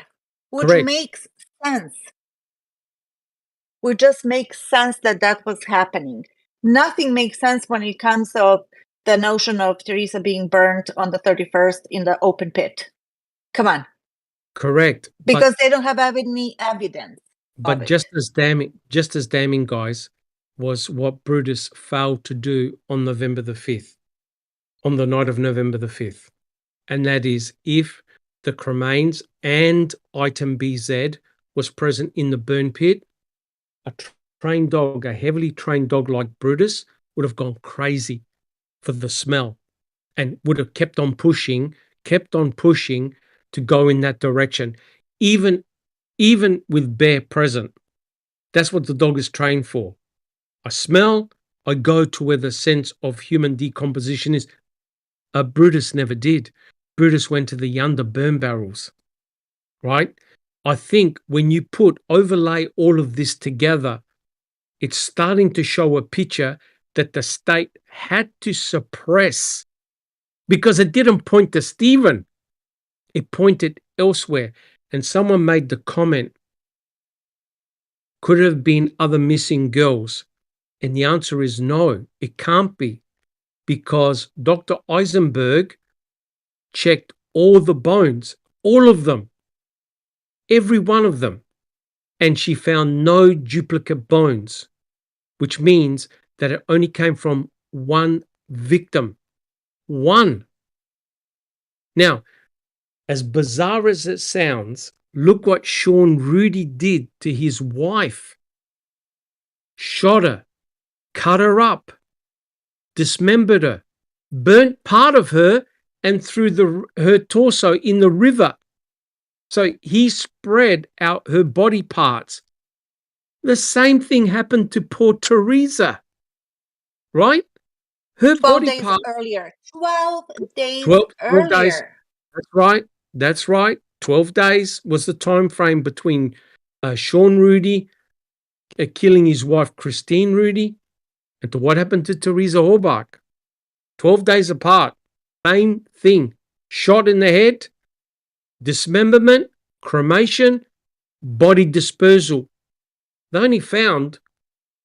S3: which makes sense. It just makes sense that was happening. Nothing makes sense when it comes to the notion of Teresa being burnt on the 31st in the open pit. Come on.
S2: Correct.
S3: Because they don't have any evidence.
S2: But just as damning, guys, was what Brutus failed to do on November the 5th, on the night of November the 5th. And that is, if the cremains and item BZ was present in the burn pit, a trained dog, a heavily trained dog like Brutus, would have gone crazy for the smell and would have kept on pushing to go in that direction, even with bear present. That's what the dog is trained for. I smell, I go to where the sense of human decomposition is. Brutus never did. Brutus went to the under burn barrels, right? I think when you overlay all of this together, it's starting to show a picture that the state had to suppress because it didn't point to Stephen. It pointed elsewhere. And someone made the comment, could it have been other missing girls? And the answer is no, it can't be, because Dr. Eisenberg checked all the bones, all of them, every one of them, and she found no duplicate bones, which means that it only came from one victim. One. Now, as bizarre as it sounds, look what Sean Rudy did to his wife. Shot her, cut her up, dismembered her, burnt part of her and threw her torso in the river. So he spread out her body parts. The same thing happened to poor Teresa, right? Her
S3: 12
S2: body
S3: days
S2: part.
S3: earlier. 12 days
S2: 12
S3: earlier.
S2: days. That's right. 12 days was the time frame between Sean Rudy killing his wife Christine Rudy and to what happened to Teresa Horbach. 12 days apart. Same thing. Shot in the head, dismemberment, cremation, body dispersal. They only found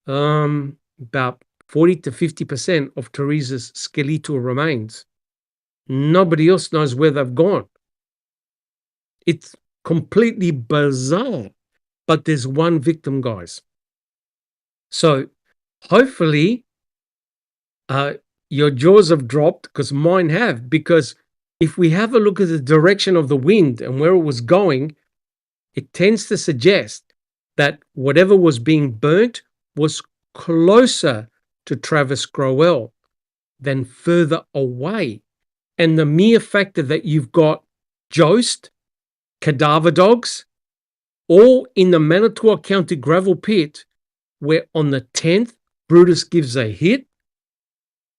S2: about 40 to 50% of Teresa's skeletal remains. Nobody else knows where they've gone. It's completely bizarre, but there's one victim, guys. So hopefully your jaws have dropped, because mine have, because if we have a look at the direction of the wind and where it was going, it tends to suggest that whatever was being burnt was closer to Travis Growell than further away. And the mere factor that you've got Jost, cadaver dogs, all in the Manitowoc County gravel pit, where on the 10th Brutus gives a hit,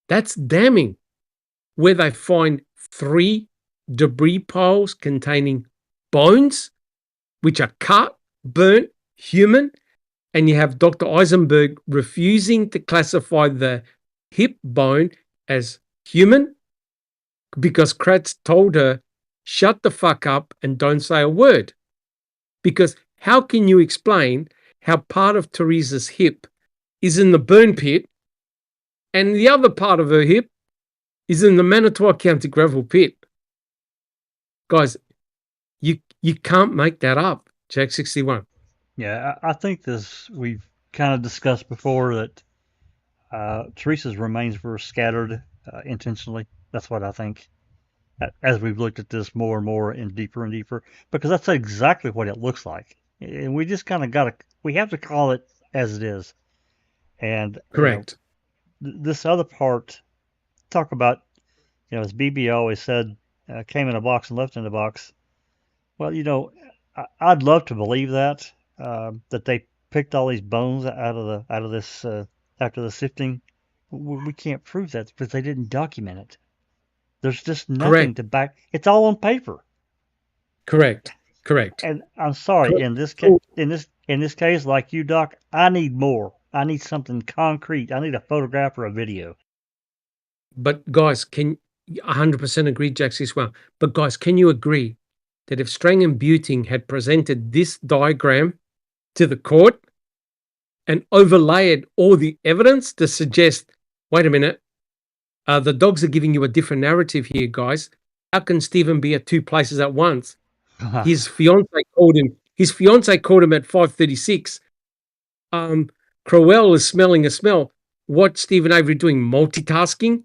S2: that's damning. Where they find 3 debris piles containing bones, which are cut, burnt, human, and you have Dr. Eisenberg refusing to classify the hip bone as human because Kratz told her, shut the fuck up and don't say a word. Because how can you explain how part of Teresa's hip is in the burn pit and the other part of her hip is in the Manitowoc County gravel pit? Guys, you can't make that up, Jack 61.
S1: Yeah, I think we've kind of discussed before that Teresa's remains were scattered intentionally. That's what I think. As we've looked at this more and more and deeper, because that's exactly what it looks like. And we just kind of we have to call it as it is. And
S2: correct.
S1: This other part, talk about, as BB always said, came in a box and left in a box. Well, I'd love to believe that they picked all these bones out of this after the sifting. We can't prove that because they didn't document it. There's just nothing to back. It's all on paper.
S2: Correct.
S1: And I'm sorry, in this case, like you, Doc, I need more. I need something concrete. I need a photograph or a video.
S2: But guys, 100% agree, Jack, as well. But guys, can you agree that if Strang and Buting had presented this diagram to the court and overlaid all the evidence to suggest, wait a minute, The dogs are giving you a different narrative here, guys. How can Stephen be at two places at once? His fiance called him. His fiance called him at 5:36. Growell is smelling a smell. What Stephen Avery doing? Multitasking?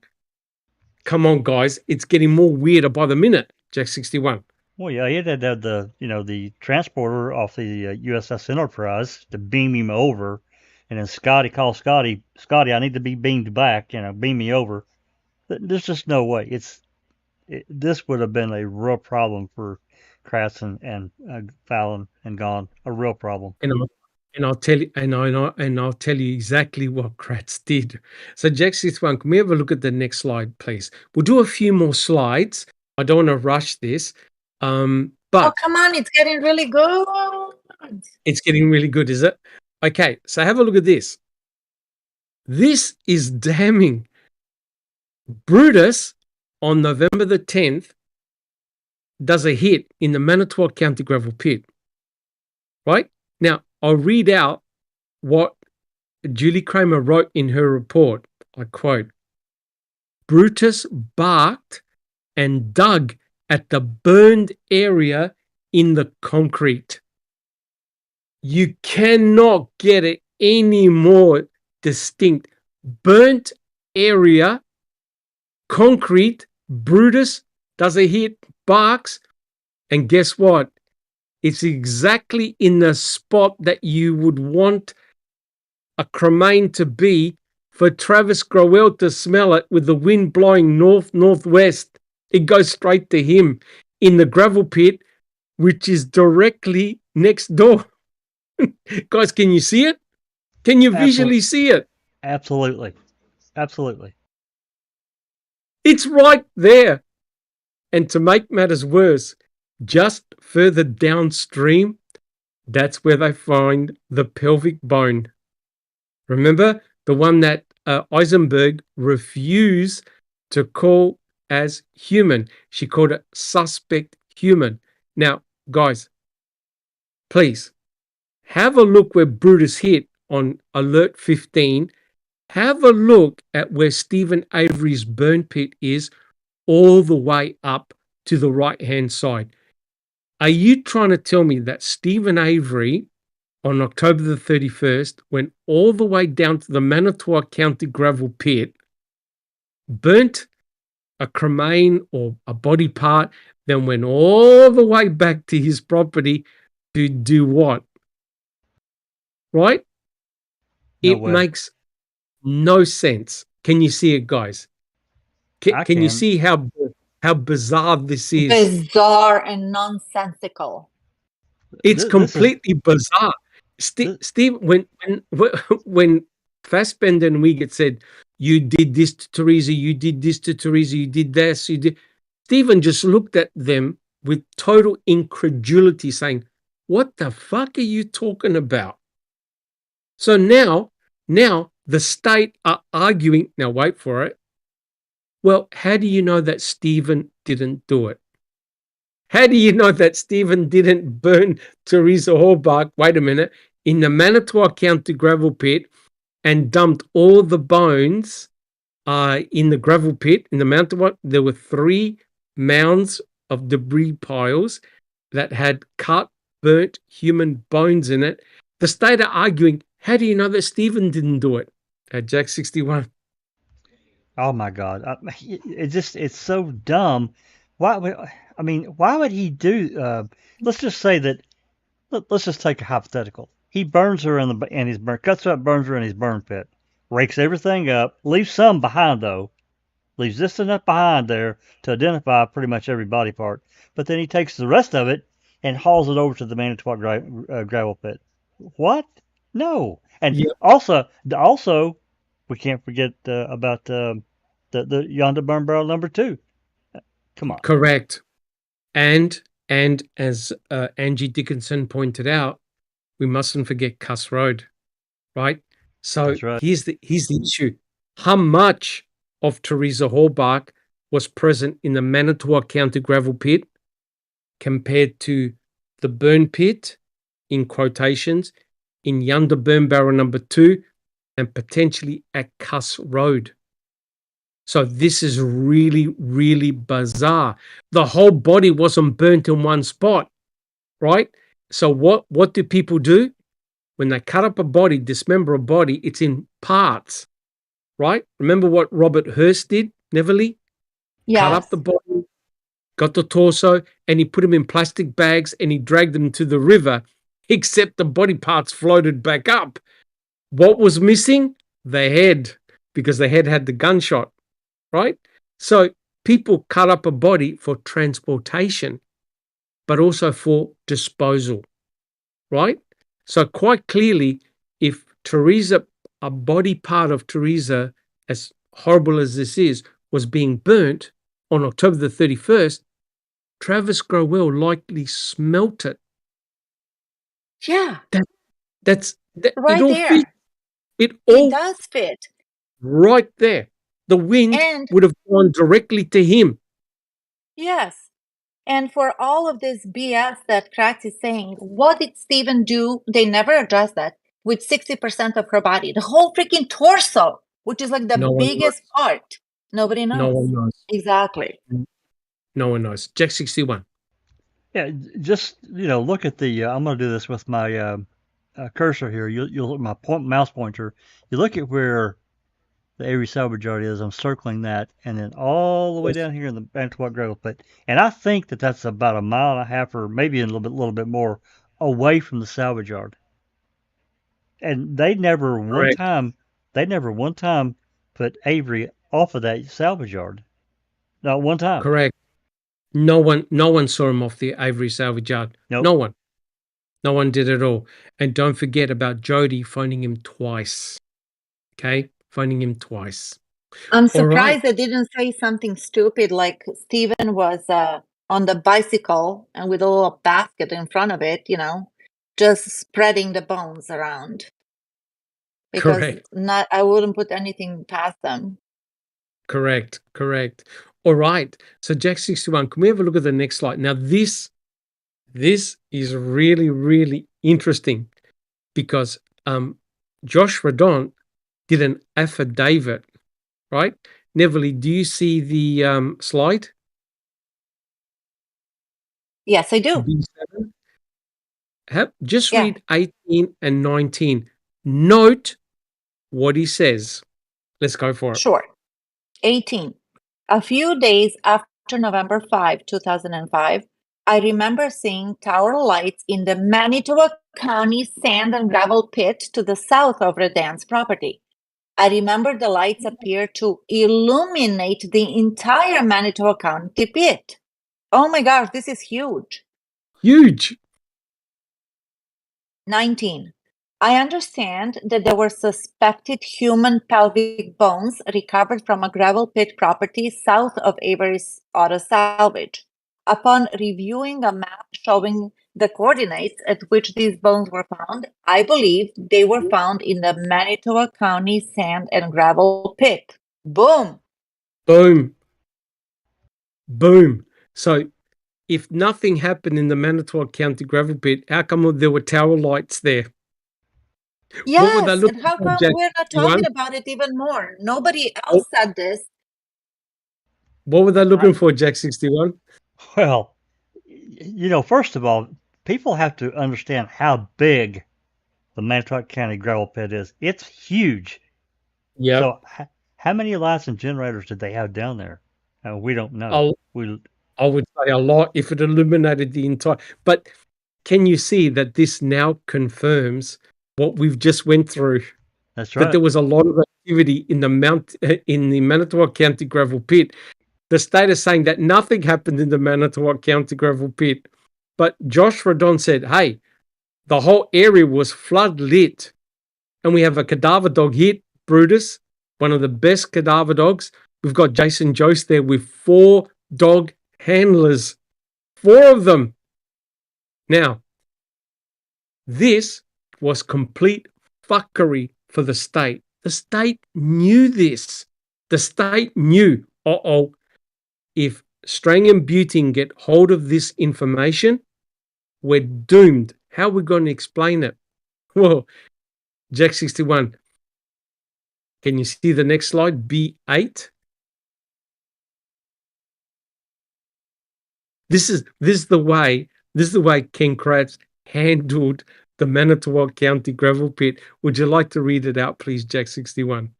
S2: Come on, guys. It's getting more weirder by the minute. Jack 61.
S1: Well, yeah, he had to have the transporter off the USS Enterprise to beam him over, and then Scotty called Scotty, I need to be beamed back, beam me over. There's just no way. This would have been a real problem for Kratz and Fallon and Gone, a real problem.
S2: And I'll tell you, and I'll tell you exactly what Kratz did. So, Jack 61, can we have a look at the next slide, please? We'll do a few more slides. I don't want to rush this. But
S3: oh, come on, it's getting really good.
S2: It's getting really good, is it? Okay, so have a look at this. This is damning. Brutus, on November the 10th, does a hit in the Manitowoc County gravel pit. Right? Now, I'll read out what Julie Kramer wrote in her report. I quote, Brutus barked and dug at the burned area in the concrete. You cannot get it any more distinct. Burnt area, concrete, Brutus does a hit, barks, and guess what? It's exactly in the spot that you would want a cremain to be for Travis Growell to smell it with the wind blowing north-northwest. It goes straight to him in the gravel pit, which is directly next door. Guys, can you see it? Can you visually see it?
S1: Absolutely. Absolutely.
S2: It's right there. And to make matters worse, just further downstream, that's where they find the pelvic bone. Remember the one that Eisenberg refused to call as human. She called it suspect human. Now, guys, please have a look where Brutus hit on alert 15. Have a look at where Stephen Avery's burn pit is all the way up to the right-hand side. Are you trying to tell me that Stephen Avery on October the 31st went all the way down to the Manitowoc County gravel pit, burnt a cremain or a body part, then went all the way back to his property to do what? Right? It makes no sense. Can you see it, guys? Can you see how bizarre this is?
S3: Bizarre and nonsensical.
S2: It's completely bizarre. Steve, when Fassbender and Wiegert said, you did this to Teresa, you did this to Teresa, you did this, you did. Stephen just looked at them with total incredulity saying, what the fuck are you talking about? So now the state are arguing, now wait for it. Well, how do you know that Stephen didn't do it? How do you know that Stephen didn't burn Teresa Hallbark, wait a minute, in the Manitowoc County gravel pit and dumped all the bones in the gravel pit in the Manitowoc? There were 3 mounds of debris piles that had cut, burnt human bones in it. The state are arguing, how do you know that Stephen didn't do it? At Jack 61.
S1: Oh my God! It's so dumb. Why would he do? Let's just say that. Let's just take a hypothetical. He burns her in his burn, cuts her up, burns her in his burn pit, rakes everything up, leaves some behind though, leaves just enough behind there to identify pretty much every body part. But then he takes the rest of it and hauls it over to the Manitowoc gravel pit. What? No. And also, we can't forget about the Yonda burn barrel number 2. Come on.
S2: Correct. And as Angie Dickinson pointed out, we mustn't forget Cuss Road, right? So
S1: right.
S2: Here's the issue. How much of Teresa Hallbark was present in the Manitowoc County gravel pit compared to the burn pit, in quotations, in Yonda burn barrel number 2, and potentially at Cuss Road? So this is really, really bizarre. The whole body wasn't burnt in one spot, right? So what do people do? When they cut up a body, dismember a body, it's in parts, right? Remember what Robert Hurst did, Neverly? Cut
S3: Yes.
S2: up the body, got the torso, and he put them in plastic bags and he dragged them to the river, except the body parts floated back up. What was missing? The head, because the head had the gunshot, right? So people cut up a body for transportation, but also for disposal, right? So quite clearly, if Teresa, a body part of Teresa, as horrible as this is, was being burnt on October the 31st, Travis Growell likely smelt it.
S3: Yeah.
S2: That's
S3: Right
S2: it all
S3: there.
S2: fits. It
S3: It does fit.
S2: right there. The wind
S3: And
S2: would have gone directly to him.
S3: yes. And for all of this BS that Kratz is saying, what did Stephen do? They never addressed that with 60% of her body, the whole freaking torso, which is like the
S2: No one
S3: biggest part. Nobody knows.
S2: No one knows.
S3: Exactly.
S2: No one knows. Jack 61.
S1: Yeah, just look at the. I'm going to do this with my cursor here. You'll look at my mouse pointer. You look at where the Avery salvage yard is. I'm circling that, and then all the way down here in the Manitowoc gravel pit. And I think that that's about a mile and a half, or maybe a little bit more, away from the salvage yard. And they never one time put Avery off of that salvage yard. Not one time.
S2: Correct. No one saw him off the Avery salvage yard.
S1: Nope.
S2: No one did at all. And don't forget about Jody finding him twice. Okay? Finding him twice.
S3: I'm surprised they didn't say something stupid like Stephen was on the bicycle and with a little basket in front of it, just spreading the bones around. Because
S2: Correct.
S3: I wouldn't put anything past them.
S2: Correct. All right. So Jack 61, can we have a look at the next slide? Now this is really, really interesting because Josh Radon did an affidavit, right? Neverly, do you see the slide?
S3: Yes, I do.
S2: Just read 18 and 19. Note what he says. Let's go for it.
S3: Sure. 18. A few days after November 5, 2005, I remember seeing tower lights in the Manitowoc County sand and gravel pit to the south of Redan's property. I remember the lights appeared to illuminate the entire Manitowoc County pit. Oh my gosh, this is huge.
S2: Huge.
S3: 19. I understand that there were suspected human pelvic bones recovered from a gravel pit property south of Avery's Auto Salvage. Upon reviewing a map showing the coordinates at which these bones were found, I believe they were found in the Manitowoc County sand and gravel pit. Boom.
S2: Boom. Boom. So if nothing happened in the Manitowoc County gravel pit, how come there were tower lights there?
S3: Yes, and how come we're not talking about it even more? Nobody else said this.
S2: What were they looking for, Jack 61?
S1: Well, first of all, people have to understand how big the Manitowoc County gravel pit is. It's huge.
S2: Yeah.
S1: So how many lights and generators did they have down there? We don't know.
S2: I would say a lot if it illuminated the entire. But can you see that this now confirms what we've just went through?
S1: That's right.
S2: That there was a lot of activity in the Manitowoc County gravel pit. The state is saying that nothing happened in the Manitowoc County gravel pit. But Josh Radon said, hey, the whole area was flood lit. And we have a cadaver dog hit, Brutus, one of the best cadaver dogs. We've got Jason Jost there with 4 dog handlers. 4 of them. Now, this was complete fuckery for the state. The state knew this. The state knew, if Strang and Buting get hold of this information, we're doomed. How are we going to explain it? Well, Jack 61, can you see the next slide? B8. This is the way Ken Kratz handled the Manitowoc County gravel pit. Would you like to read it out, please, Jack 61?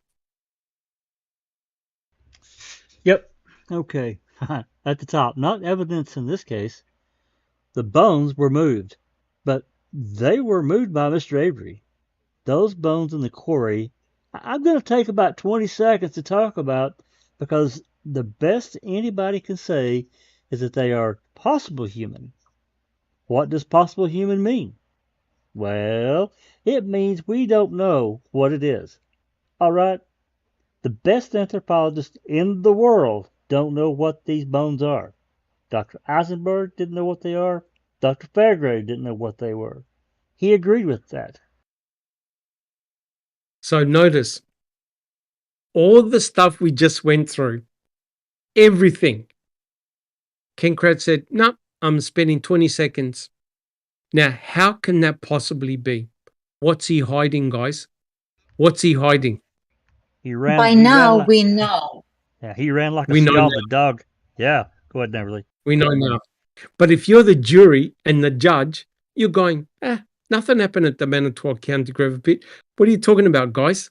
S1: Yep. Okay. At the top, not evidence in this case. The bones were moved, but they were moved by Mr. Avery. Those bones in the quarry, I'm going to take about 20 seconds to talk about because the best anybody can say is that they are possible human. What does possible human mean? Well, it means we don't know what it is. All right? The best anthropologists in the world don't know what these bones are. Dr. Eisenberg didn't know what they are. Dr. Fairgrave didn't know what they were. He agreed with that.
S2: So notice all the stuff we just went through, everything. Ken Kratz said, no, I'm spending 20 seconds. Now, how can that possibly be? What's he hiding, guys? What's he hiding?
S1: He ran.
S3: By now, we know.
S1: Yeah, he ran like
S2: We
S1: a
S2: know
S1: scalded dog. Yeah, go ahead, Neverly.
S2: We know now. But if you're the jury and the judge, you're going, nothing happened at the Manitowoc County gravel pit. What are you talking about, guys?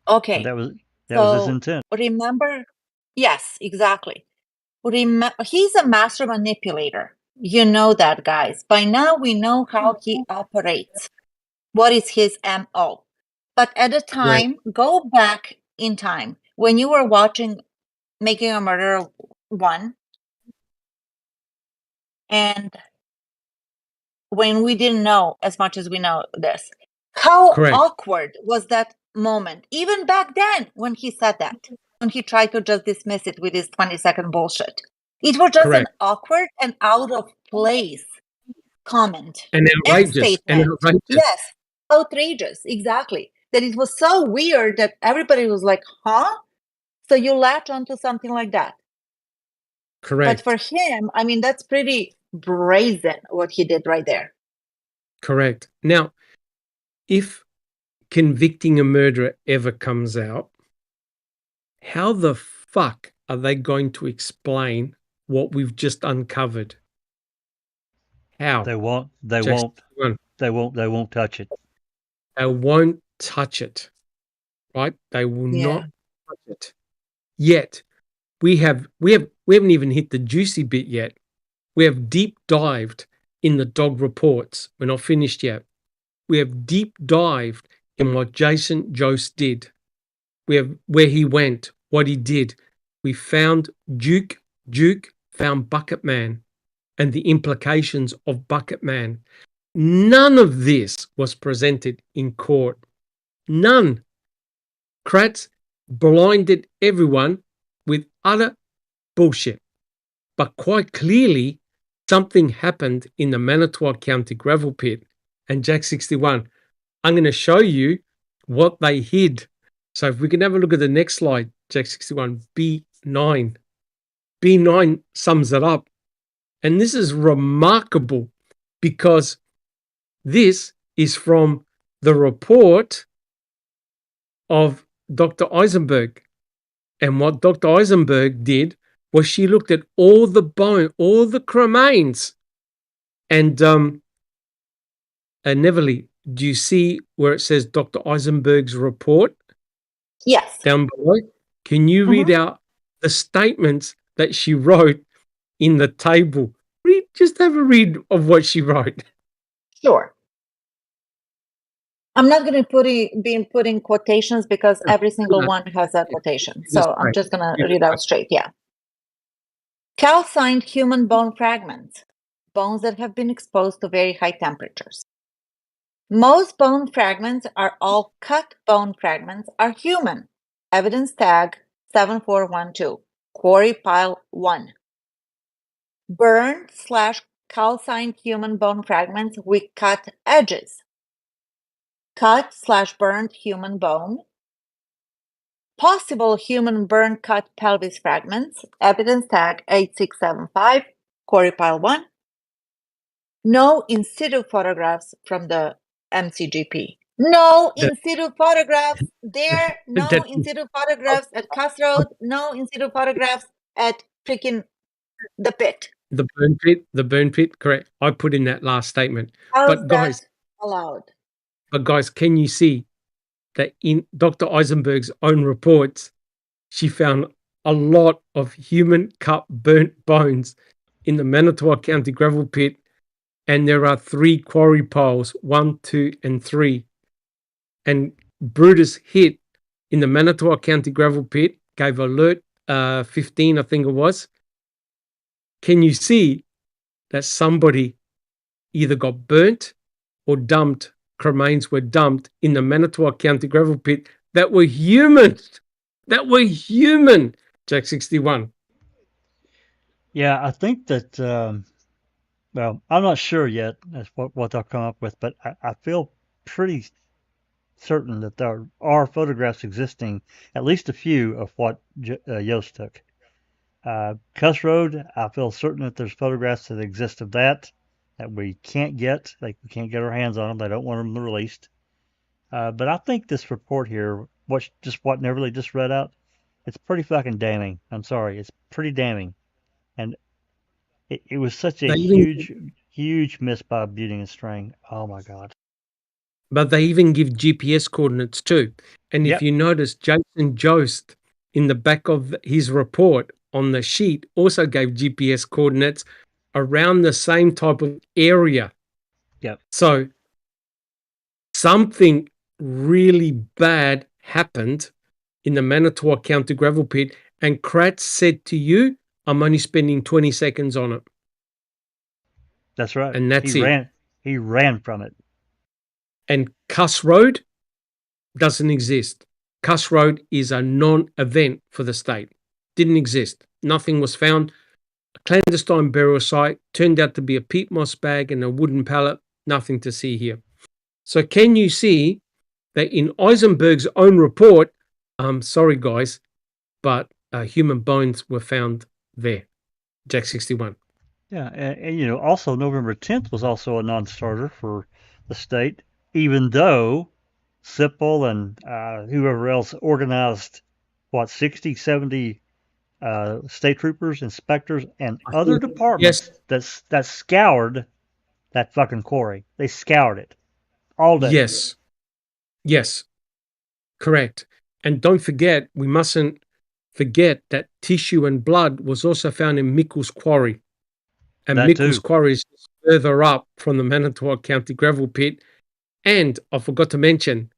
S3: Okay.
S1: And that was his intent.
S3: Remember? Yes, exactly. He's a master manipulator. You know that, guys. By now, we know how he operates. What is his MO? But at the time, go back in time when you were watching Making a Murderer 1, and when we didn't know as much as we know this. How awkward was that moment, even back then when he said that, when he tried to just dismiss it with his 20-second bullshit. It was just an awkward and out of place comment.
S2: And outrageous.
S3: Yes, outrageous, exactly. That it was so weird that everybody was like, huh? So you latch onto something like that.
S2: Correct.
S3: But for him, I mean, that's pretty brazen what he did right there.
S2: Correct. Now, if convicting a murderer ever comes out, how the fuck are they going to explain what we've just uncovered? How?
S1: They won't touch it.
S2: They won't touch it. Right? They will not touch it. Yet we haven't even hit the juicy bit yet. We have deep dived in the dog reports. We're not finished yet. We have deep dived in what Jason Jost did. We have where he went, what he did. We found Duke found Bucket Man and the implications of Bucket Man. None of this was presented in court. None. Kratz blinded everyone with utter bullshit. But quite clearly, something happened in the Manitowoc County gravel pit. And Jack 61, I'm going to show you what they hid. So if we can have a look at the next slide, Jack 61, B9. B9 sums it up. And this is remarkable because this is from the report of Dr. Eisenberg. And what Dr. Eisenberg did was she looked at all the bone, all the cremains. And Neverly, do you see where it says Dr. Eisenberg's report?
S3: Yes.
S2: Down below. Can you read out the statements that she wrote in the table? Just have a read of what she wrote.
S3: Sure. I'm not going to be putting quotations because every single one has a quotation. So I'm just going to read out straight. Yeah. Calcined human bone fragments, bones that have been exposed to very high temperatures. Most bone fragments are all cut bone fragments are human. Evidence tag 7412. Quarry pile 1. Burned/calcined human bone fragments with cut edges. Cut/burned human bone. Possible human burn cut pelvis fragments. Evidence tag 8675. Quarry pile 1. No in situ photographs from the MCGP. No in situ photographs there. No in situ photographs at Cuss Road. No in situ photographs at freaking the pit.
S2: The burn pit, correct. I put in that last statement.
S3: How is
S2: But guys,
S3: that allowed?
S2: can you see that in Dr. Eisenberg's own reports, she found a lot of human cut burnt bones in the Manitowoc County gravel pit, and there are 3 quarry piles, 1, 2, and 3. And Brutus hit in the Manitowoc County gravel pit, gave alert 15, I think it was. Can you see that somebody either got burnt or dumped, cremains were dumped in the Manitowoc County gravel pit that were human? That were human, Jack 61.
S1: Yeah, I think that, well, I'm not sure yet as what they'll come up with, but I feel pretty certain that there are photographs existing, at least a few, of what Yost took. Cuss Road, I feel certain that there's photographs that exist of that we can't get. Like, we can't get our hands on them. They don't want them released. But I think this report here, what Neverly just read out, it's pretty fucking damning. I'm sorry, it's pretty damning, and it was such a huge miss by Buting and String. Oh my god!
S2: But they even give GPS coordinates too. And if you notice, Jason Jost in the back of his report on the sheet also gave GPS coordinates around the same type of area.
S1: Yep.
S2: So something really bad happened in the Manitowoc County gravel pit, and Kratz said to you, I'm only spending 20 seconds on it.
S1: That's right.
S2: And that's
S1: He ran from it.
S2: And Cuss Road doesn't exist. Cuss Road is a non-event for the state. Didn't exist. Nothing was found. A clandestine burial site turned out to be a peat moss bag and a wooden pallet. Nothing to see here. So can you see that in Eisenberg's own report, sorry guys, but human bones were found there. Jack 61.
S1: Yeah, and also November 10th was also a non-starter for the state, even though Sipple and whoever else organized, 60, 70 state troopers, inspectors, and other departments that scoured that fucking quarry. They scoured it all day.
S2: Yes, correct. And don't forget, we mustn't forget that tissue and blood was also found in Mickle's quarry. And Mickle's quarry is further up from the Manitowoc County gravel pit. And I forgot to mention,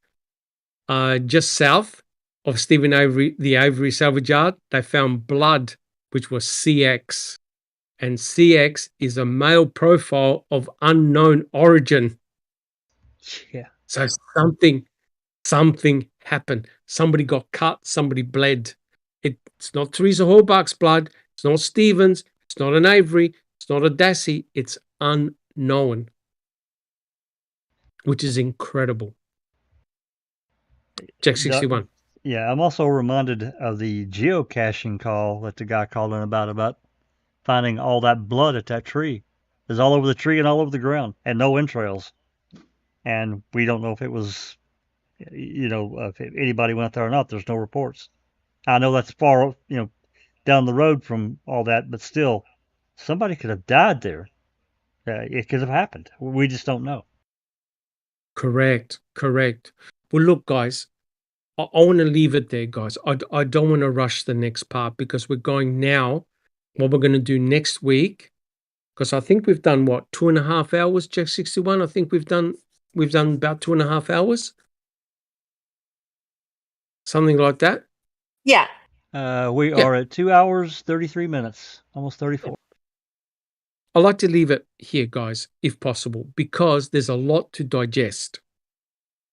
S2: just south of Stephen Avery, the Avery salvage yard, they found blood, which was CX. And CX is a male profile of unknown origin.
S1: Yeah.
S2: So something happened. Somebody got cut. Somebody bled. It's not Teresa Horbach's blood. It's not Stevens. It's not an Avery. It's not a Dassey. It's unknown, which is incredible. Jack 61.
S1: Yeah, I'm also reminded of the geocaching call that the guy called in about finding all that blood at that tree. It's all over the tree and all over the ground, and no entrails. And we don't know if it was, if anybody went there or not. There's no reports. I know that's far, down the road from all that, but still, somebody could have died there. It could have happened. We just don't know.
S2: Correct. Well, look, guys, I want to leave it there, guys. I don't want to rush the next part because we're going now. What we're going to do next week, because I think we've done 2.5 hours, Jack 61. I think we've done about 2.5 hours, something like that.
S3: Yeah.
S1: We are at 2 hours 33 minutes, almost 34.
S2: I like to leave it here, guys, if possible, because there's a lot to digest.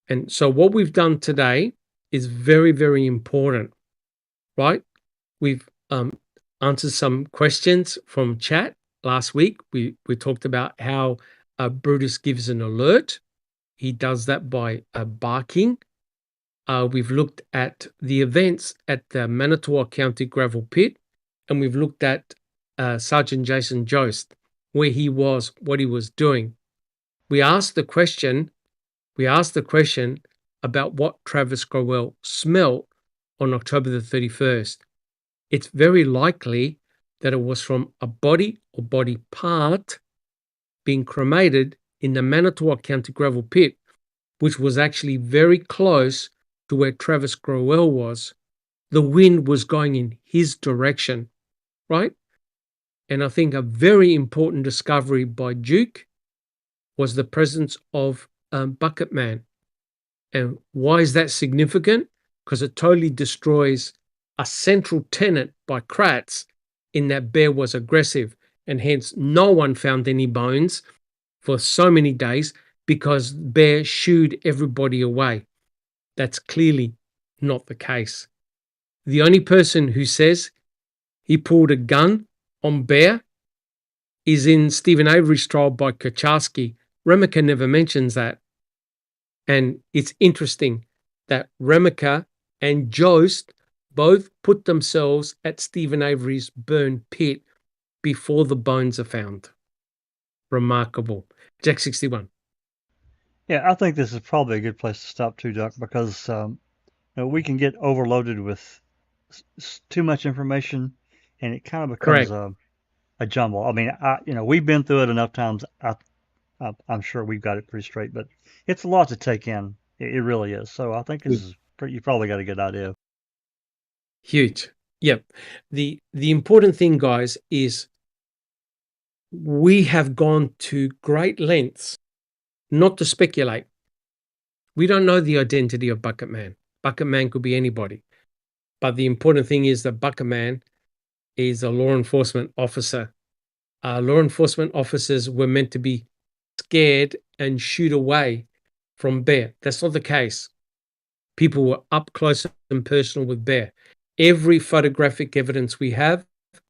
S2: And so what we've done today is very, very important, right? We've answered some questions from chat last week. We talked about how Brutus gives an alert. He does that by barking. We've looked at the events at the Manitowoc County gravel pit, and we've looked at Sergeant Jason Jost, where he was, what he was doing. We asked the question about what Travis Growell smelled on October the 31st. It's very likely that it was from a body or body part being cremated in the Manitowoc County gravel pit, which was actually very close to where Travis Growell was. The wind was going in his direction, right? And I think a very important discovery by Duke was the presence of Bucket Man. And why is that significant? Because it totally destroys a central tenet by Kratz in that bear was aggressive, and hence no one found any bones for so many days because bear shooed everybody away. That's clearly not the case. The only person who says he pulled a gun on bear is in Stephen Avery's trial by Kacharski. Remiker never mentions that. And it's interesting that Remiker and Jost both put themselves at Stephen Avery's burn pit before the bones are found. Remarkable. Jack 61.
S1: Yeah, I think this is probably a good place to stop too, Duck, because we can get overloaded with too much information, and it kind of becomes a jumble. I mean, we've been through it enough times. I'm sure we've got it pretty straight, but it's a lot to take in. It really is. So I think this is you probably got a good idea.
S2: Huge. Yep. The important thing, guys, is we have gone to great lengths not to speculate. We don't know the identity of Bucket Man. Bucket Man could be anybody. But the important thing is that Bucket Man is a law enforcement officer. Law enforcement officers were meant to be scared and shoot away from bear. That's not the case. People were up close and personal with bear. Every photographic evidence we have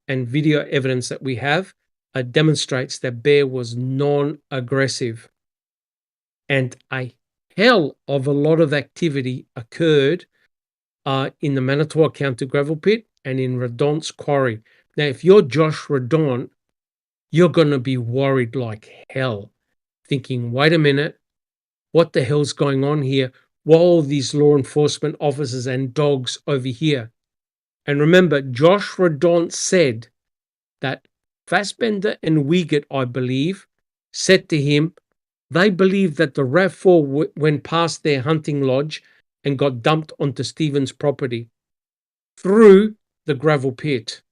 S2: and video evidence that we have demonstrates that bear was non-aggressive. And a hell of a lot of activity occurred in the Manitowoc County gravel pit and in Redon's quarry. Now, if you're Josh Redon, you're going to be worried like hell, thinking, wait a minute, what the hell's going on here? What are all these law enforcement officers and dogs over here? And remember, Josh Redon said that Fassbender and Wiegert, I believe, said to him, they believe that the RAV4 went past their hunting lodge and got dumped onto Stephen's property through the gravel pit.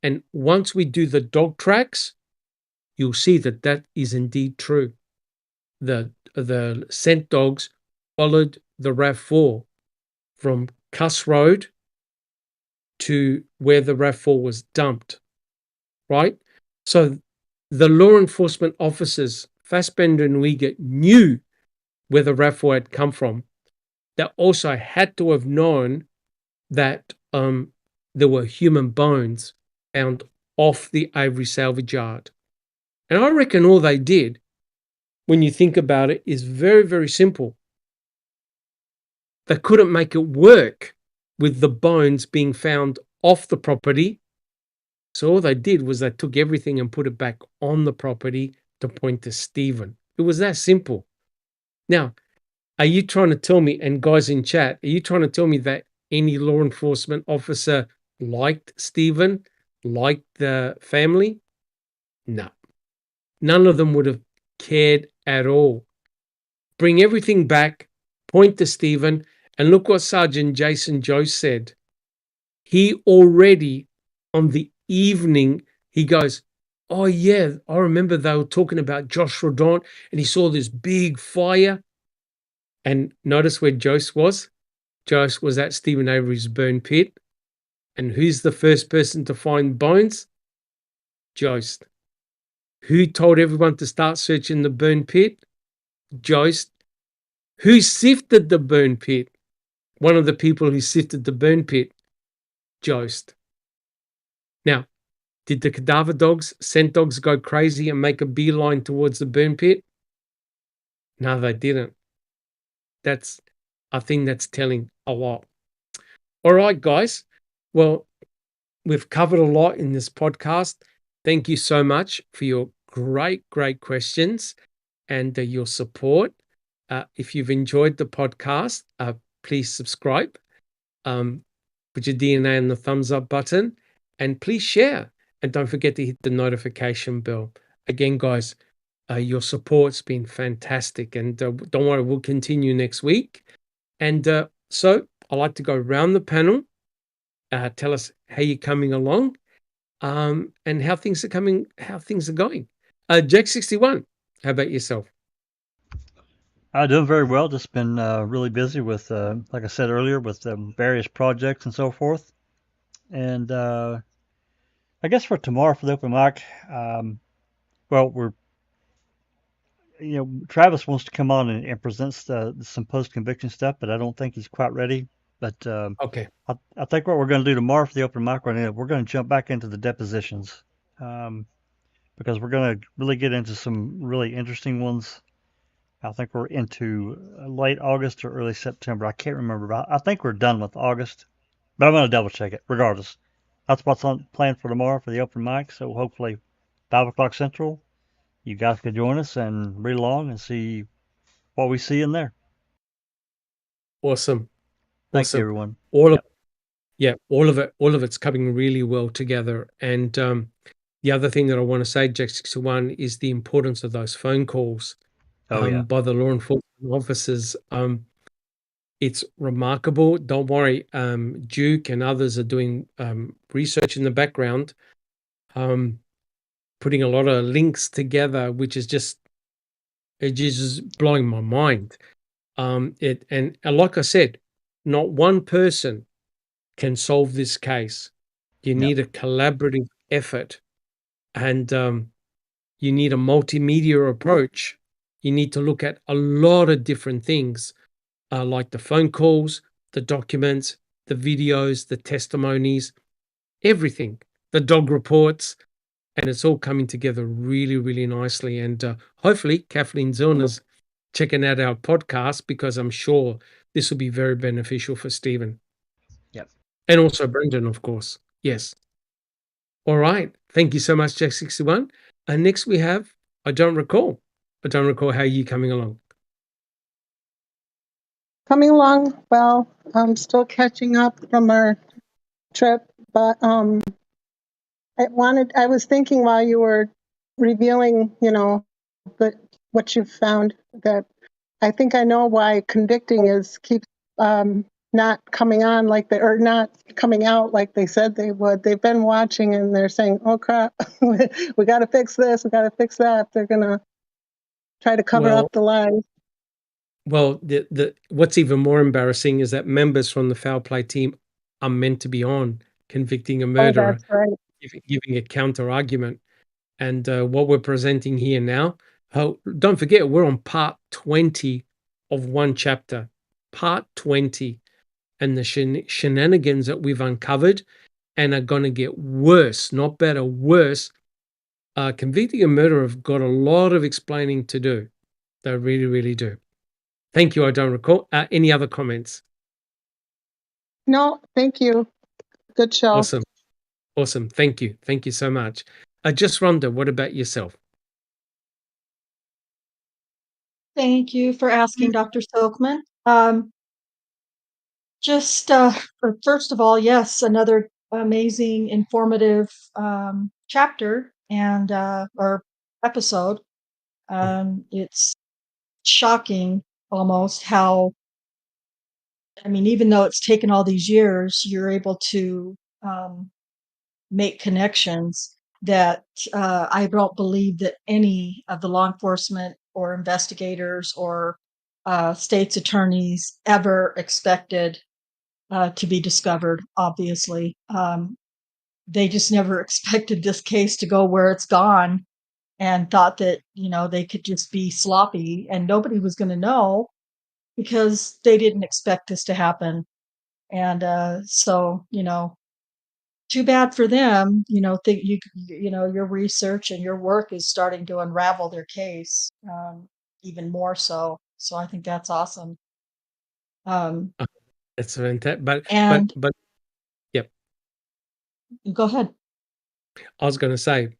S2: And once we do the dog tracks, you'll see that that is indeed true. The scent dogs followed the RAV4 from Cuss Road to where the RAV4 was dumped, right? So the law enforcement officers, Fassbender and Wiegert, knew where the RAV4 had come from. They also had to have known that there were human bones found off the Avery salvage yard. And I reckon all they did, when you think about it, is very, very simple. They couldn't make it work with the bones being found off the property. So all they did was they took everything and put it back on the property to point to Stephen. It was that simple. Now, are you trying to tell me, and guys in chat, are you trying to tell me that any law enforcement officer liked Stephen, liked the family? No. None of them would have cared at all. Bring everything back, point to Stephen, and look what Sergeant Jason Jost said. He already, on the evening, he goes, oh yeah, I remember they were talking about Josh Redon, and he saw this big fire. And notice where Jost was? Jost was at Stephen Avery's burn pit. And who's the first person to find bones? Jost. Who told everyone to start searching the burn pit? Jost. Who sifted the burn pit? One of the people who sifted the burn pit. Jost. Now, did the cadaver dogs, scent dogs, go crazy and make a beeline towards the burn pit? No, they didn't. I think that's telling a lot. All right, guys. Well, we've covered a lot in this podcast. Thank you so much for your great questions and your support. If you've enjoyed the podcast, please subscribe. Put your DNA on the thumbs up button and please share. And don't forget to hit the notification bell. Again, guys, your support's been fantastic. And don't worry, we'll continue next week. And so I'd like to go around the panel. Tell us how you're coming along, and how things are going. Jack 61, how about yourself?
S1: I'm doing very well. Just been really busy with, like I said earlier, with various projects and so forth. And I guess for tomorrow for the open mic, well, Travis wants to come on and present some post-conviction stuff, but I don't think he's quite ready. But
S2: Okay.
S1: I think what we're going to do tomorrow for the open mic, we're going to jump back into the depositions, because we're going to really get into some really interesting ones. I think we're into late August or early September. I can't remember, but I think we're done with August. But I'm going to double check it regardless. That's what's on planned for tomorrow for the open mic. So hopefully 5 o'clock Central, you guys can join us and read along and see what we see in there.
S2: Awesome.
S1: Thank you, everyone.
S2: All of it's coming really well together. And the other thing that I want to say, Jack 61, is the importance of those phone calls by the law enforcement officers. It's remarkable. Don't worry. Duke and others are doing research in the background, putting a lot of links together, which is just blowing my mind. And like I said, not one person can solve this case. You need a collaborative effort, and you need a multimedia approach. You need to look at a lot of different things, like the phone calls, the documents, the videos, the testimonies, everything, the dog reports, and it's all coming together really, really nicely. And hopefully Kathleen Zillner's checking out our podcast, because I'm sure this will be very beneficial for Stephen.
S1: Yep.
S2: And also Brendan, of course. Yes. All right. Thank you so much, Jack 61. And next we have, I don't recall how you coming along.
S5: Coming along well. I'm still catching up from our trip, but I was thinking while you were revealing, what you found, that I think I know why convicting keeps not coming on or not coming out like they said they would. They've been watching and they're saying, "Oh crap, we got to fix this, we got to fix that." They're gonna try to cover up the lies.
S2: Well, what's even more embarrassing is that members from the foul play team are meant to be on convicting a murderer,
S5: that's right.
S2: giving a counter argument. And what we're presenting here now, don't forget, we're on part 20 of one chapter, part 20, and the shenanigans that we've uncovered and are going to get worse, not better, worse. Convicting a murderer have got a lot of explaining to do. They really, really do. Thank you. I don't recall. Any other comments?
S5: No, thank you. Good show.
S2: Awesome. Thank you. Thank you so much. Just Rhonda, what about yourself?
S6: Thank you for asking, Dr. Silkman. First of all, yes, another amazing, informative chapter and or episode. It's shocking almost how, even though it's taken all these years, you're able to make connections that I don't believe that any of the law enforcement or investigators or state's attorneys ever expected to be discovered, obviously. They just never expected this case to go where it's gone, and thought that, they could just be sloppy and nobody was going to know, because they didn't expect this to happen. And so, too bad for them. Your research and your work is starting to unravel their case, even more so. So I think that's awesome.
S2: It's fantastic. But yep.
S6: Go ahead.
S2: I was going to say,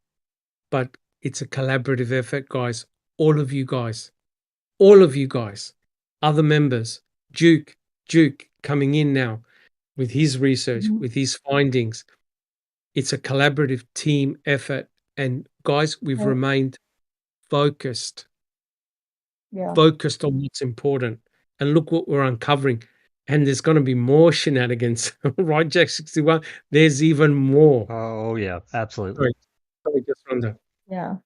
S2: but it's a collaborative effort, guys. All of you guys, other members, Duke coming in now with his research, with his findings. It's a collaborative team effort. And guys, we've
S6: Yeah.
S2: remained focused
S6: Yeah.
S2: on what's important. And look what we're uncovering. And there's going to be more shenanigans, right, Jack 61? There's even more.
S1: Oh, yeah, absolutely.
S2: Sorry, just Rhonda.
S6: Yeah.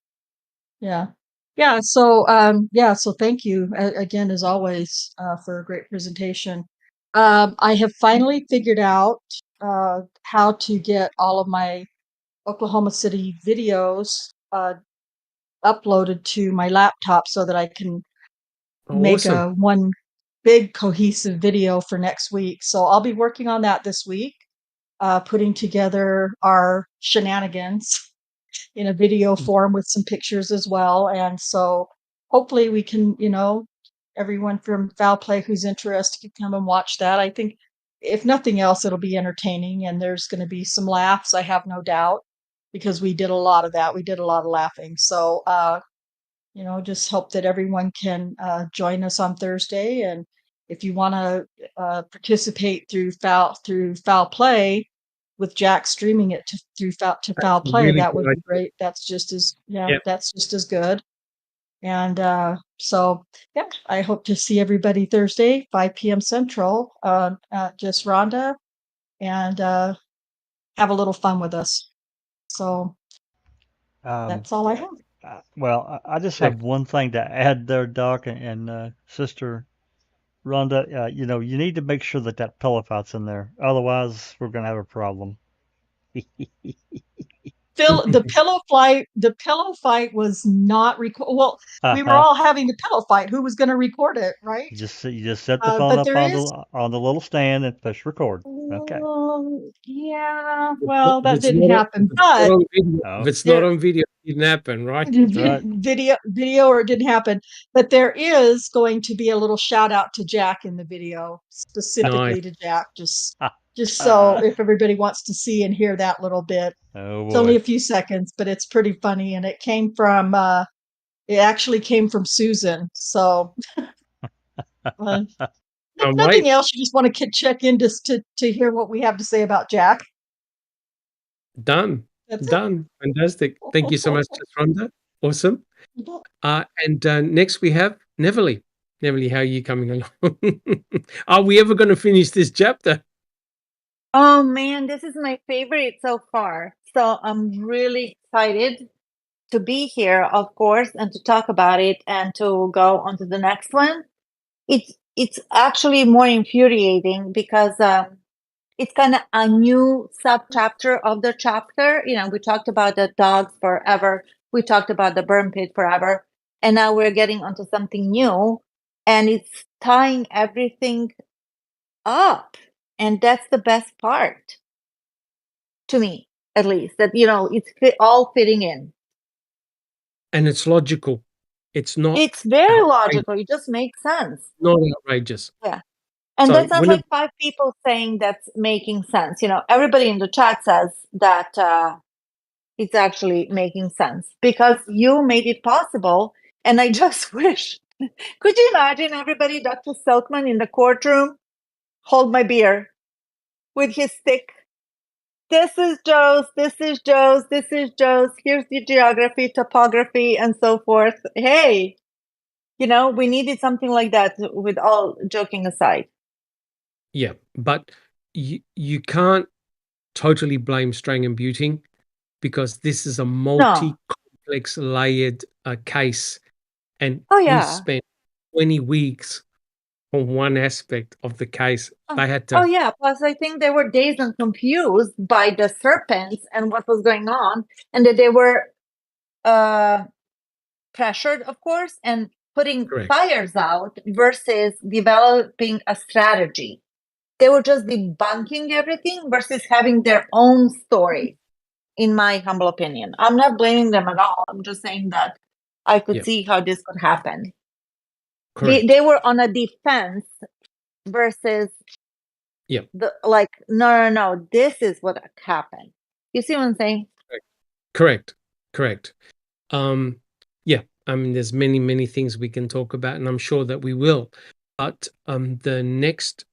S6: Yeah. Yeah. So, so thank you again, as always, for a great presentation. I have finally figured out how to get all of my Oklahoma City videos uploaded to my laptop so that I can make
S2: Awesome.
S6: one big cohesive video for next week. So I'll be working on that this week, putting together our shenanigans in a video form with some pictures as well. And so hopefully we can, everyone from Foul Play who's interested can come and watch that. I think if nothing else, it'll be entertaining and there's going to be some laughs, I have no doubt, because we did a lot of that. We did a lot of laughing. So, just hope that everyone can join us on Thursday. And if you want to participate through Foul Play, with Jack streaming it through Foul Play,
S2: really
S6: that would
S2: good
S6: be great. That's just as
S2: Yep.
S6: that's just as good. And I hope to see everybody Thursday, 5 p.m. Central, just Rhonda, and have a little fun with us. So that's all I have.
S1: Well, I just
S2: Yeah.
S1: have one thing to add there, Doc and Sister Rhonda. You need to make sure that pillow fight's in there. Otherwise, we're going to have a problem.
S6: Phil, the pillow fight was not record. Well, we were all having the pillow fight. Who was going to record it, right?
S1: You just set the phone
S6: But
S1: up
S6: there
S1: on
S6: is.
S1: the little stand and push record. Okay.
S6: Yeah. Well,
S2: If
S6: that
S2: it's
S6: didn't
S2: not-
S6: happen.
S2: if it's not
S6: But
S2: on video-
S1: Oh.
S2: If it's not on video, it didn't happen, right?
S1: right.
S6: video, or it didn't happen. But there is going to be a little shout out to Jack in the video, specifically
S2: Nice.
S6: to Jack, just so if everybody wants to see and hear that little bit.
S1: Oh
S6: It's only
S1: boy.
S6: a few seconds, but it's pretty funny, and it actually came from Susan. So if
S2: All
S6: nothing
S2: right.
S6: else, you just want to check in just to hear what we have to say about Jack.
S2: Done.
S6: That's it.
S2: Done. Fantastic. Thank you so much, Rhonda. Awesome. And next we have Neverly. Neverly, how are you coming along? Are we ever going to finish this chapter?
S3: Oh man, this is my favorite so far. So I'm really excited to be here, of course, and to talk about it and to go on to the next one. It's actually more infuriating because it's kind of a new sub-chapter of the chapter. We talked about the dogs forever. We talked about the burn pit forever. And now we're getting onto something new. And it's tying everything up. And that's the best part, to me, at least. That, it's all fitting in.
S2: And it's logical. It's not.
S3: It's very logical. It just makes sense.
S2: Not outrageous.
S3: Yeah. And
S2: So
S3: that's not like 5 people saying that's making sense. Everybody in the chat says that it's actually making sense because you made it possible. And I just wish, could you imagine everybody, Dr. Silkman in the courtroom, hold my beer with his stick. This is Joe's, this is Joe's, this is Joe's. Here's the geography, topography, and so forth. Hey, we needed something like that, with all joking aside.
S2: Yeah, but you can't totally blame Strang and Buting because this is a multi-complex layered case. And we spent 20 weeks on one aspect of the case. They had to.
S3: Oh, yeah. Plus, I think they were dazed and confused by the serpents and what was going on, and that they were pressured, of course, and putting fires out versus developing a strategy. They were just debunking everything versus having their own story, in my humble opinion. I'm not blaming them at all. I'm just saying that I could see how this could happen. They were on a defense versus no, this is what happened. You see what I'm saying?
S2: Correct. Yeah, I mean, there's many things we can talk about, and I'm sure that we will. But the next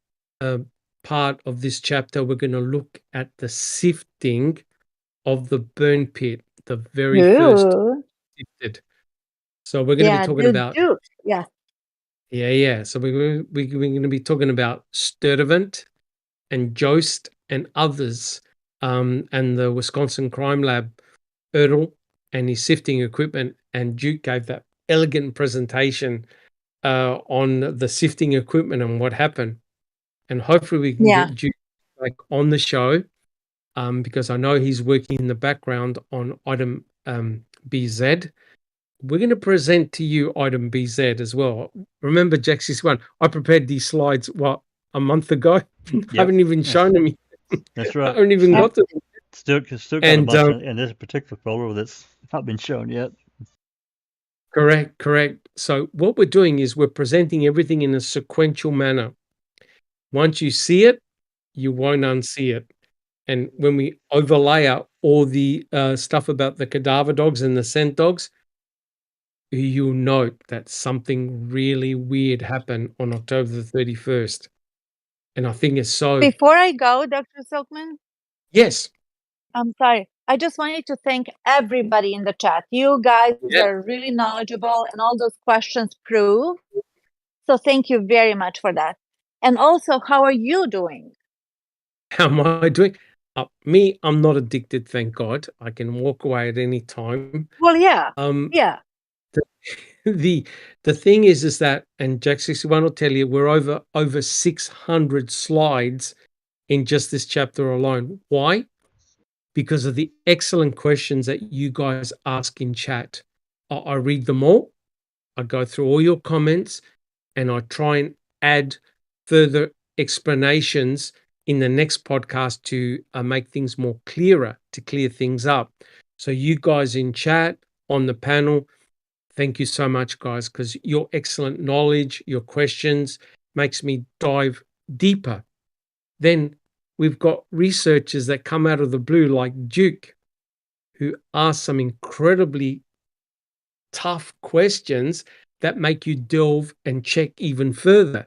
S2: part of this chapter, we're going to look at the sifting of the burn pit, the very first
S3: Ooh.
S2: sifted. So we're going to be talking about
S3: juice. Yeah.
S2: Yeah. So we're going to be talking about Sturtevant and Jost and others, and the Wisconsin Crime Lab, Ertl and his sifting equipment. And Duke gave that elegant presentation on the sifting equipment and what happened. And hopefully we can get Duke on the show, because I know he's working in the background on item BZ. We're going to present to you item BZ as well. Remember, Jack's one. I prepared these slides a month ago. I haven't even shown them.
S1: That's right.
S2: I haven't even got them.
S1: Still got a bunch in this particular folder that's not been shown yet.
S2: Correct. So what we're doing is we're presenting everything in a sequential manner. Once you see it, you won't unsee it. And when we overlay out all the stuff about the cadaver dogs and the scent dogs, you'll note that something really weird happened on October the 31st. And I think it's so...
S3: Before I go, Dr. Silkman?
S2: Yes.
S3: I'm sorry. I just wanted to thank everybody in the chat. You guys are really knowledgeable, and all those questions prove. So thank you very much for that. And also, how are you doing?
S2: How am I doing? Me, I'm not addicted, thank God. I can walk away at any time.
S3: Well, yeah.
S2: The thing is that, and Jack61 will tell you, we're over 600 slides in just this chapter alone. Why? Because of the excellent questions that you guys ask in chat. I read them all. I go through all your comments, and I try and add further explanations in the next podcast to make things more clearer, to clear things up. So you guys in chat, on the panel, thank you so much, guys, because your excellent knowledge, your questions makes me dive deeper. Then we've got researchers that come out of the blue like Duke, who ask some incredibly tough questions that make you delve and check even further.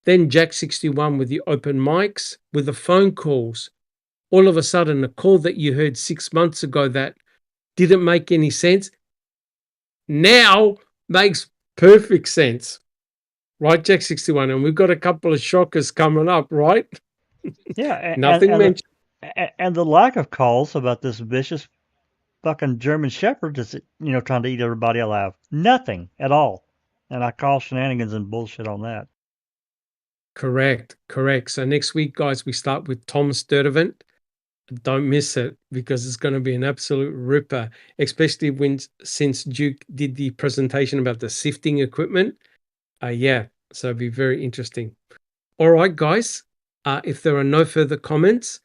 S2: Then Jack61 with the open mics, with the phone calls. All of a sudden, a call that you heard 6 months ago that didn't make any sense now makes perfect sense. Right, Jack61? And we've got a couple of shockers coming up, right?
S1: Yeah.
S2: Nothing mentioned.
S1: And the lack of calls about this vicious fucking German Shepherd that's, trying to eat everybody alive. Nothing at all. And I call shenanigans and bullshit on that.
S2: Correct. So next week, guys, we start with Tom Sturtevant. Don't miss it, because it's going to be an absolute ripper, especially since Duke did the presentation about the sifting equipment. So it'll be very interesting. All right, guys, if there are no further comments,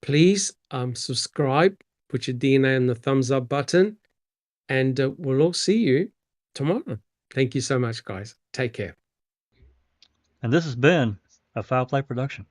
S2: please subscribe, put your DNA on the thumbs up button, and we'll all see you tomorrow. Thank you so much, guys. Take care.
S1: And this has been a Foul Play production.